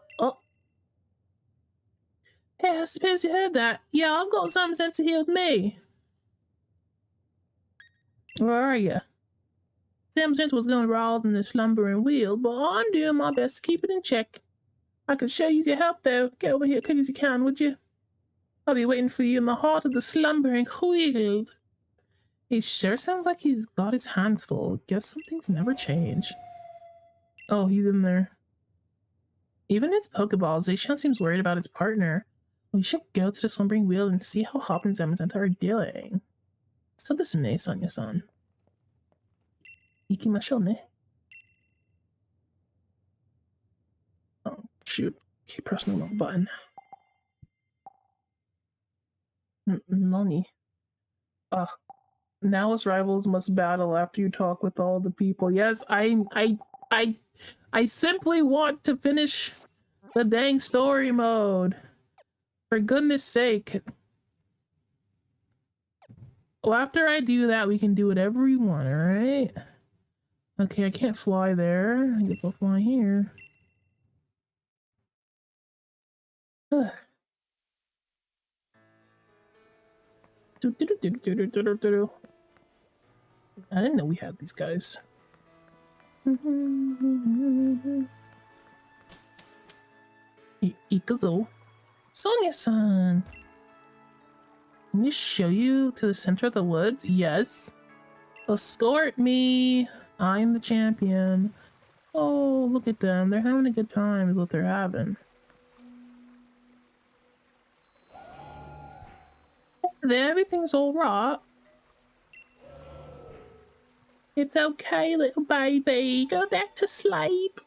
Hey, I suppose you heard that. Yeah, I've got some sense here with me. Where are you? Sam Sense was going wild in the slumbering wheel, but I'm doing my best to keep it in check. I could show you your help, though. Get over here as quick as you can, would you? I'll be waiting for you in the heart of the slumbering wheel. He sure sounds like he's got his hands full. Guess some things never change. Oh, he's in there. Even his Pokeballs, Zacian seems worried about his partner. We should go to the slumbering wheel and see how Hop and Zamazenta are doing. So this is Sonia-san. Ikimashou ne. Oh, shoot. Keep pressing the wrong button. Nani. Now us rivals must battle after you talk with all the people. Yes, I simply want to finish the dang story mode. For goodness sake. Well, after I do that, we can do whatever we want, alright? Okay, I can't fly there. I guess I'll fly here. I didn't know we had these guys. Ikazo. Sonia-san! Let me show you to the center of the woods. Yes. Escort me. I'm the champion. Oh, look at them. They're having a good time is what they're having. Everything's alright. It's okay, little baby. Go back to sleep.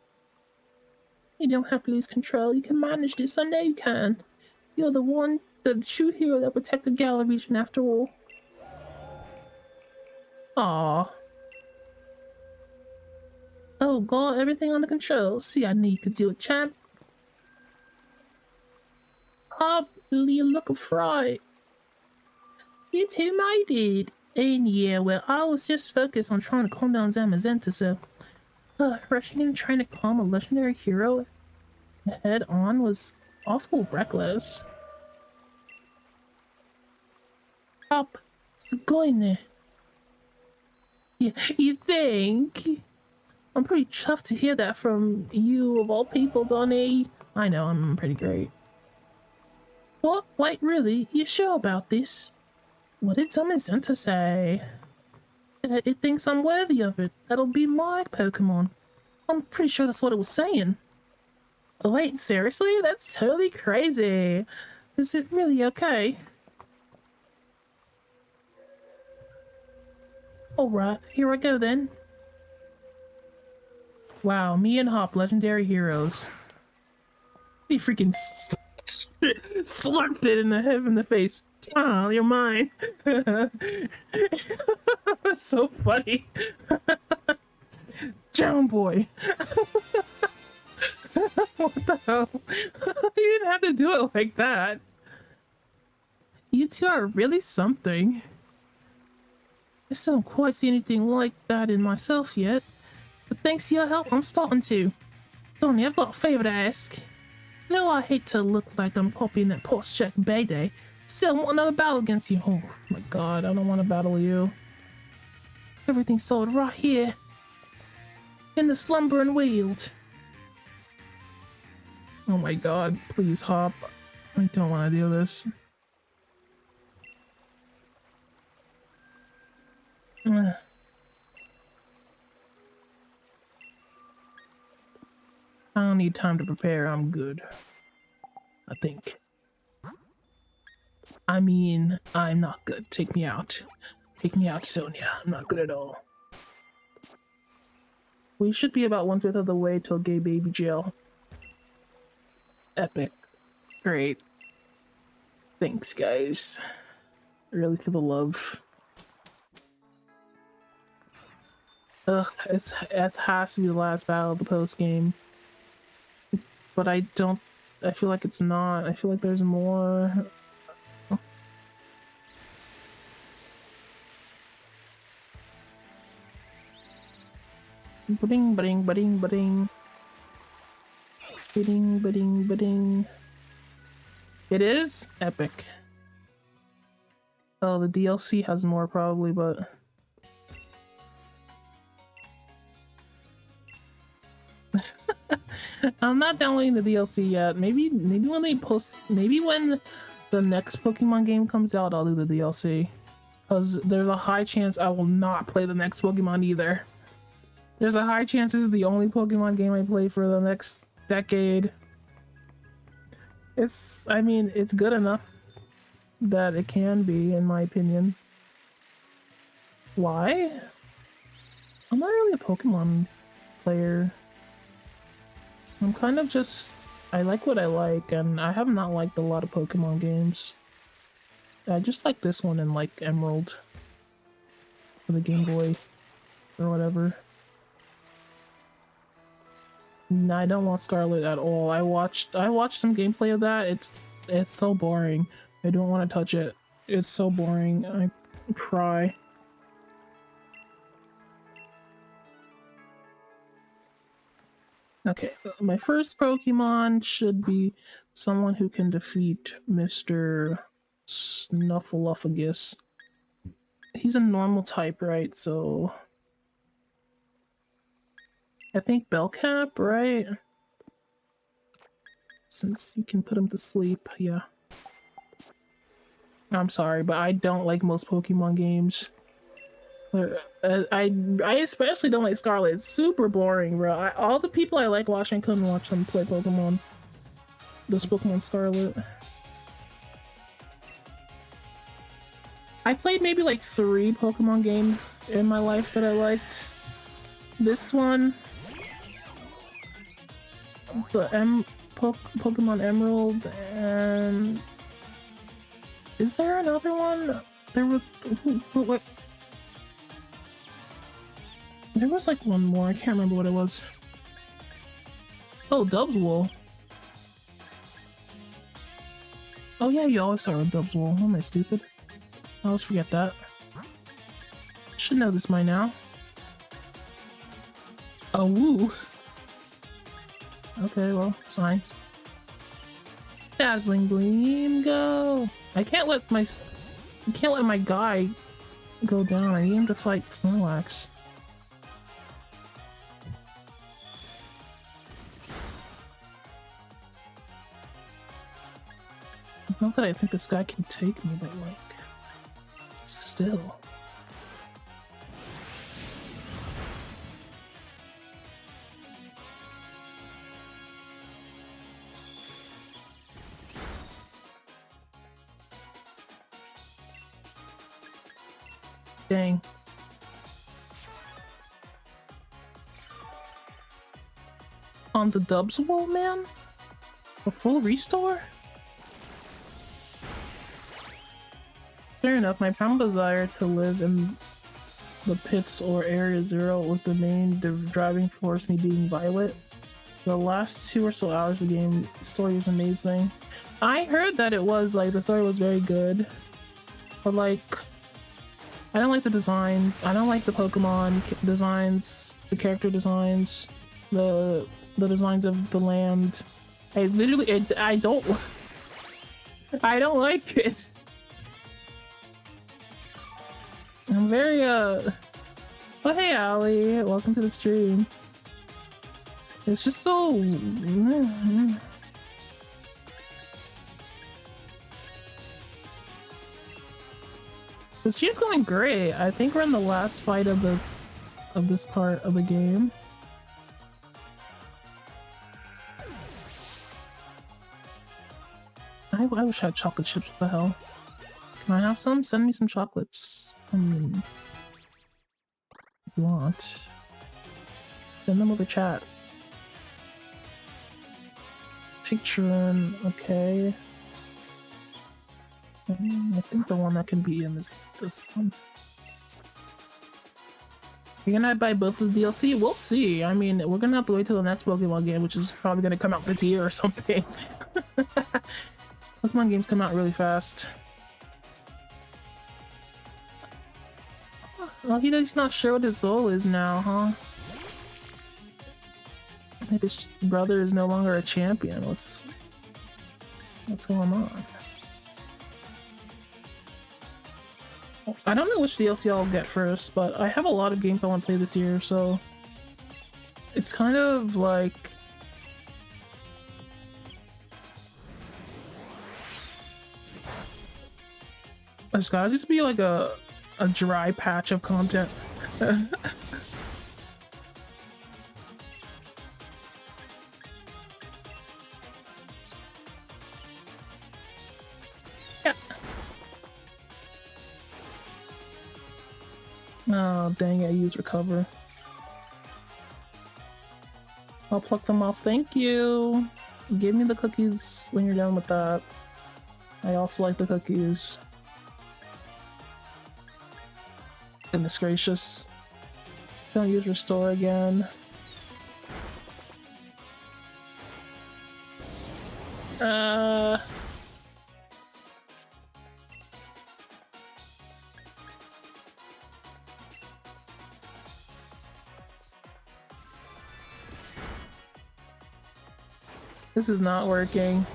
You don't have to lose control. You can manage this. I know you can. You're the true hero that protected Gala region after all. Aww. Oh, got everything under control. See, I knew you could do it, champ. Oh, you look fright. You too, my dude. And yeah, well, I was just focused on trying to calm down Zamazenta, so... rushing in trying to calm a legendary hero head on was awful reckless. Up, it's going there. Yeah, you think? I'm pretty chuffed to hear that from you of all people, Donny. I know, I'm pretty great. What? Wait, really? You sure about this? What did Zamazenta say? It thinks I'm worthy of it. That'll be my Pokemon. I'm pretty sure that's what it was saying. Oh, wait, seriously? That's totally crazy. Is it really okay? Alright, here I go then. Wow, me and Hop, legendary heroes. He freaking slurped it in the face. Oh, you're mine. So funny. Down boy. What the hell? You didn't have to do it like that. You two are really something. I still don't quite see anything like that in myself yet, but thanks to your help, I'm starting to. Donny, I've got a favor to ask. Though I hate to look like I'm copying that post-check Bayday, still want another battle against you. Oh my god, I don't want to battle you. Everything's sold right here. In the slumber and wield. Oh my god, please Hop. I don't want to do this. I don't need time to prepare, I'm good. I think. I mean, I'm not good. Take me out. Take me out, Sonia. I'm not good at all. We should be about 1/5 of the way till gay baby jail. Epic. Great. Thanks, guys. Really for the love. Ugh, it has to be the last battle of the post game. But I feel like it's not. I feel like there's more. Ba-ding, ba-ding, ba-ding, ba-ding. Ba-ding, ba-ding, ba-ding. It is? Epic. Oh, the DLC has more probably, but... I'm not downloading the DLC yet. Maybe when they post... Maybe when the next Pokemon game comes out, I'll do the DLC. Because there's a high chance I will not play the next Pokemon either. There's a high chance this is the only Pokemon game I play for the next decade. I mean, it's good enough that it can be, in my opinion. Why? I'm not really a Pokemon player. I'm kind of just... I like what I like, and I have not liked a lot of Pokemon games. I just like this one and like Emerald. For the Game Boy. Or whatever. No, I don't want Scarlet at all. I watched some gameplay of that. It's so boring. I don't want to touch it. It's so boring. I cry. Okay, my first Pokemon should be someone who can defeat Mr. Snuffleupagus. He's a normal type, right? So... I think Bellcap, right? since you can put him to sleep. Yeah. I'm sorry, but I don't like most Pokemon games. I especially don't like Scarlet. It's super boring, bro. All the people I like watching couldn't watch them play Pokemon. This Pokemon Scarlet. I played maybe like 3 Pokemon games in my life that I liked. This one, the Pokemon Emerald, and is there another one? There was what? There was like one more. I can't remember what it was. Oh, Dubswool. Oh yeah, you always start with Dubswool. Am I stupid? I always forget that. Should know this by now. Oh, woo. Okay, well, it's fine. Dazzling Gleam, go! I can't let my guy go down. I need him to fight Snorlax. Not that I think this guy can take me, but like, still. Dang. On the Dubswool, man? A full restore? Fair enough, my primal desire to live in the pits or Area Zero was the main driving force me being Violet. The last 2 or so hours of the game, the story was amazing. I heard that it was, like, the story was very good. But, like, I don't like the designs. I don't like the Pokemon designs, the character designs, the designs of the land. I literally, I don't like it. I'm very, oh hey Allie, welcome to the stream. It's just so... The stream's going great. I think we're in the last fight of this part of the game. I wish I had chocolate chips. What the hell? Can I have some? Send me some chocolates. If you want. Send them over chat. Picture, okay. I think the one that can be in is this one. You're gonna buy both of the DLC? We'll see. I mean, we're gonna have to wait till the next Pokemon game, which is probably gonna come out this year or something. Pokemon games come out really fast. Well, he's not sure what his goal is now, huh? Maybe his brother is no longer a champion. What's going on? I don't know which DLC I'll get first, but I have a lot of games I want to play this year, so it's kind of like there's gotta just be like a dry patch of content. Yeah. Oh dang it, I used recover. I'll pluck them off, thank you! Give me the cookies when you're done with that. I also like the cookies. Goodness gracious. Don't use restore again. This is not working.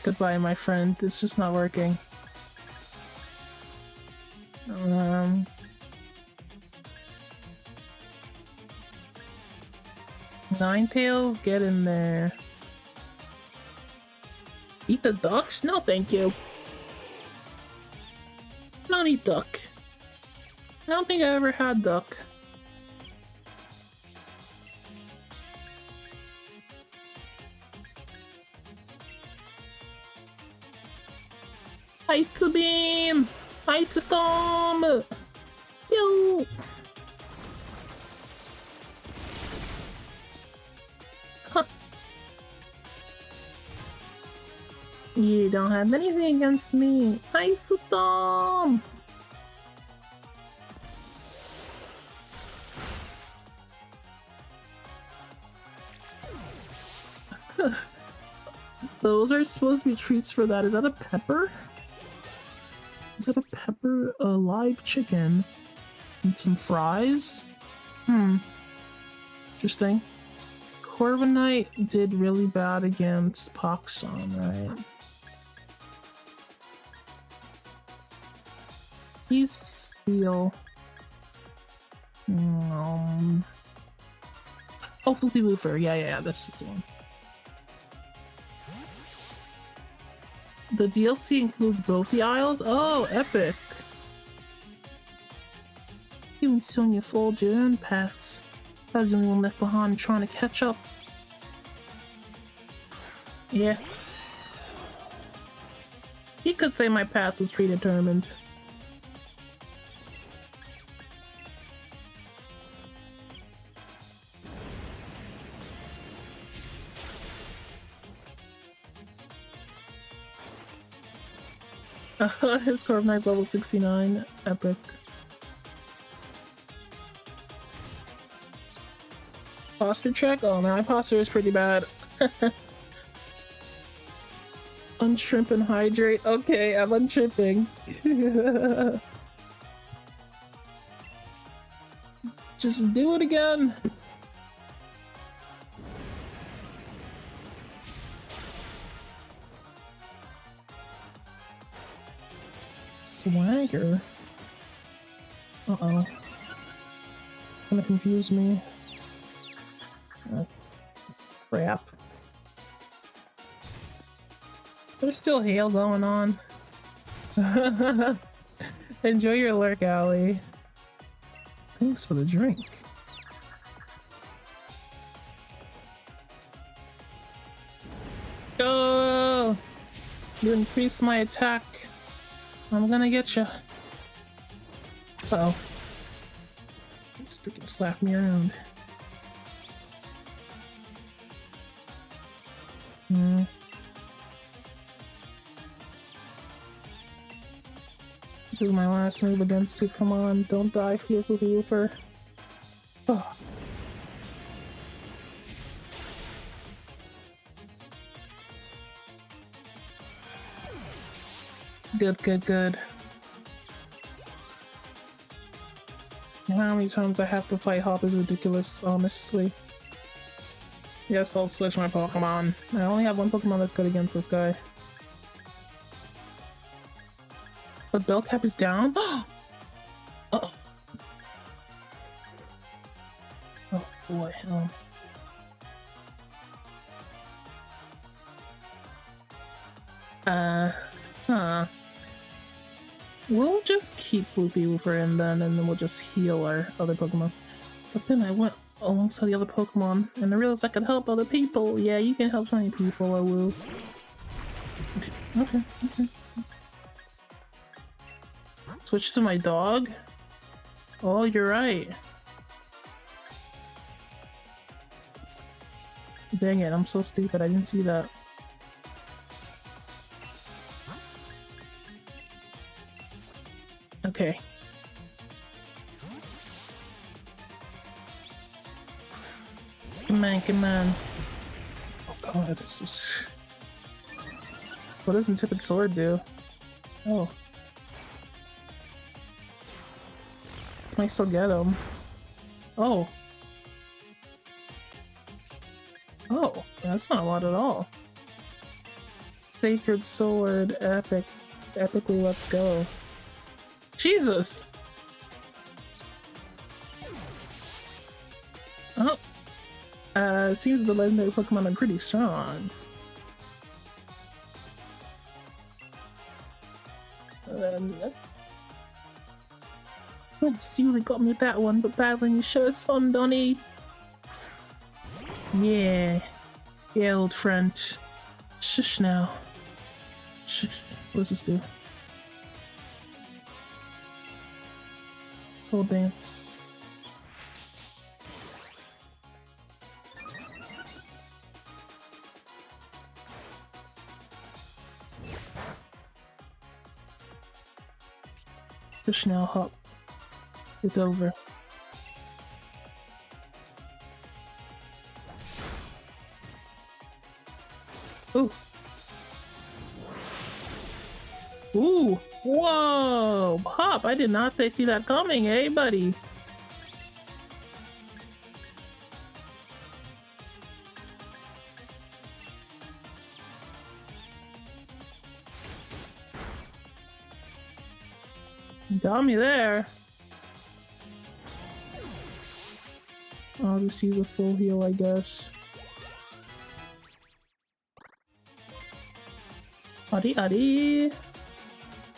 Goodbye, my friend. It's just not working. Ninetales, get in there. Eat the ducks? No, thank you. Not eat duck. I don't think I ever had duck. Ice beam! Ice storm! Yo! Huh. You don't have anything against me. Ice storm! Those are supposed to be treats for that. Is that a pepper? Is that a pepper? A live chicken? And some fries? Interesting. Corviknight did really bad against Poxon, right? He's steel. Oh, Floopy Woofer. Yeah, that's the same. The DLC includes both the aisles? Oh, epic! You and Sonia fold your own paths. I was the only one left behind trying to catch up. Yeah. You could say my path was predetermined. His Corviknight's level 69. Epic. Posture check? Oh, my posture is pretty bad. Unshrimp and hydrate. Okay, I'm unshrimping. Just do it again. Swagger? Uh-oh. It's gonna confuse me. Oh, crap. There's still hail going on. Enjoy your lurk, Allie. Thanks for the drink. Oh! You increased my attack. I'm gonna get you. Uh-oh. It's freaking slap me around. This is my last move against you. Come on, don't die, Floopy Woofer. Oh. Good. How many times I have to fight Hop is ridiculous, honestly. Yes, I'll switch my Pokemon. I only have one Pokemon that's good against this guy. But Bellcap is down? Uh-oh. Oh boy. We'll just keep Floopy Woofer in then, and then we'll just heal our other Pokemon. But then I went alongside the other Pokemon, and I realized I could help other people. Yeah, you can help so many people, I will. Okay. Switch to my dog? Oh, you're right. Dang it, I'm so stupid, I didn't see that. Okay. Come on. Oh god, this is... What does Intipid Sword do? Oh. This might still get him. Oh. Oh, that's not a lot at all. Sacred Sword, epic. Epically, let's go. Jesus! Oh. It seems the legendary Pokemon are pretty strong. Let's see what got me with that one, but battling you sure is fun, Donny. Yeah. Yeah, old friend. Shush now. Shush. What does this do? Soul Dance. Shush now, hop. It's over. Ooh. Ooh. Whoa. Hop, I did not see that coming, eh, buddy? Got me there. I'll just use a full heal, I guess. Adi Adi.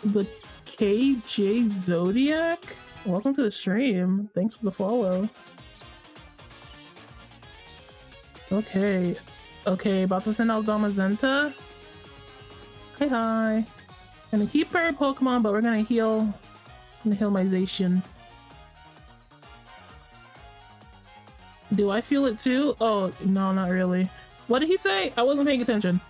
The KJ Zodiac? Welcome to the stream. Thanks for the follow. Okay. Okay, about to send out Zamazenta. Hi hi. Gonna keep our Pokemon, but we're gonna heal. I'm gonna heal my Zacian. Do I feel it too? Oh, no, not really. What did he say? I wasn't paying attention.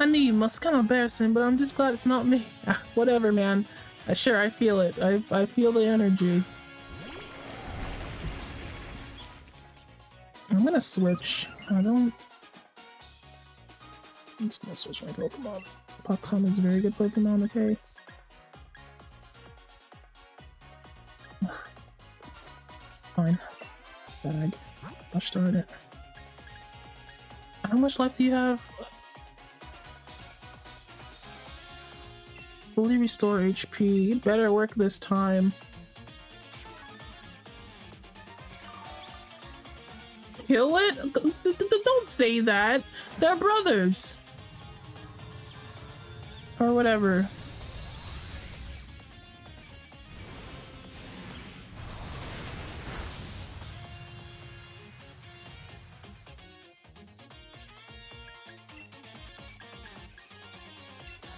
I knew you must. Kind of embarrassing, but I'm just glad it's not me. Ah, whatever, man. Sure, I feel it. I feel the energy. I'm gonna switch. I'm just gonna switch my Pokemon. Poxon is a very good Pokemon, okay? Fine. Bag. Gosh darn it. How much life do you have? Fully restore HP. You better work this time. Kill it? Don't say that. They're brothers. Or whatever.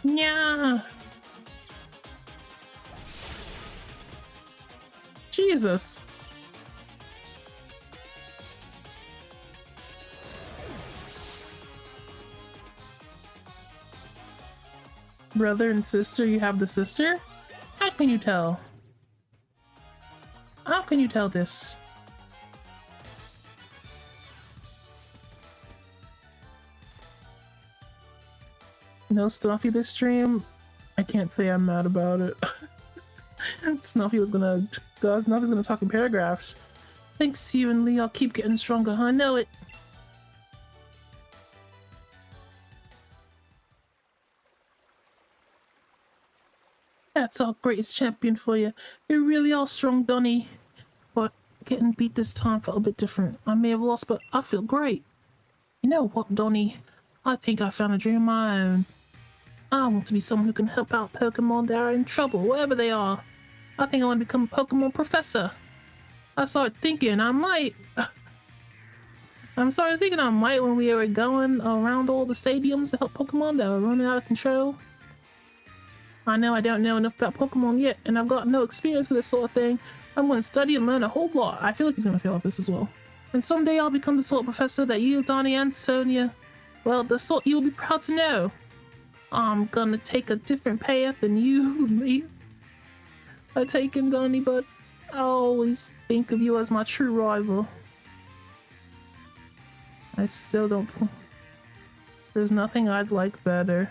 Yeah. Jesus. Brother and sister, you have the sister? How can you tell? How can you tell this? No Snuffy this stream? I can't say I'm mad about it. Snuffy's gonna talk in paragraphs. Thanks you and Lee, I'll keep getting stronger, I know it. That's all greatest champion for you. You're really all strong, Donny. But getting beat this time felt a bit different. I may have lost, but I feel great. You know what, Donny? I think I found a dream of my own. I want to be someone who can help out Pokemon that are in trouble, wherever they are. I think I want to become a Pokemon professor. I started thinking I might when we were going around all the stadiums to help Pokemon that were running out of control. I know I don't know enough about Pokemon yet, and I've got no experience with this sort of thing. I'm going to study and learn a whole lot. I feel like he's going to fail at this as well. And someday I'll become the sort of professor that you, Donny, and Sonia, well, the sort you will be proud to know. I'm gonna take a different path than you, Lee. I've taken, Donny, but I always think of you as my true rival. I still don't... There's nothing I'd like better.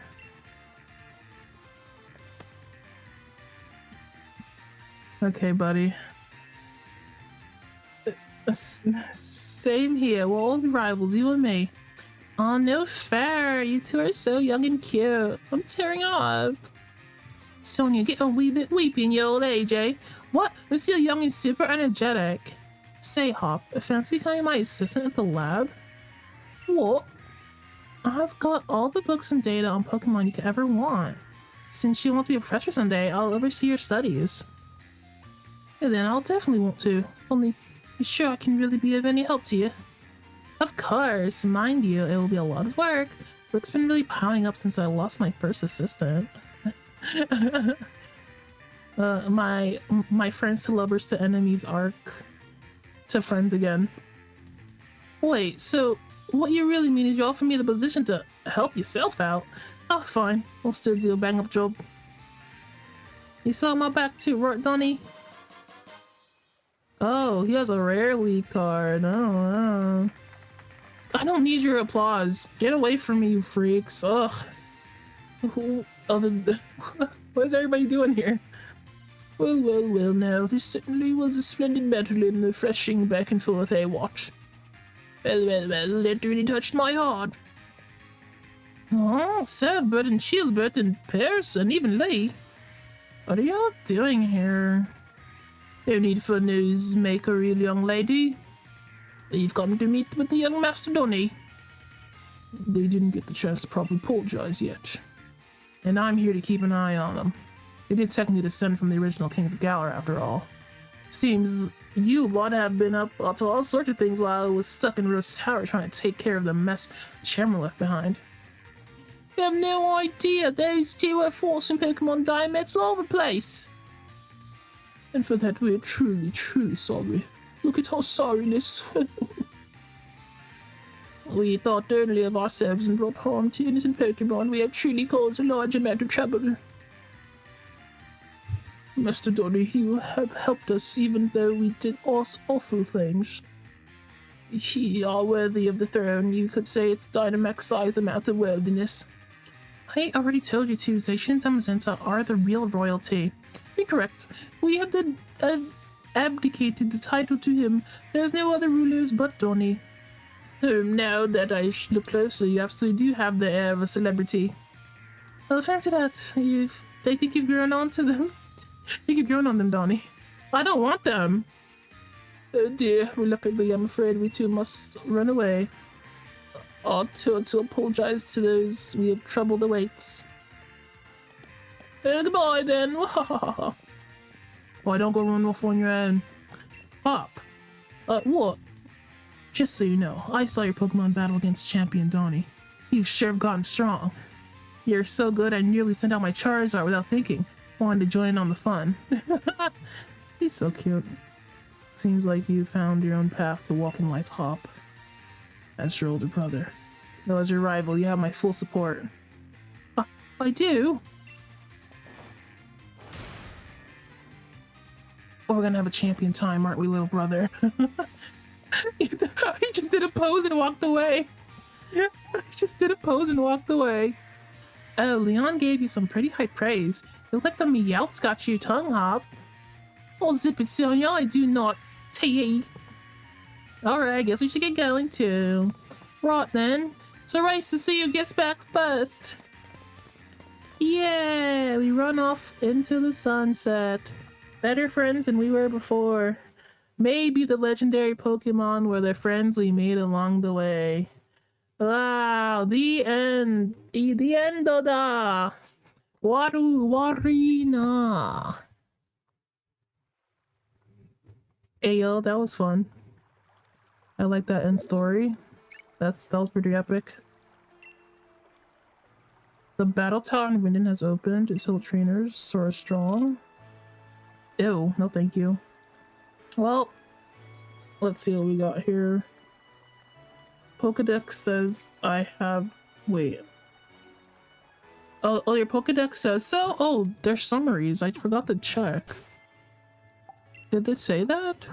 Okay, buddy. Same here. We're all rivals, you and me. Oh, no fair. You two are so young and cute. I'm tearing up. Sonia, get a wee bit weepy in your old age, eh? What? I'm still young and super energetic. Say, Hop, fancy becoming my assistant at the lab? What? I've got all the books and data on Pokemon you could ever want. Since you want to be a professor someday, I'll oversee your studies. And then I'll definitely want to. Only, you sure I can really be of any help to you? Of course, mind you, it will be a lot of work. Work's been really piling up since I lost my first assistant. My friends to lovers to enemies arc to friends again. Wait, so what you really mean is you offer me the position to help yourself out? Oh, fine. I'll still do a bang-up job. You saw my back too, right, Donny? Oh, he has a rare lead card. Oh. I don't need your applause. Get away from me, you freaks. Ugh. What is everybody doing here? Well, now, this certainly was a splendid battle and refreshing back and forth, eh, what? Well, that really touched my heart. Oh, Cerbert and Shieldbert and Pierce and even Lee. What are y'all doing here? No need for news, maker, you young lady. You've come to meet with the young Master Donny. They didn't get the chance to properly apologize yet. And I'm here to keep an eye on them. They did technically descend from the original Kings of Galar, after all. Seems you lot have been up to all sorts of things while I was stuck in Rose Tower trying to take care of the mess Chairman left behind. You have no idea, those two are forcing Pokemon Diamex all over the place. And for that we're truly, truly sorry. Look at our sorriness. We thought only of ourselves and brought harm to innocent Pokemon. We have truly caused a large amount of trouble. Master Donny, you have helped us even though we did awful things. You are worthy of the throne. You could say it's Dynamax-sized amount of worthiness. I already told you two, Zacian and Zamazenta are the real royalty. Incorrect. We have abdicated the title to him. There's no other rulers but Donny. Now that I look closer, you absolutely do have the air of a celebrity. Well, fancy that. They think you've grown on to them. You've grown on them, Donny. I don't want them. Oh dear, reluctantly, I'm afraid we too must run away. To apologize to those we have troubled awaits. Goodbye then. Why don't go run off on your own? Hop. What? Just so you know, I saw your Pokemon battle against Champion Donny. You've sure gotten strong. You're so good I nearly sent out my Charizard without thinking. Wanted to join in on the fun. He's so cute. Seems like you found your own path to walking life, Hop. As your older brother. Though as your rival, you have my full support. I do? Oh, we're gonna have a champion time, aren't we, little brother? He just did a pose and walked away. He just did a pose and walked away. Oh, Leon gave you some pretty high praise. You look like the Meowth's got your tongue, Hop. Oh, zip it, Sonia, I do not. Tee. Alright, I guess we should get going too. Right then. It's a race to see who gets back first. Yeah, we run off into the sunset. Better friends than we were before. Maybe the legendary Pokemon were the friends we made along the way. Wow, the end. The end of the Warina. Ayo, that was fun. I like that end story. That was pretty epic. The battle tower in Winden has opened. Its hill trainers are strong. Ew, no thank you. Well, let's see what we got here. Pokedex says I have... Wait. Oh, your Pokedex says so? Oh, they're summaries. I forgot to check. Did they say that?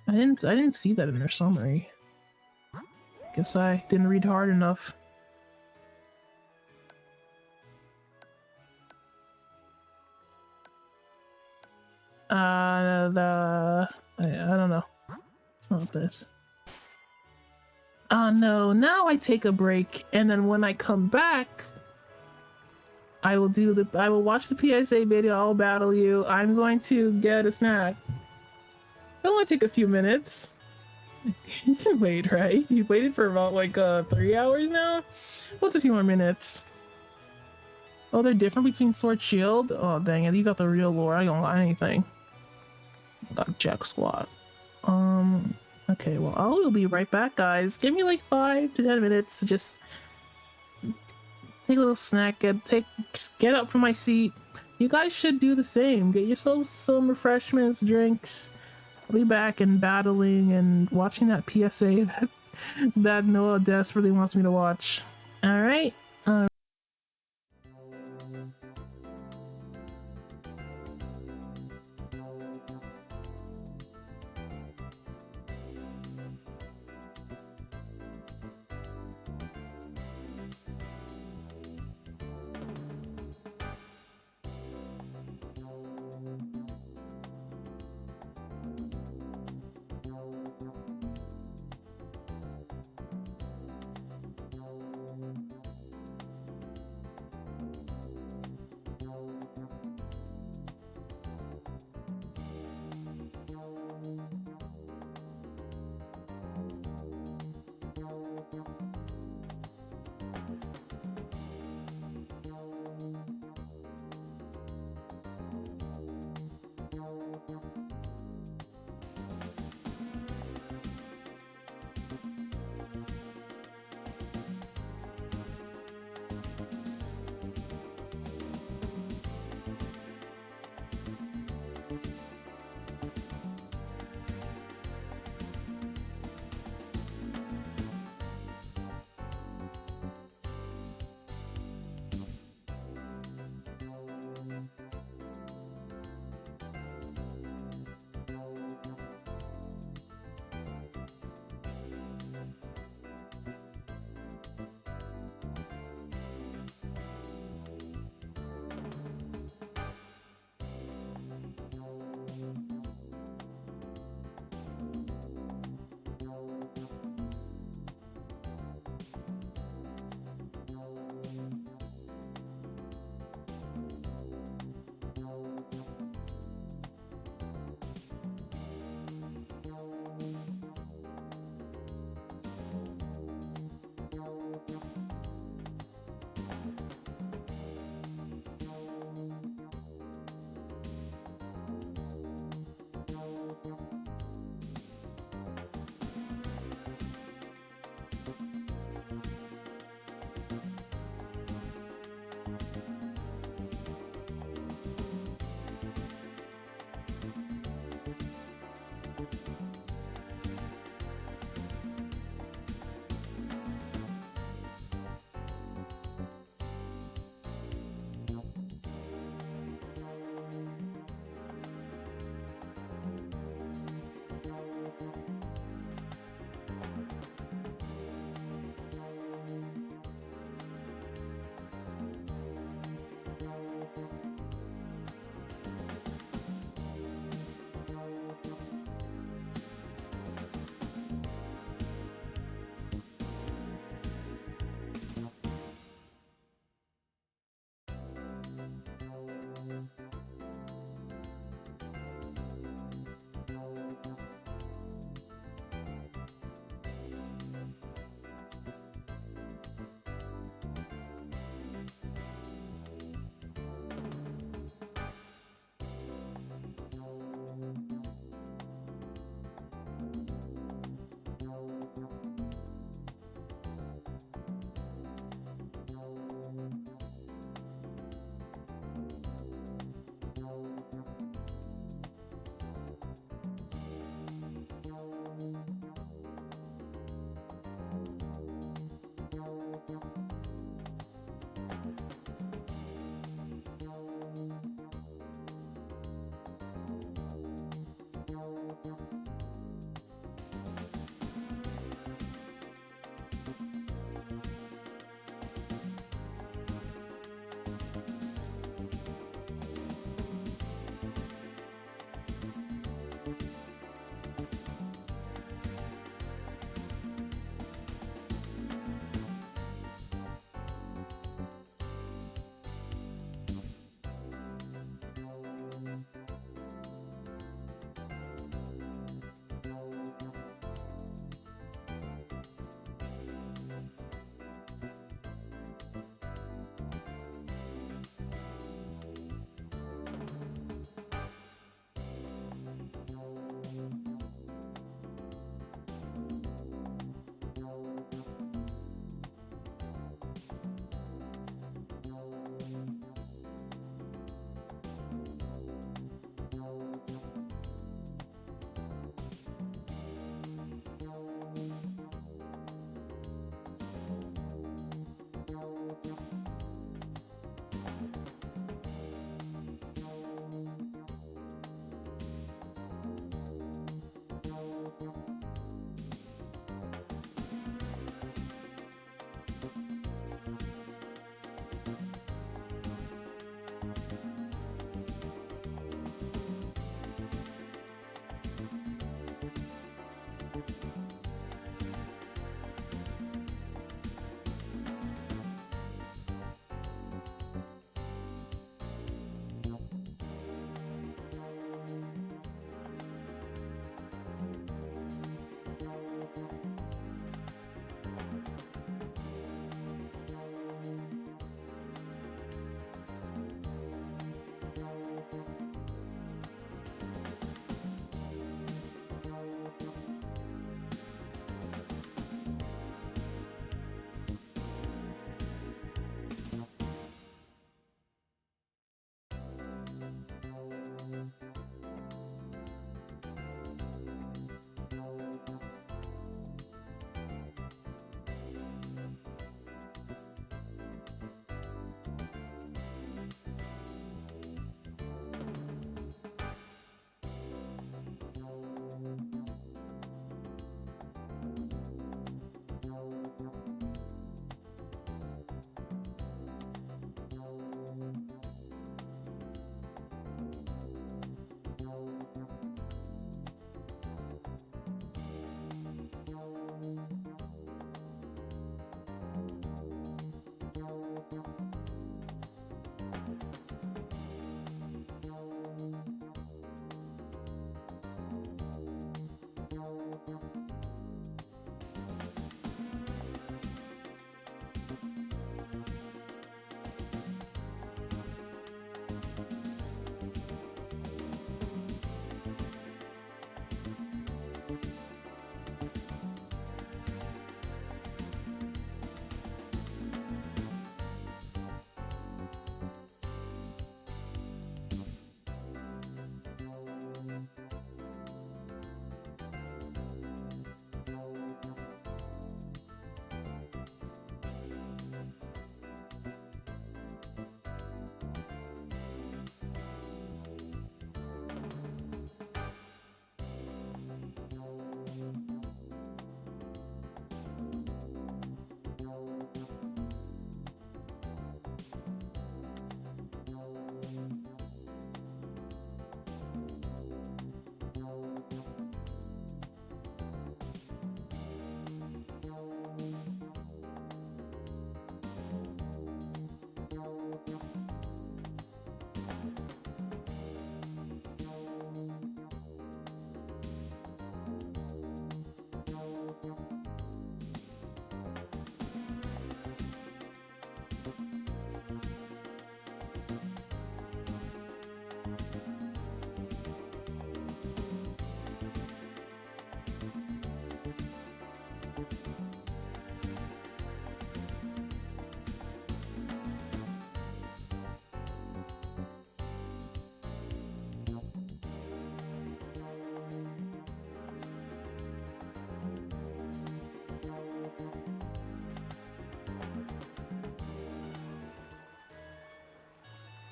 I didn't see that in their summary. Guess I didn't read hard enough. I don't know. It's not this. No, now I take a break, and then when I come back, I will watch the PSA video, I'll battle you. I'm going to get a snack. It'll only take a few minutes. You can wait, right? You waited for about like 3 hours now? What's a few more minutes? Oh, they're different between Sword Shield? Oh, dang it, you got the real lore. I don't got anything. Got jack squat. Okay, well, I will be right back, guys. Give me like 5 to 10 minutes to just take a little snack, just get up from my seat. You guys should do the same. Get yourselves some refreshments, drinks. I'll be back and battling and watching that PSA that Noah desperately wants me to watch. All right.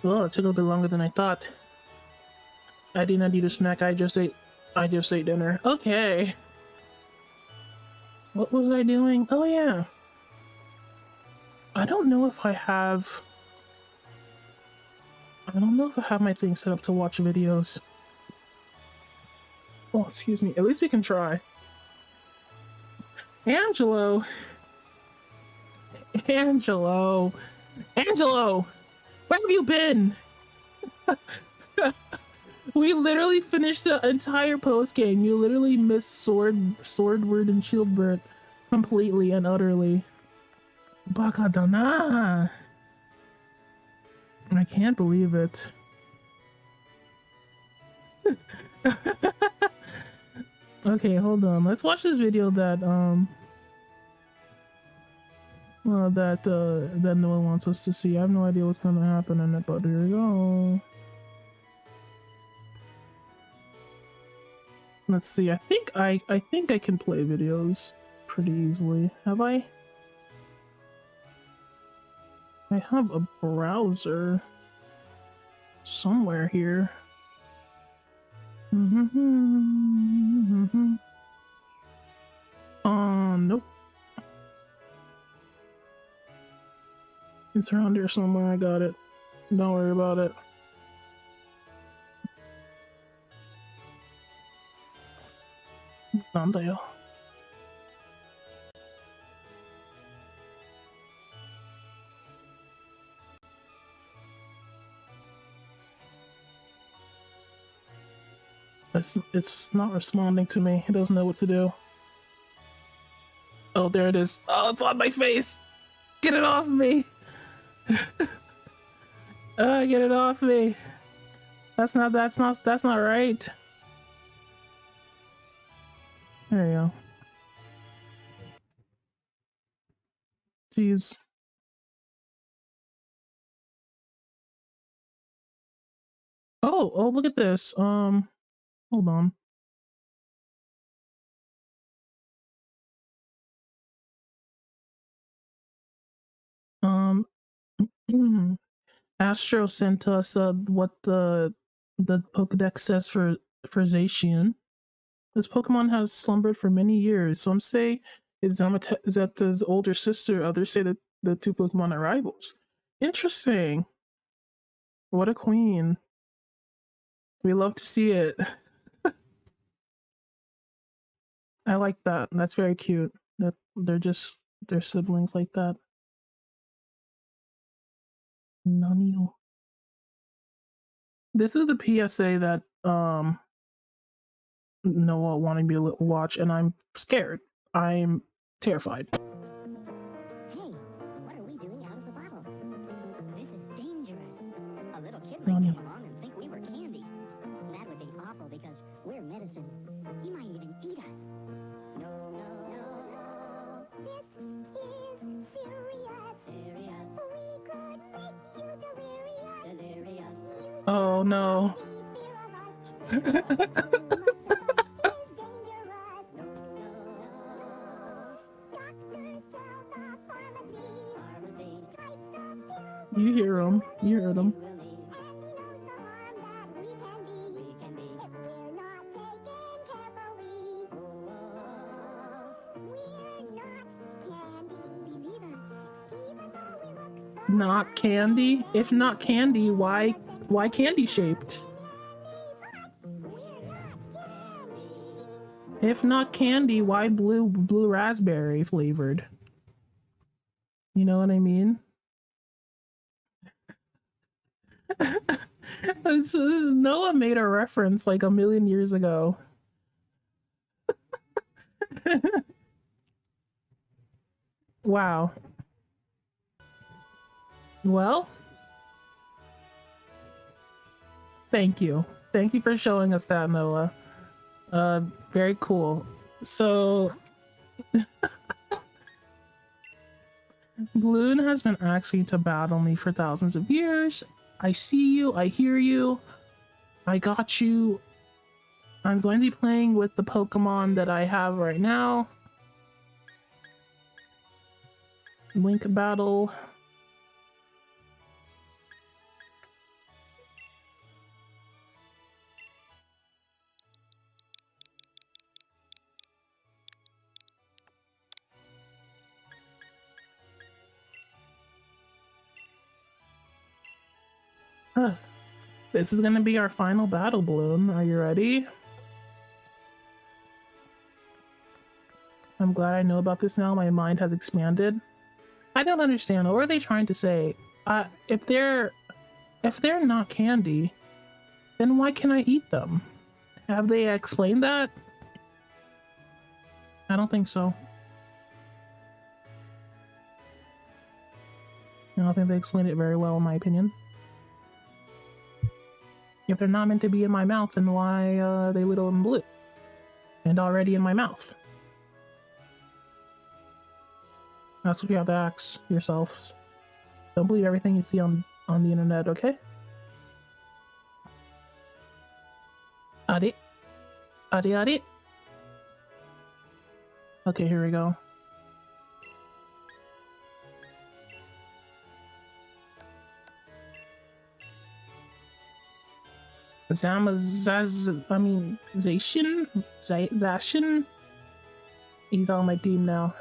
Oh, it took a bit longer than I thought. I did not eat a snack, I just ate dinner. Okay. What was I doing? Oh yeah. I don't know if I have my thing set up to watch videos. Oh, excuse me. At least we can try. Angelo! Angelo! Angelo! Where have you been? We literally finished the entire post game. You literally missed Swordward and Shieldbird completely and utterly. Bakadana! I can't believe it. Okay, hold on. Let's watch this video that that Noah wants us to see. I have no idea what's gonna happen in it, but here we go. Let's see. I think I can play videos pretty easily. Have I? I have a browser somewhere here. Nope. It's around here somewhere. I got it. Don't worry about it. Nandayo. It's not responding to me. It doesn't know what to do. Oh, there it is. Oh, it's on my face. Get it off me. Get it off me. That's not right. There you go. Jeez. Oh, look at this. Hold on. Astro sent us what the Pokedex says for Zacian. This Pokemon has slumbered for many years. Some say it's Zeta's older sister. Others say that the two Pokemon are rivals. Interesting. What a queen. We love to see it. I like that. That's very cute. That they're siblings like that. Nanio. This is the PSA that Noah wanted me to watch, and I'm scared. I'm terrified. Hey, what are we doing out of the bottle? This is dangerous. A little kid might come along and think we were candy. That would be awful because we're medicine. He might even eat us. No, no, no, no. This is serious. Serious. We could make you delirious. Delirious. Oh no. You hear him. You heard him. Not candy? If not candy, why candy shaped? If not candy, why blue raspberry flavored? You know what I mean? Noah made a reference like a million years ago. Wow. Well, thank you. Thank you for showing us that, Noah. Very cool. So Bloon has been asking to battle me for thousands of years. I see you, I hear you, I got you. I'm going to be playing with the Pokemon that I have right now. Link battle. This is gonna be our final battle, Bloom. Are you ready? I'm glad I know about this now. My mind has expanded. I don't understand. What are they trying to say? If they're not candy, then why can I eat them? Have they explained that? I don't think so. I don't think they explained it very well, in my opinion. If they're not meant to be in my mouth, then why are they little and blue? And already in my mouth? That's what you have to ask yourselves. Don't believe everything you see on the internet, okay? Adi. Adi adi. Okay, here we go. Zashin? He's on my team now.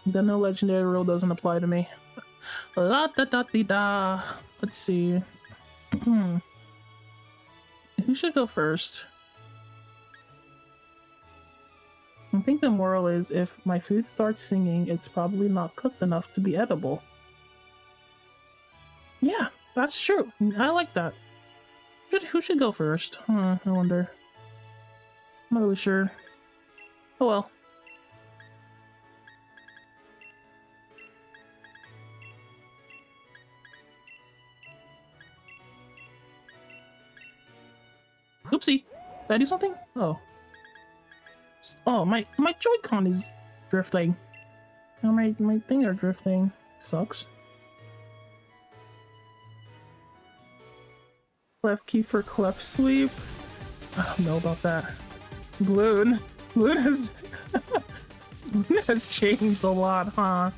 The no legendary rule doesn't apply to me. La da da dee da. Let's see. Who should go first? I think the moral is if my food starts singing, it's probably not cooked enough to be edible. Yeah, that's true. I like that. Who should go first? I wonder. I'm not really sure. Oh well. Oopsie. Did I do something? Oh. Oh, my Joy-Con is drifting. Oh, my thing are drifting. Sucks. Left key for clef sweep. I don't know about that. Bloon has Bloon has changed a lot, huh?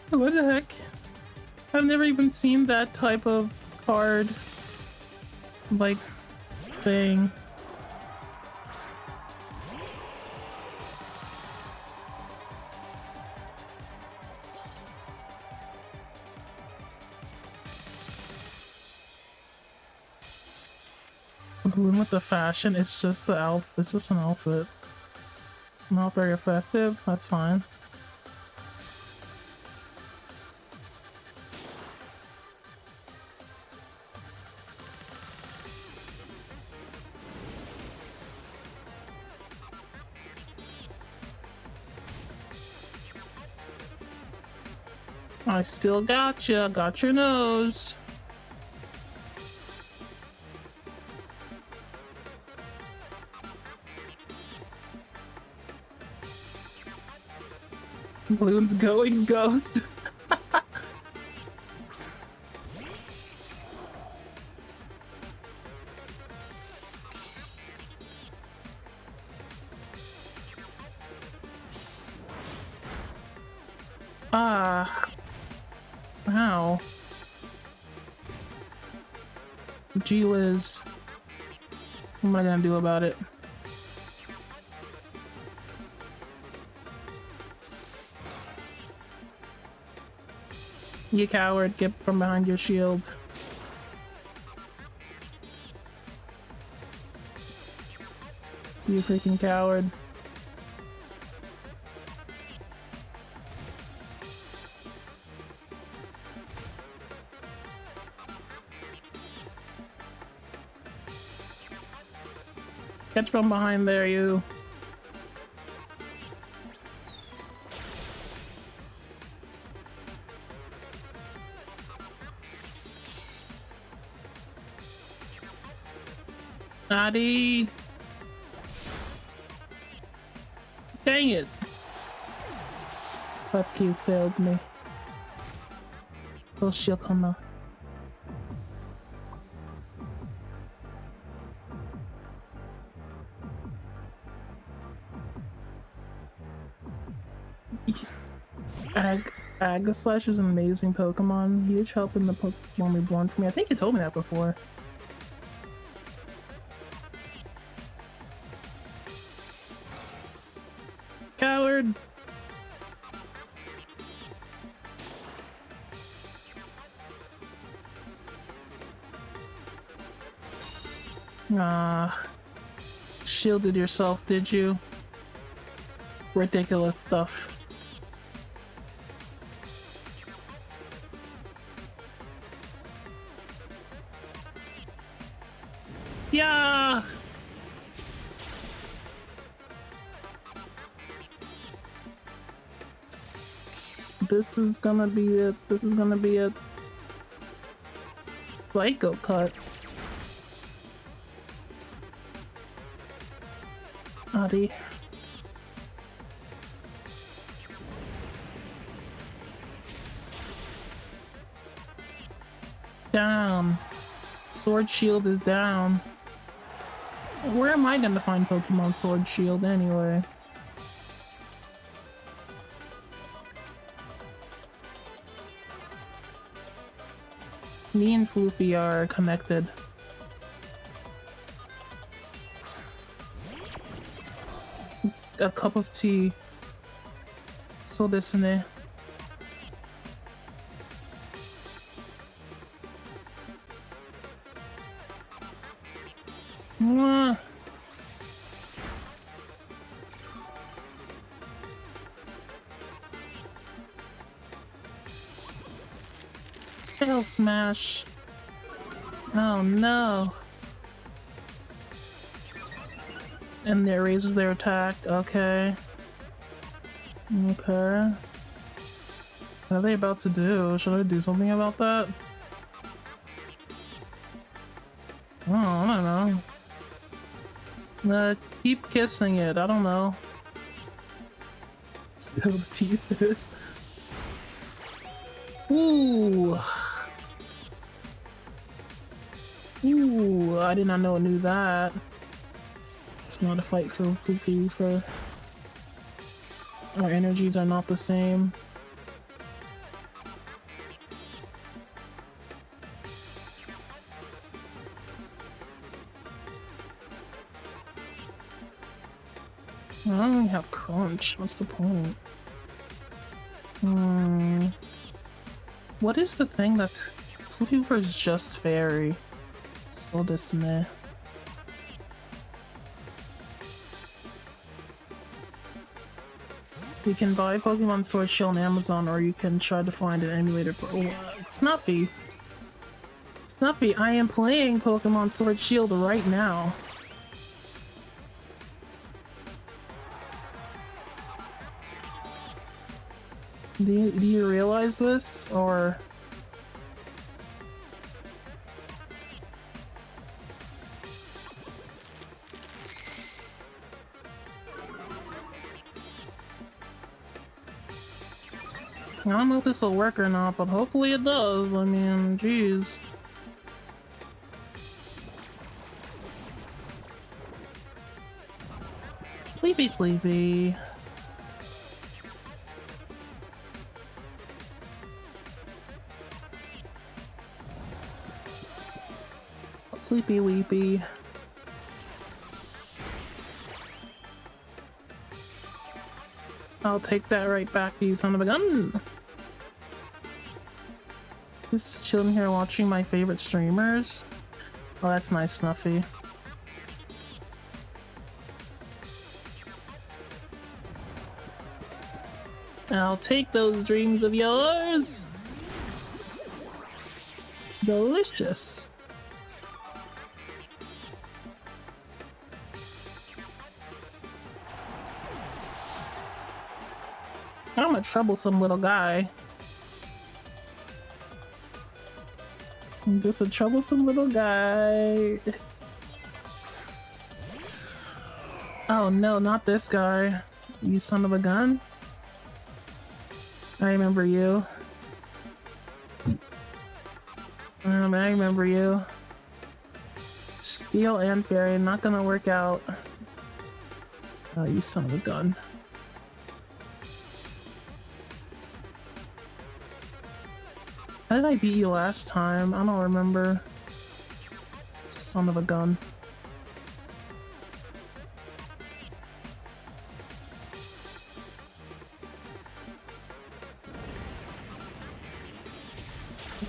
What the heck? I've never even seen that type of card, like, thing. Bloom with the fashion, it's just the outfit. It's just an outfit. Not very effective. That's fine. I still gotcha. Got your nose. Bloon's going ghost. Wow. Gee whiz. What am I gonna do about it? You coward, get from behind your shield. You freaking coward. Catch from behind there, you. Adi. Dang it. Left keys failed me. Oh, she'll come now. Agaslash is an amazing Pokemon. Huge help in the Pokemon Reborn for me. I think you told me that before. Coward! Ah, shielded yourself, did you? Ridiculous stuff. Yeah! This is gonna be it. This is gonna be it. Psycho cut. Addy. Down. Sword Shield is down. Where am I gonna find Pokemon Sword Shield anyway? Me and Floofy are connected. A cup of tea. So desu ne. Tail smash. Oh no. And they raises their attack. Okay. Okay. What are they about to do? Should I do something about that? Oh, I don't know. Keep kissing it. I don't know. So teases. Ooh. Ooh, I did not know it knew that. It's not a fight for Fufi for our energies are not the same. I don't really have crunch. What's the point? What is the thing that's Fufi is just fairy? So desu ne. You can buy Pokemon Sword Shield on Amazon, or you can try to find an emulator for Snuffy. Snuffy, I am playing Pokemon Sword Shield right now. Do you realize this, or? I don't know if this will work or not, but hopefully it does. I mean, jeez. Sleepy, sleepy. Sleepy, weepy. I'll take that right back, you son of a gun. Just chilling here watching my favorite streamers. Oh, that's nice, Snuffy. I'll take those dreams of yours. Delicious. I'm a troublesome little guy. I'm just a troublesome little guy. Oh no, not this guy. You son of a gun. I remember you. I remember you. Steel and Fairy, not gonna work out. Oh, you son of a gun. How did I beat you last time? I don't remember. Son of a gun.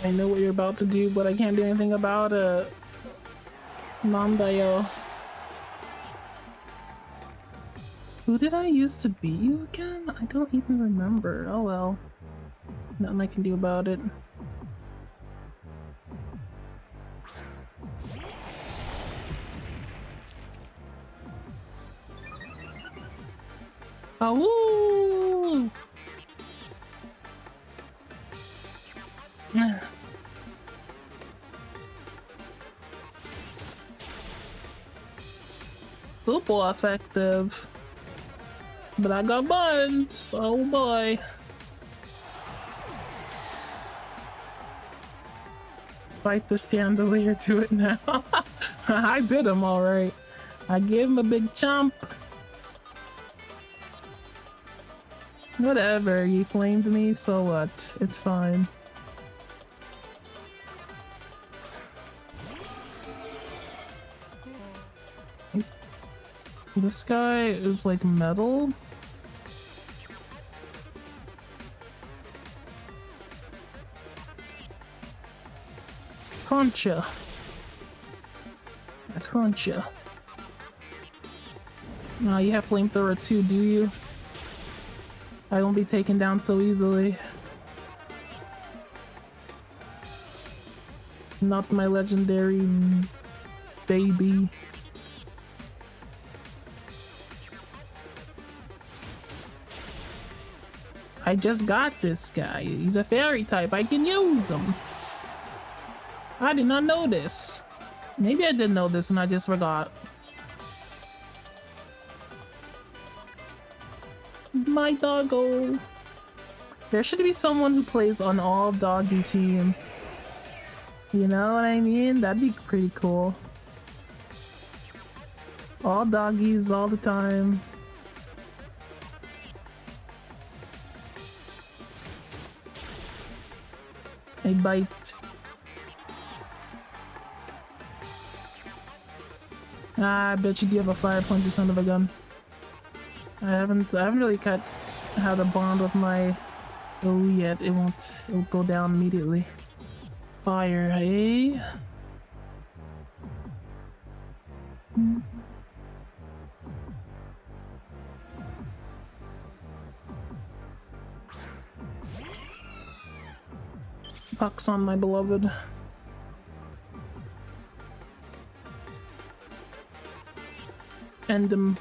I know what you're about to do, but I can't do anything about it. Nandayo. Who did I used to beat you again? I don't even remember. Oh well. Nothing I can do about it. Oh! Super effective. But I got buns. Oh boy. Fight the chandelier to it now. I bit him alright. I gave him a big chomp. Whatever, you flamed me, so what? It's fine. This guy is like metal. Cruncha. I cruncha. Oh, you have flamethrower too, do you? I won't be taken down so easily. Not my legendary baby. I just got this guy. He's a fairy type. I can use him. I did not know this. Maybe I did know this and I just forgot. My doggo. There should be someone who plays on all doggy team. You know what I mean? That'd be pretty cool. All doggies all the time. I bite. Ah, I bet you do have a fire punch, son of a gun. I haven't really had a bond with my O yet. It'll go down immediately. Fire, hey? Pox on my beloved. End him.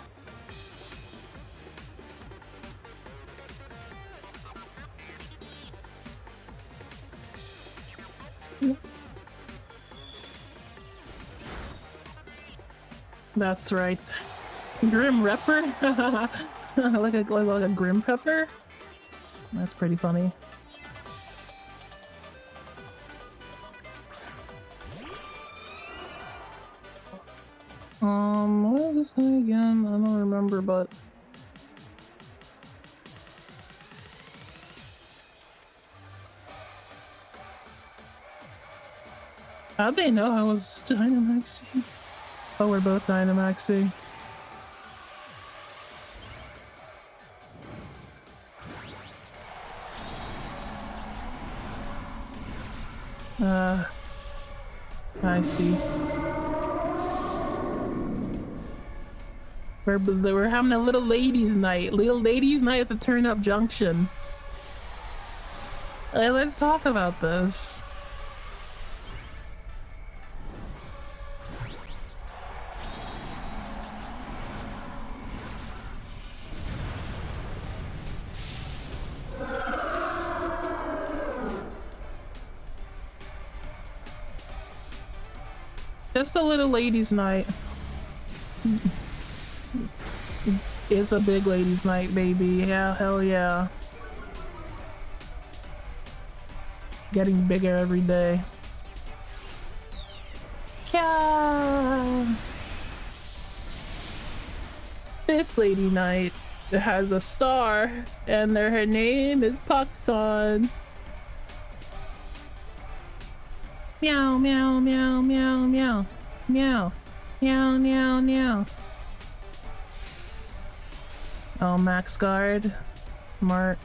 That's right. Grim Repper? like a Grim Pepper? That's pretty funny. What is this guy again? I don't remember, but... How'd they know I was Dynamaxing? Oh, we're both Dynamaxing. I see. We're having a little ladies' night. Little ladies' night at the Turn Up Junction. Let's talk about this. Just a little ladies' night. It's a big ladies' night, baby. Yeah, hell yeah. Getting bigger every day. Yeah. This lady night has a star, and her name is Paksan. Meow, meow, meow, meow, meow. Meow. Meow, meow, meow. Oh, Max Guard. Smart.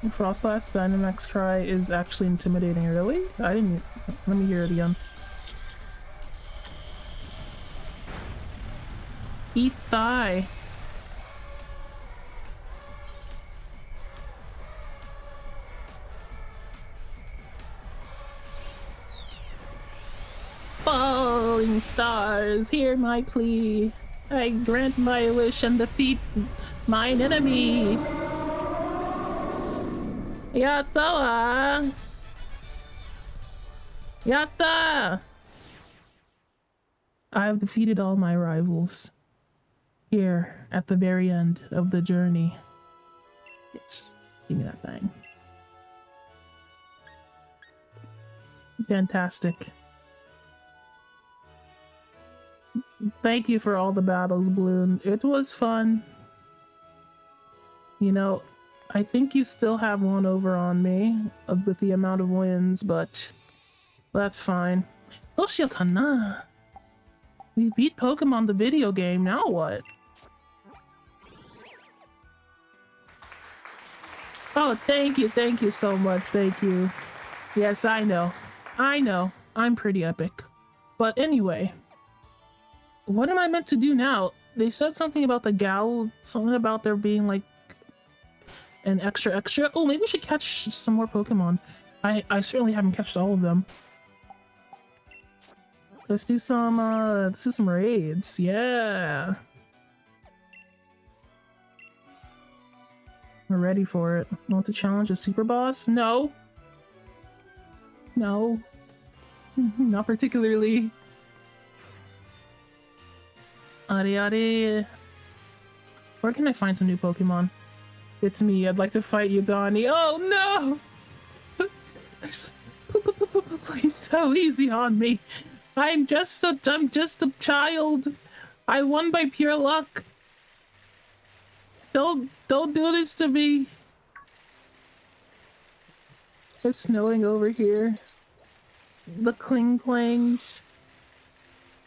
Frostlass Dynamax cry is actually intimidating, really? I didn't... Let me hear it again. Eat thigh. Falling stars, hear my plea. I grant my wish and defeat mine enemy. Yatta! Yatta! I have defeated all my rivals. Here, at the very end of the journey. Yes, give me that thing. It's fantastic. Thank you for all the battles, Bloom. It was fun. You know, I think you still have one over on me with the amount of wins, but that's fine. Oshiokana. We beat Pokemon the video game, now what? Oh, thank you so much, thank you. Yes, I know, I'm pretty epic. But anyway, what am I meant to do now? They said something about the gal, something about there being like an extra. Oh, maybe we should catch some more Pokemon. I certainly haven't catched all of them. Let's do some raids. Yeah. We're ready for it. Want to challenge a super boss? No. No. Not particularly. Ari. Where can I find some new Pokemon? It's me. I'd like to fight you, Donny. Oh no! Please go easy on me. I'm just a child. I won by pure luck. Don't do this to me. It's snowing over here. The cling clangs.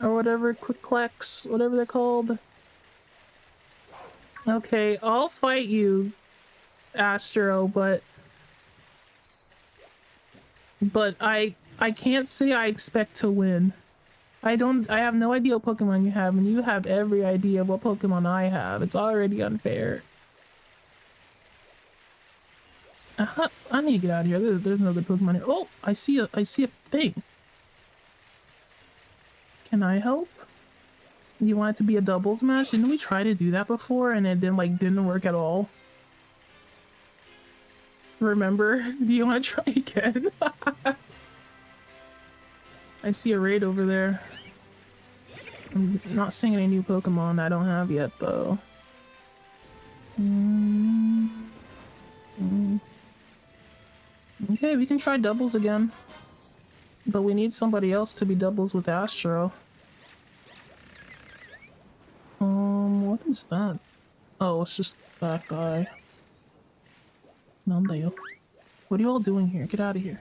Or whatever, quick clacks, whatever they're called. Okay, I'll fight you, Astro, but I can't say I expect to win. I have no idea what Pokemon you have, and you have every idea of what Pokemon I have. It's already unfair. I need to get out of here. There's no good Pokemon here. Oh, I see a thing. Can I help? You want it to be a doubles match? Didn't we try to do that before and it didn't work at all? Remember? Do you want to try again? I see a raid over there. I'm not seeing any new Pokemon I don't have yet, though. Okay, we can try doubles again. But we need somebody else to be doubles with Astro. What is that? Oh, it's just that guy. Nandayo. What are you all doing here? Get out of here.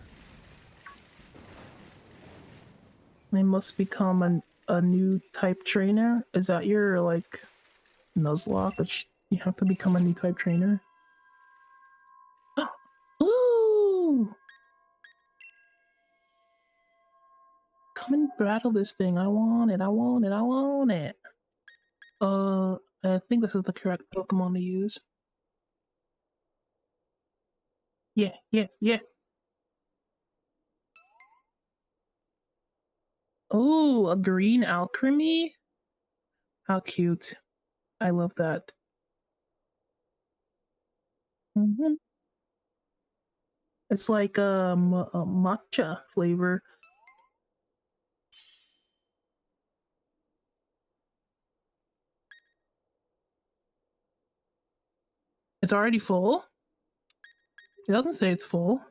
They must become a new type trainer? Is that your, like, Nuzlocke? That you have to become a new type trainer? Ooh! Come and battle this thing. I want it. I think this is the correct Pokemon to use. Yeah. Oh, a green Alchemy? How cute. I love that. It's like a matcha flavor. It's already full? It doesn't say it's full.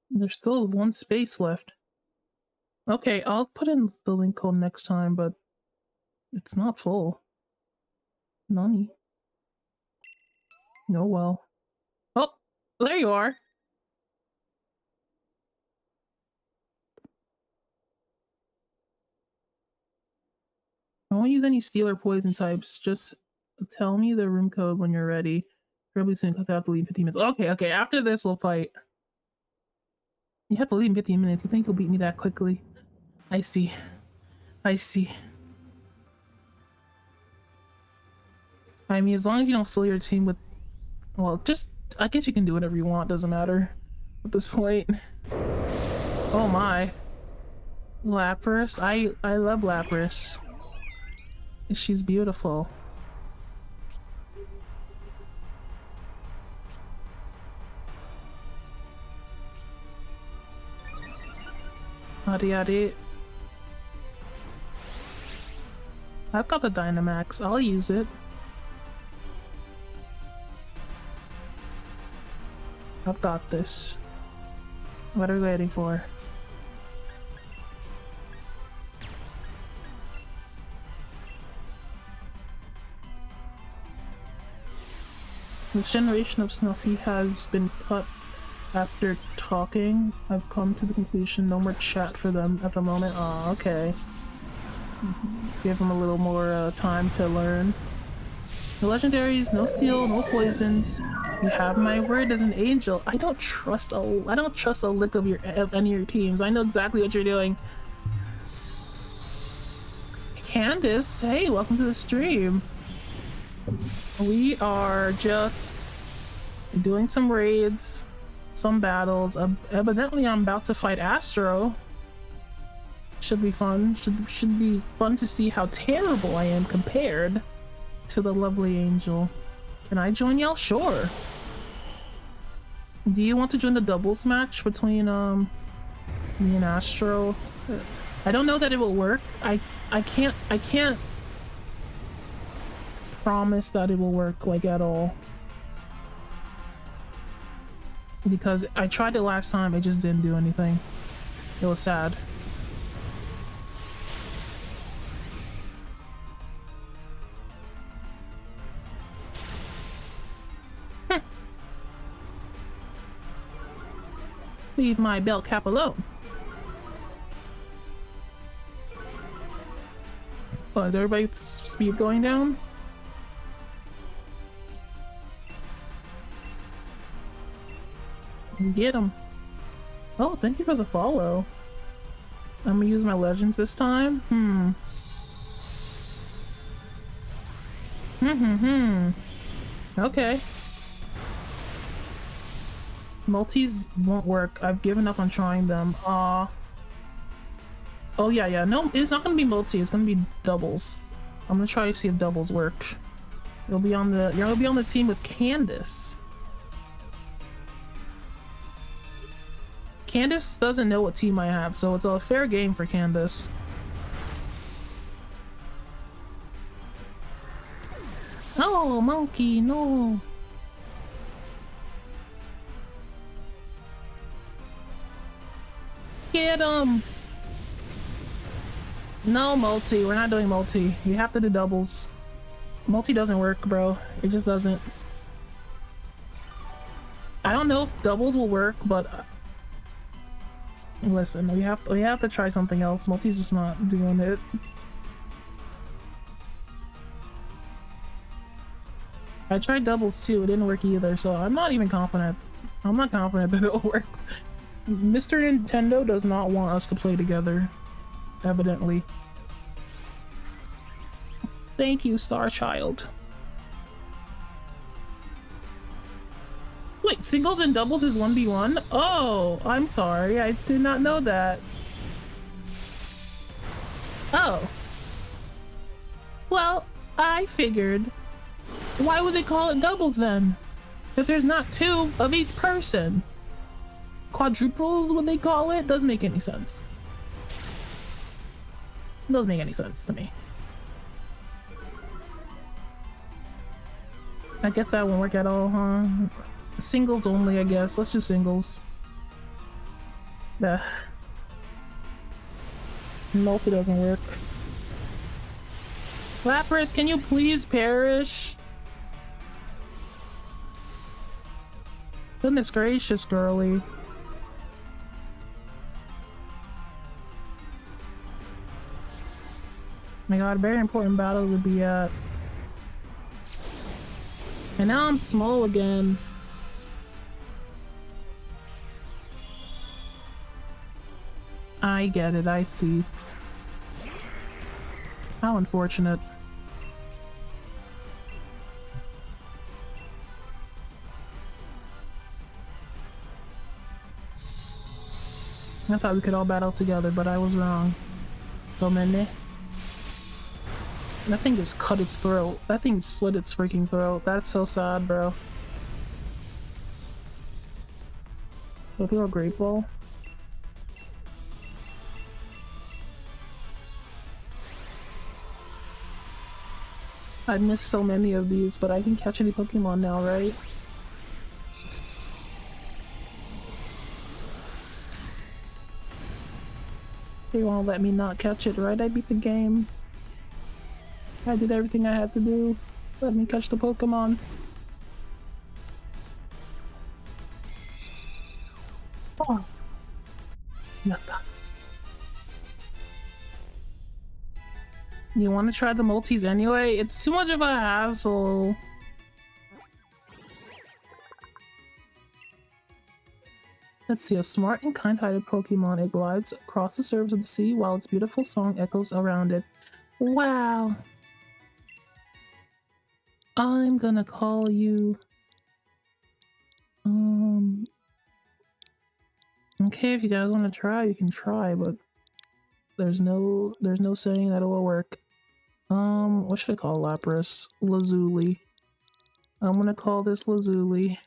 There's still one space left. Okay, I'll put in the link code next time, but it's not full. Nani? No, well. Oh, there you are. Don't use any steel or poison types. Just tell me the room code when you're ready. Probably soon because I have to leave in 15 minutes. Okay, okay. After this, we'll fight. You have to leave in 15 minutes. You think you'll beat me that quickly? I see. I see. I mean, as long as you don't fill your team with... Well, just... I guess you can do whatever you want. Doesn't matter at this point. Oh my. Lapras. I love Lapras. She's beautiful. Adi adi. I've got the Dynamax. I'll use it. I've got this. What are we waiting for? This generation of Snuffy has been cut after talking. I've come to the conclusion no more chat for them at the moment. Oh, okay. Give them a little more time to learn. No legendaries, no steel, no poisons. You have my word as an angel. I don't trust a lick of any of your teams. I know exactly what you're doing. Candace, hey, welcome to the stream. We are just doing some raids, some battles. Evidently, I'm about to fight Astro. Should be fun. Should be fun to see how terrible I am compared to the lovely angel. Can I join y'all? Sure. Do you want to join the doubles match between me and Astro? I don't know that it will work. I can't promise that it will work like at all. Because I tried it last time, it just didn't do anything. It was sad. Leave my bell cap alone. Oh, is everybody's speed going down? Get him. Oh, thank you for the follow. I'm gonna use my legends this time. Okay. Multis won't work. I've given up on trying them. Oh yeah. No, it's not gonna be multi. It's gonna be doubles. I'm gonna try to see if doubles work. You're gonna be on the team with Candace. Candace doesn't know what team I have, so it's a fair game for Candace. Oh, monkey, no. Get him! No, multi. We're not doing multi. You have to do doubles. Multi doesn't work, bro. It just doesn't. I don't know if doubles will work, but listen, we have to try something else. Multi's just not doing it. I tried doubles too. It didn't work either, so I'm not even confident. I'm not confident that it'll work. Mr. Nintendo does not want us to play together, evidently. Thank you, Star Child. Wait, singles and doubles is 1v1? Oh, I'm sorry. I did not know that. Oh. Well, I figured. Why would they call it doubles then? If there's not two of each person. Quadruples, what they call it? Doesn't make any sense. Doesn't make any sense to me. I guess that won't work at all, huh? Singles only, I guess. Let's do singles. Multi doesn't work. Lapras, can you please perish? Goodness gracious, girly. My god, very important battle to be at. And now I'm small again. I get it, I see. How unfortunate. I thought we could all battle together, but I was wrong. So many. That thing just cut its throat. That thing slit its freaking throat. That's so sad, bro. I feel grateful. I've missed so many of these, but I can catch any Pokemon now, right? They won't let me not catch it, right? I beat the game. I did everything I had to do. Let me catch the Pokemon. Oh. Yatta. You want to try the multis anyway? It's too much of a hassle. Let's see, a smart and kind-hearted Pokemon. It glides across the surface of the sea while its beautiful song echoes around it. Wow. I'm gonna call you... Okay, if you guys want to try, you can try, but there's no saying that it will work. What should I call Lapras? Lazuli. I'm gonna call this Lazuli.